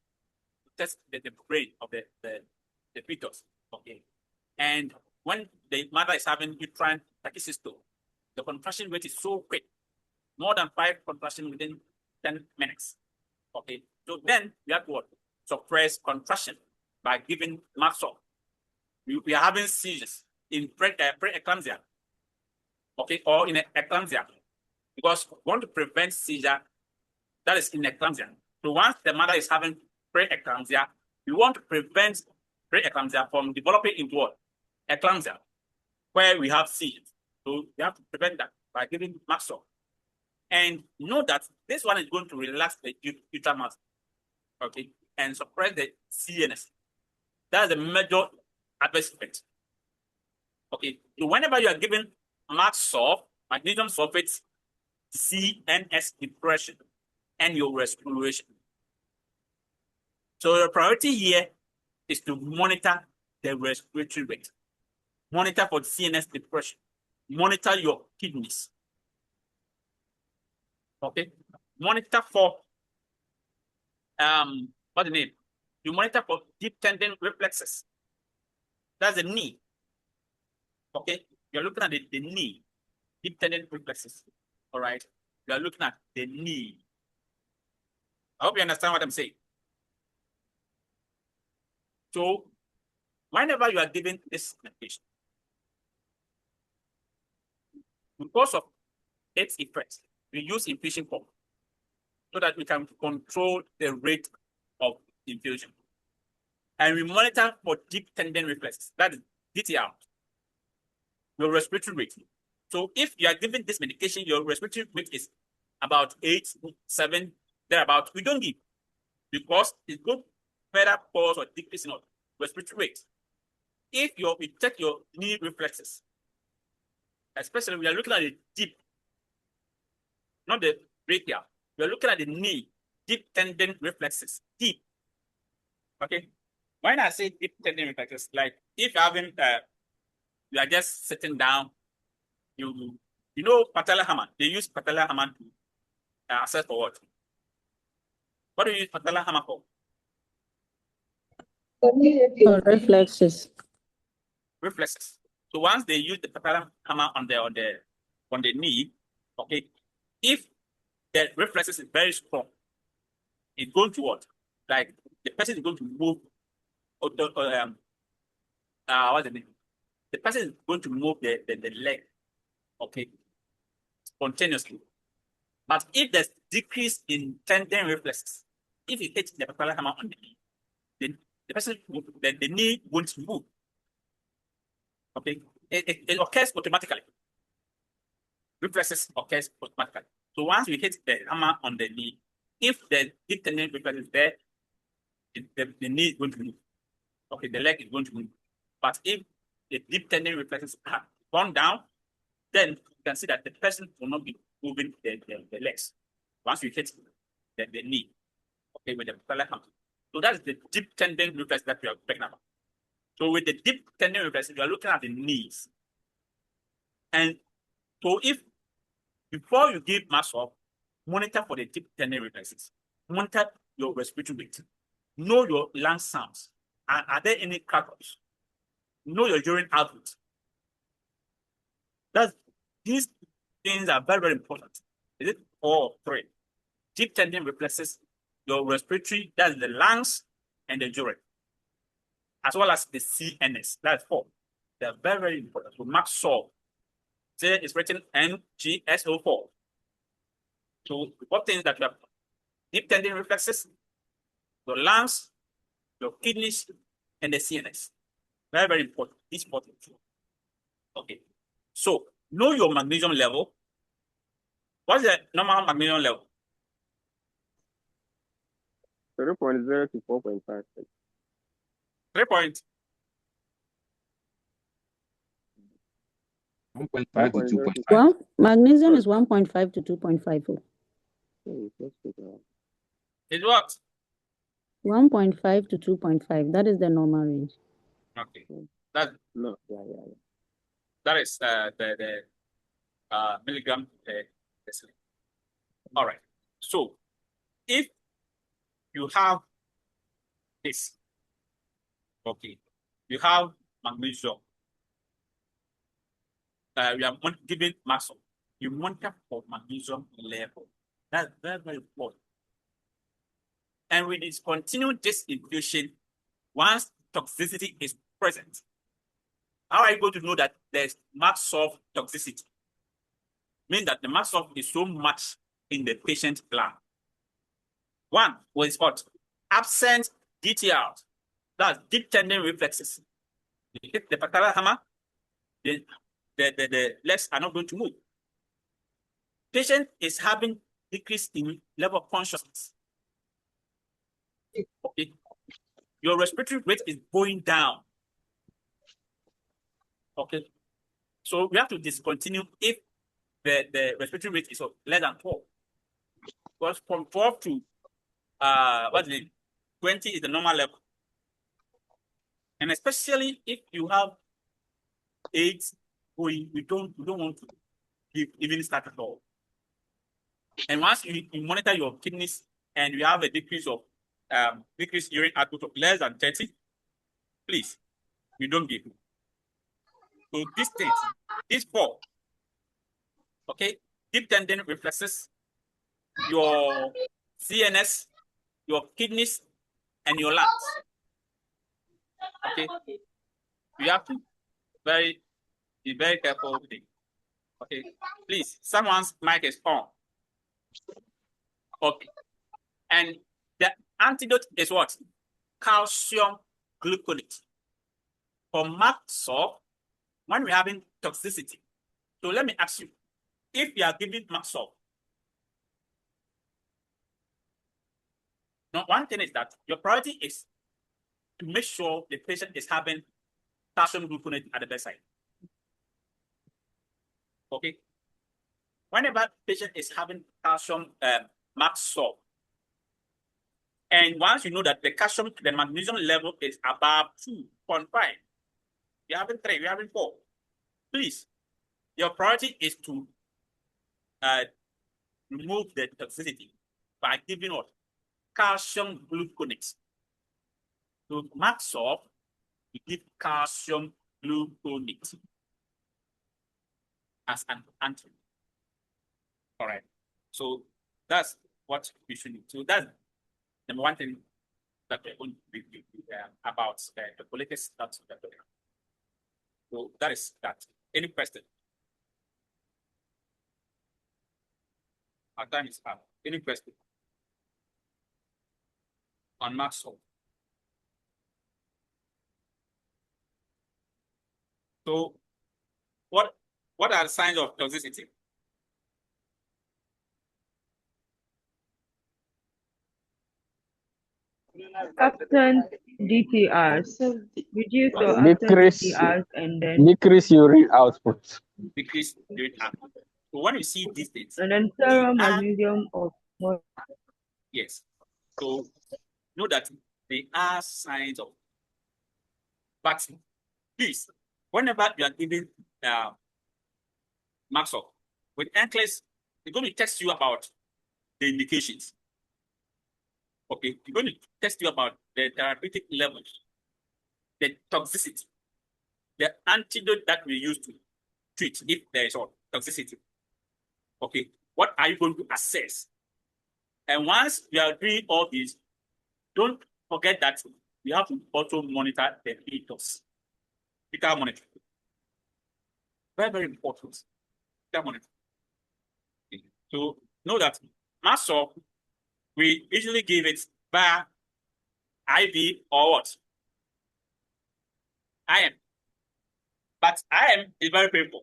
to test the brain of the fetus. Okay. And when the mother is having uterine tachycystole, the contraction rate is so quick, more than 5 contractions within 10 minutes. Okay. So then we have to suppress contraction by giving MAXSOL. We are having seizures in pre-eclampsia, okay, or in eclampsia, because we want to prevent seizure that is in eclampsia. So once the mother is having pre-eclampsia, we want to prevent pre-eclampsia from developing into what? Eclampsia, where we have seizures. So we have to prevent that by giving MAXSOL. And know that this one is going to relax the uterine muscle, okay, and suppress the CNS. That's a major adverse effect. Okay, so whenever you are given MAXSOL, magnesium sulfate, CNS depression, and your respiration. So the priority here is to monitor the respiratory rate, monitor for CNS depression, monitor your kidneys. Okay, monitor for what's the name? You monitor for deep tendon reflexes. That's the knee. Okay, you're looking at the knee, deep tendon reflexes. All right, you are looking at the knee. I hope you understand what I'm saying. So, whenever you are giving this medication, because of its effects, we use infusion pump so that we can control the rate of infusion. And we monitor for deep tendon reflexes, that is DTR, your respiratory rate. So if you are giving this medication, your respiratory rate is about 8, 7, thereabout, we don't give because it could further pause or decrease in respiratory rate. If you check your knee reflexes, especially we are looking at the deep, not the brachial. We are looking at the knee, deep tendon reflexes, deep. Okay. When I say deep tendon reflexes, like if you're having, you are just sitting down, you know patellar hammer. They use patellar hammer to access for what? What do you use patellar hammer for? For reflexes. Reflexes. So once they use the patellar hammer on the knee, okay, if the reflexes is very strong, it's going to what? Like the person is going to move. What's the name? The person is going to move the leg, okay, spontaneously. But if there's decrease in tendon reflexes, if you hit the patellar hammer on the knee, then the person, the knee won't move. Okay, it occurs automatically. Reflexes occurs automatically. So once you hit the hammer on the knee, if the deep tendon reflex is there, the knee is going to move. Okay, the leg is going to move. But if the deep tendon reflexes have gone down, then you can see that the person will not be moving the legs once you hit the knee, okay, with the patellar hammer. So that's the deep tendon reflex that we are talking about. So with the deep tendon reflex, you are looking at the knees. And so if before you give muscle, monitor for the deep tendon reflexes. Monitor your respiratory rate. Know your lung sounds. Are there any crackles? Know your urine output. These things are very, very important. Is it 4 or 3? Deep tendon reflexes, your respiratory, that's the lungs and the urine, as well as the CNS, that's 4. They're very, very important. So mark solve. Say it's written NGSO4. So what things that you have? Deep tendon reflexes, your lungs, your kidneys, and the CNS. Very, very important. It's important. Okay. So know your magnesium level. What's the normal magnesium level? 0.0 to 4.5. 3 point. 1.5 to 2.5. Well, magnesium is 1.5 to 2.5. Is what? 1.5 to 2.5. That is the normal range. Okay. That is the milligram per deciliter. All right. So if you have this, okay, you have magnesium. We are giving muscle. You monitor for magnesium level. That's very, very important. And we discontinue this infusion once toxicity is present. How are you going to know that there's max of toxicity? Means that the max of is so much in the patient blood. One was what? Absent DTR. That's deep tendon reflexes. You hit the patellar hammer, the legs are not going to move. Patient is having decrease in level of consciousness. Okay. Your respiratory rate is going down. Okay. So we have to discontinue if the respiratory rate is less than 12. Because from 12 to 20 is the normal level. And especially if you have AIDS going, we don't want to give even start at all. And once you monitor your kidneys and you have a decrease of decreased urine output of less than 30, please, you don't give. So these things, these 4, okay, deep tendon reflexes, your CNS, your kidneys, and your lungs. Okay, you have to be very careful with it. Okay, please, someone's mic is on. Okay, and the antidote is what? Calcium gluconate. For Maxor, when we're having toxicity. So let me ask you, if you are giving Maxor, now one thing is that your priority is to make sure the patient is having calcium gluconate at the bedside. Okay. Whenever patient is having calcium max salt, and once you know that the calcium, the magnesium level is above 2.5, you're having 3, you're having 4, please, your priority is to remove the toxicity by giving what? Calcium gluconate. So max salt, you give calcium gluconate as an antidote. All right. So that's what we should do. So that's number one thing that we're going to be about the political status of the program. So that is that. Any question? Our time is up. Any question on Maxwell? So what are the signs of toxicity? Absent DTRs, reduce or absent Decrease DTRs, and then urine output. Decrease urine output. So when you see these things, serum, magnesium, or more. yes. So know that they are signs of. But please, whenever you are giving Maxwell with NCLEX, they're going to text you about the indications. Okay, they're going to text you about the therapeutic levels, the toxicity, the antidote that we use to treat if there is toxicity. Okay, what are you going to assess? And once you are doing all this, don't forget that you have to also monitor the detox. Fetal monitoring. Very, very important. Fetal monitoring. Okay. So know that Maxwell, we usually give it via IV or what? IM. But IM is very painful.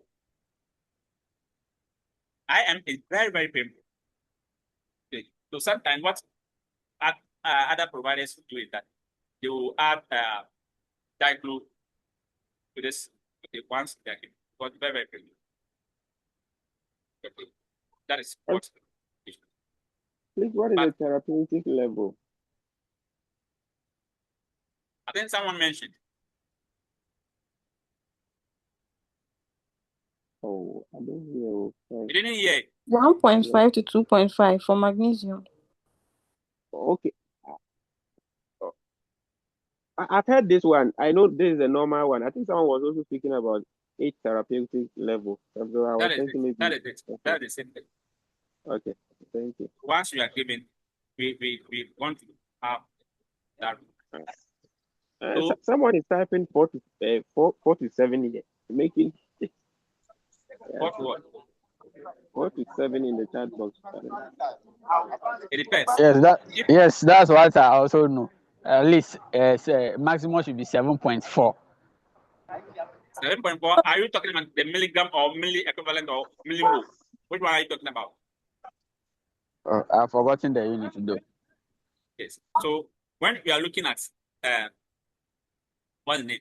IM is very, very painful. Okay. So sometimes what other providers do is that they will add diclo to this. Okay, once they're given. But very, very painful. Okay. That is what. Please, what is the therapeutic level? I think someone mentioned. Oh, I don't hear. You didn't hear. 1.5 to 2.5 for magnesium. Okay. I've heard this one. I know this is a normal one. I think someone was also speaking about 8 therapeutic level. So I was thinking maybe That is it. That is the same thing. Okay, thank you. Once you are given, we want to have that. So, someone is typing 4 to 7 years, making 4 to 7 in the chat box. It depends. Yes, that's what I also know. At least maximum should be 7.4. 7.4. Are you talking about the milligram or milli equivalent or millimole? Which one are you talking about? I've forgotten the unit though. Yes. So when we are looking at what's the name?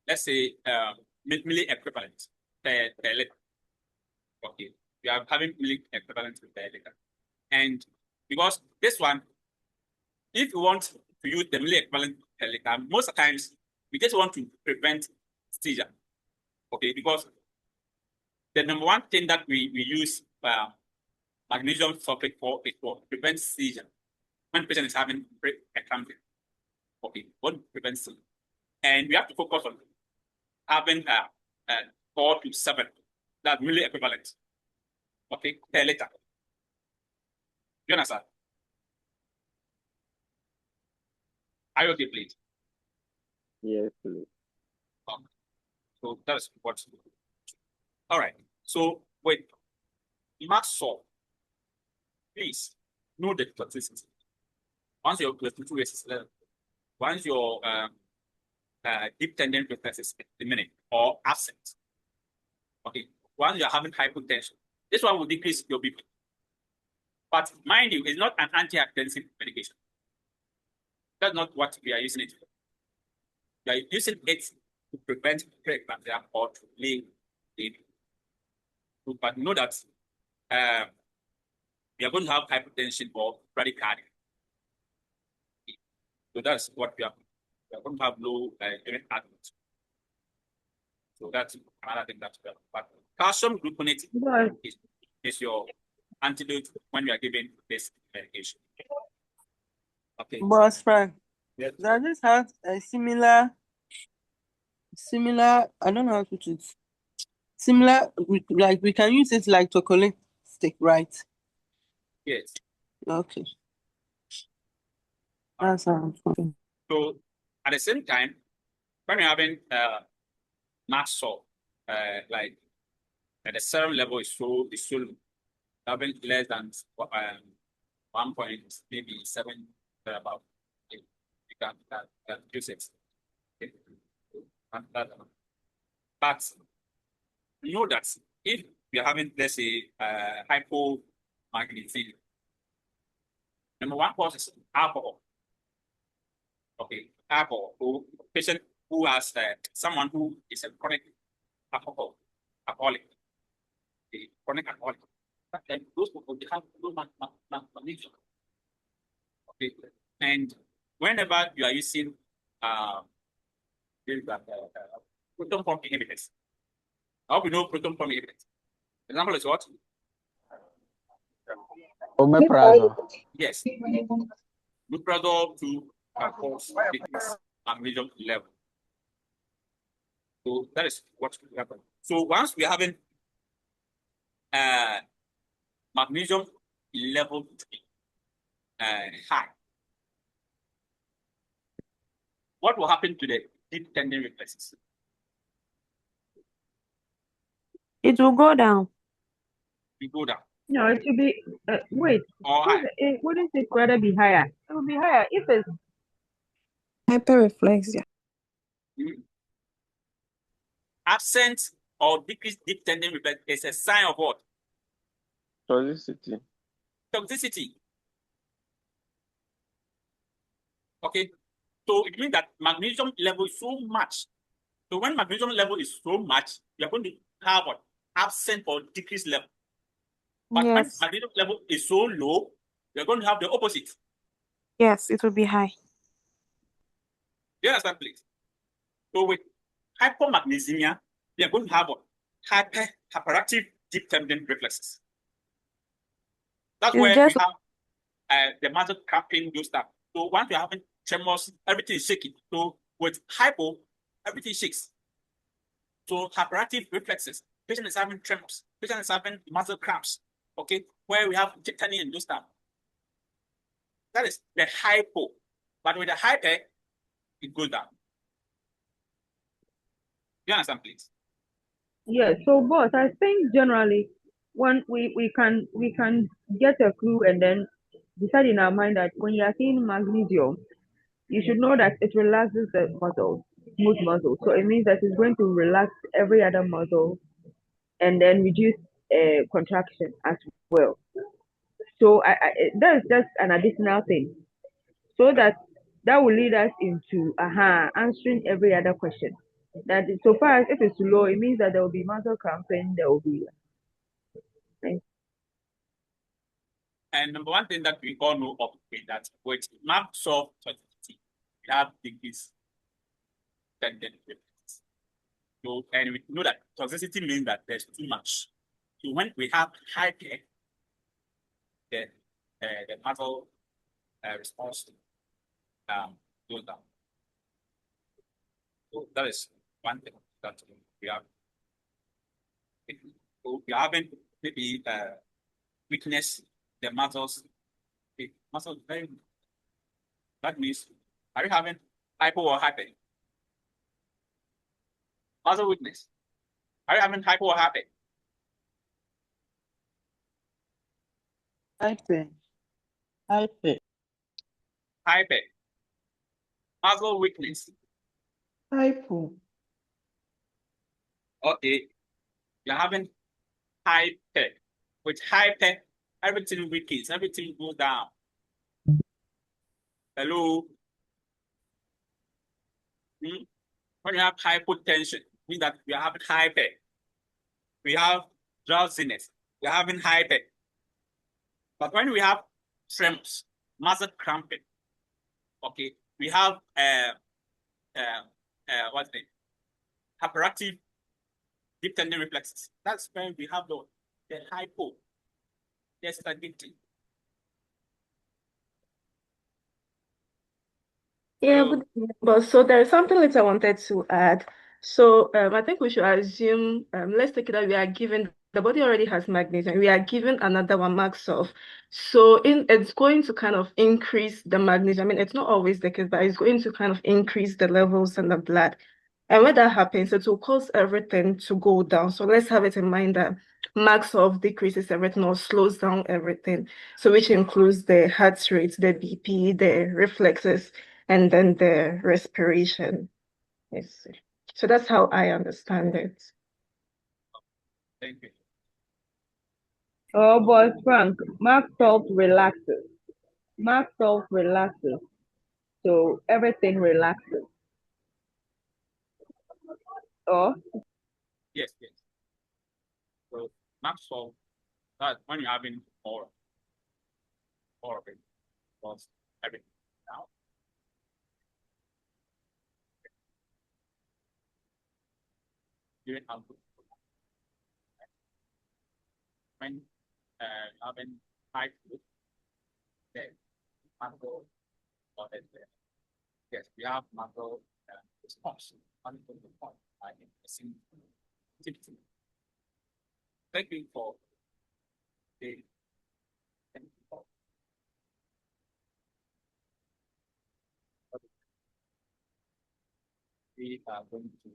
Let's say milli equivalent per liter. Okay. We are having milli equivalent per liter. And because this one, if you want to use the milli equivalent per liter, most of the times we just want to prevent seizure. Okay, because the number one thing that we use magnesium sulfate for is to prevent seizure. When the patient is having preeclampsia. Okay, what prevents seizure? And we have to focus on having 4 to 7. That's really equivalent. Okay, per liter. You understand? Are you okay, please? Yes, please. Okay. So that's what. All right. So with Maxwell, please know the toxicity. Once your cholesterol is level, once your deep tendon reflex is diminished or absent, okay, once you're having hypotension, this one will decrease your BP. But mind you, it's not an antihypertensive medication. That's not what we are using it for. We are using it to prevent preeclampsia or to delay But know that we are going to have hypertension or bradycardia. So that's what we are going to have low urine output. So that's another thing that's well. But calcium gluconate is your antidote when you are giving this medication. Okay. Boss friend, Yes. does this have a similar, I don't know how to put it. Similar, like we can use it like chocolate stick, right? Yes. Okay. That's something. So at the same time, when you're having mast sore, like the serum level is so low, having less than 1 point, maybe 7 about, you can use it. Okay. But know that if you're having, let's say, hypomagnesemia, number one cause is alcohol. Okay, alcohol. So patient who has someone who is a chronic alcoholic, a chronic alcoholic, then those people they have low magnesium. Okay, and whenever you are using proton pump inhibitors, I hope you know proton pump inhibitors. Example is what? Omeprazole. Yes, omeprazole to cause decrease magnesium level. So that is what will happen. So once we are having magnesium level to be high, what will happen to the deep tendon reflexes? It will go down. We go down. No, it should be. Wait. Or high. Wouldn't it rather be higher? It will be higher if it's Hyperreflexia. Absent or decreased deep tendon reflex is a sign of what? Toxicity. Toxicity. Okay. So it means that magnesium level is so much. So when magnesium level is so much, you're going to have what? Absent or decreased level. But when Yes. magnesium level is so low, you're going to have the opposite. Yes, it will be high. Do you understand, please? So with hypomagnesemia, we are going to have what? Hyperactive deep tendon reflexes. That's It's where just we have the muscle cramping, those stuff. So once you're having tremors, everything is shaking. So with hypo, everything shakes. So hyperactive reflexes. Patient is having tremors. Patient is having muscle cramps. Okay, where we have tetany and those stuff. That is the hypo. But with the hyper, it goes down. Do you understand, please? yes. So, boss, I think generally, when we can get a clue and then decide in our mind that when you are seeing magnesium, you should know that it relaxes the muscles, smooth muscles. So it means that it's going to relax every other muscle and then reduce contraction as well. So that is just an additional thing. So that will lead us into answering every other question. That is, so far as if it's low, it means that there will be muscle cramping, there will be. And number one thing that we all know of is that with marks of toxicity, we have decreased tendon reflexes. So, and we know that toxicity means that there's too much. So when we have high K, the muscle response goes down. So that is one thing that we have. So we are having maybe weakness, the muscles. The muscles very weak. That means, are you having hypo or hyper? Muscle weakness. Are you having hypo or hyper? Hyper. Hyper. Muscle weakness. Hypo. Okay. You're having hyper. With hyper, everything weakens, everything goes down. Hello? When you have hypotension, means that you are having hyper. we have drowsiness, we're having headache. But when we have tremors, muscle cramping, okay, we have what's the name? Hyperactive deep tendon reflexes. That's when we have the hypo, the stability. Yeah, So, but so there is something else I wanted to add. So I think we should assume, let's take it that we are given, the body already has magnesium. We are given another one, Maxolf. So it's going to kind of increase the magnesium. I mean, it's not always the case, but it's going to kind of increase the levels in the blood. And when that happens, it will cause everything to go down. So let's have it in mind that Maxolf decreases everything or slows down everything. So which includes the heart rate, the BP, the reflexes, and then the respiration. Yes. So that's how I understand it. thank you. Oh, but Frank, Mark salt relaxes. Mark salt relaxes. So everything relaxes. Oh, Yes, yes. So Maxwell, that when you're having more of it, was everything now. You have when having high food, then macro or yes, we have macro response on the point. I think the same activity. Thank you for the thank you for we are going to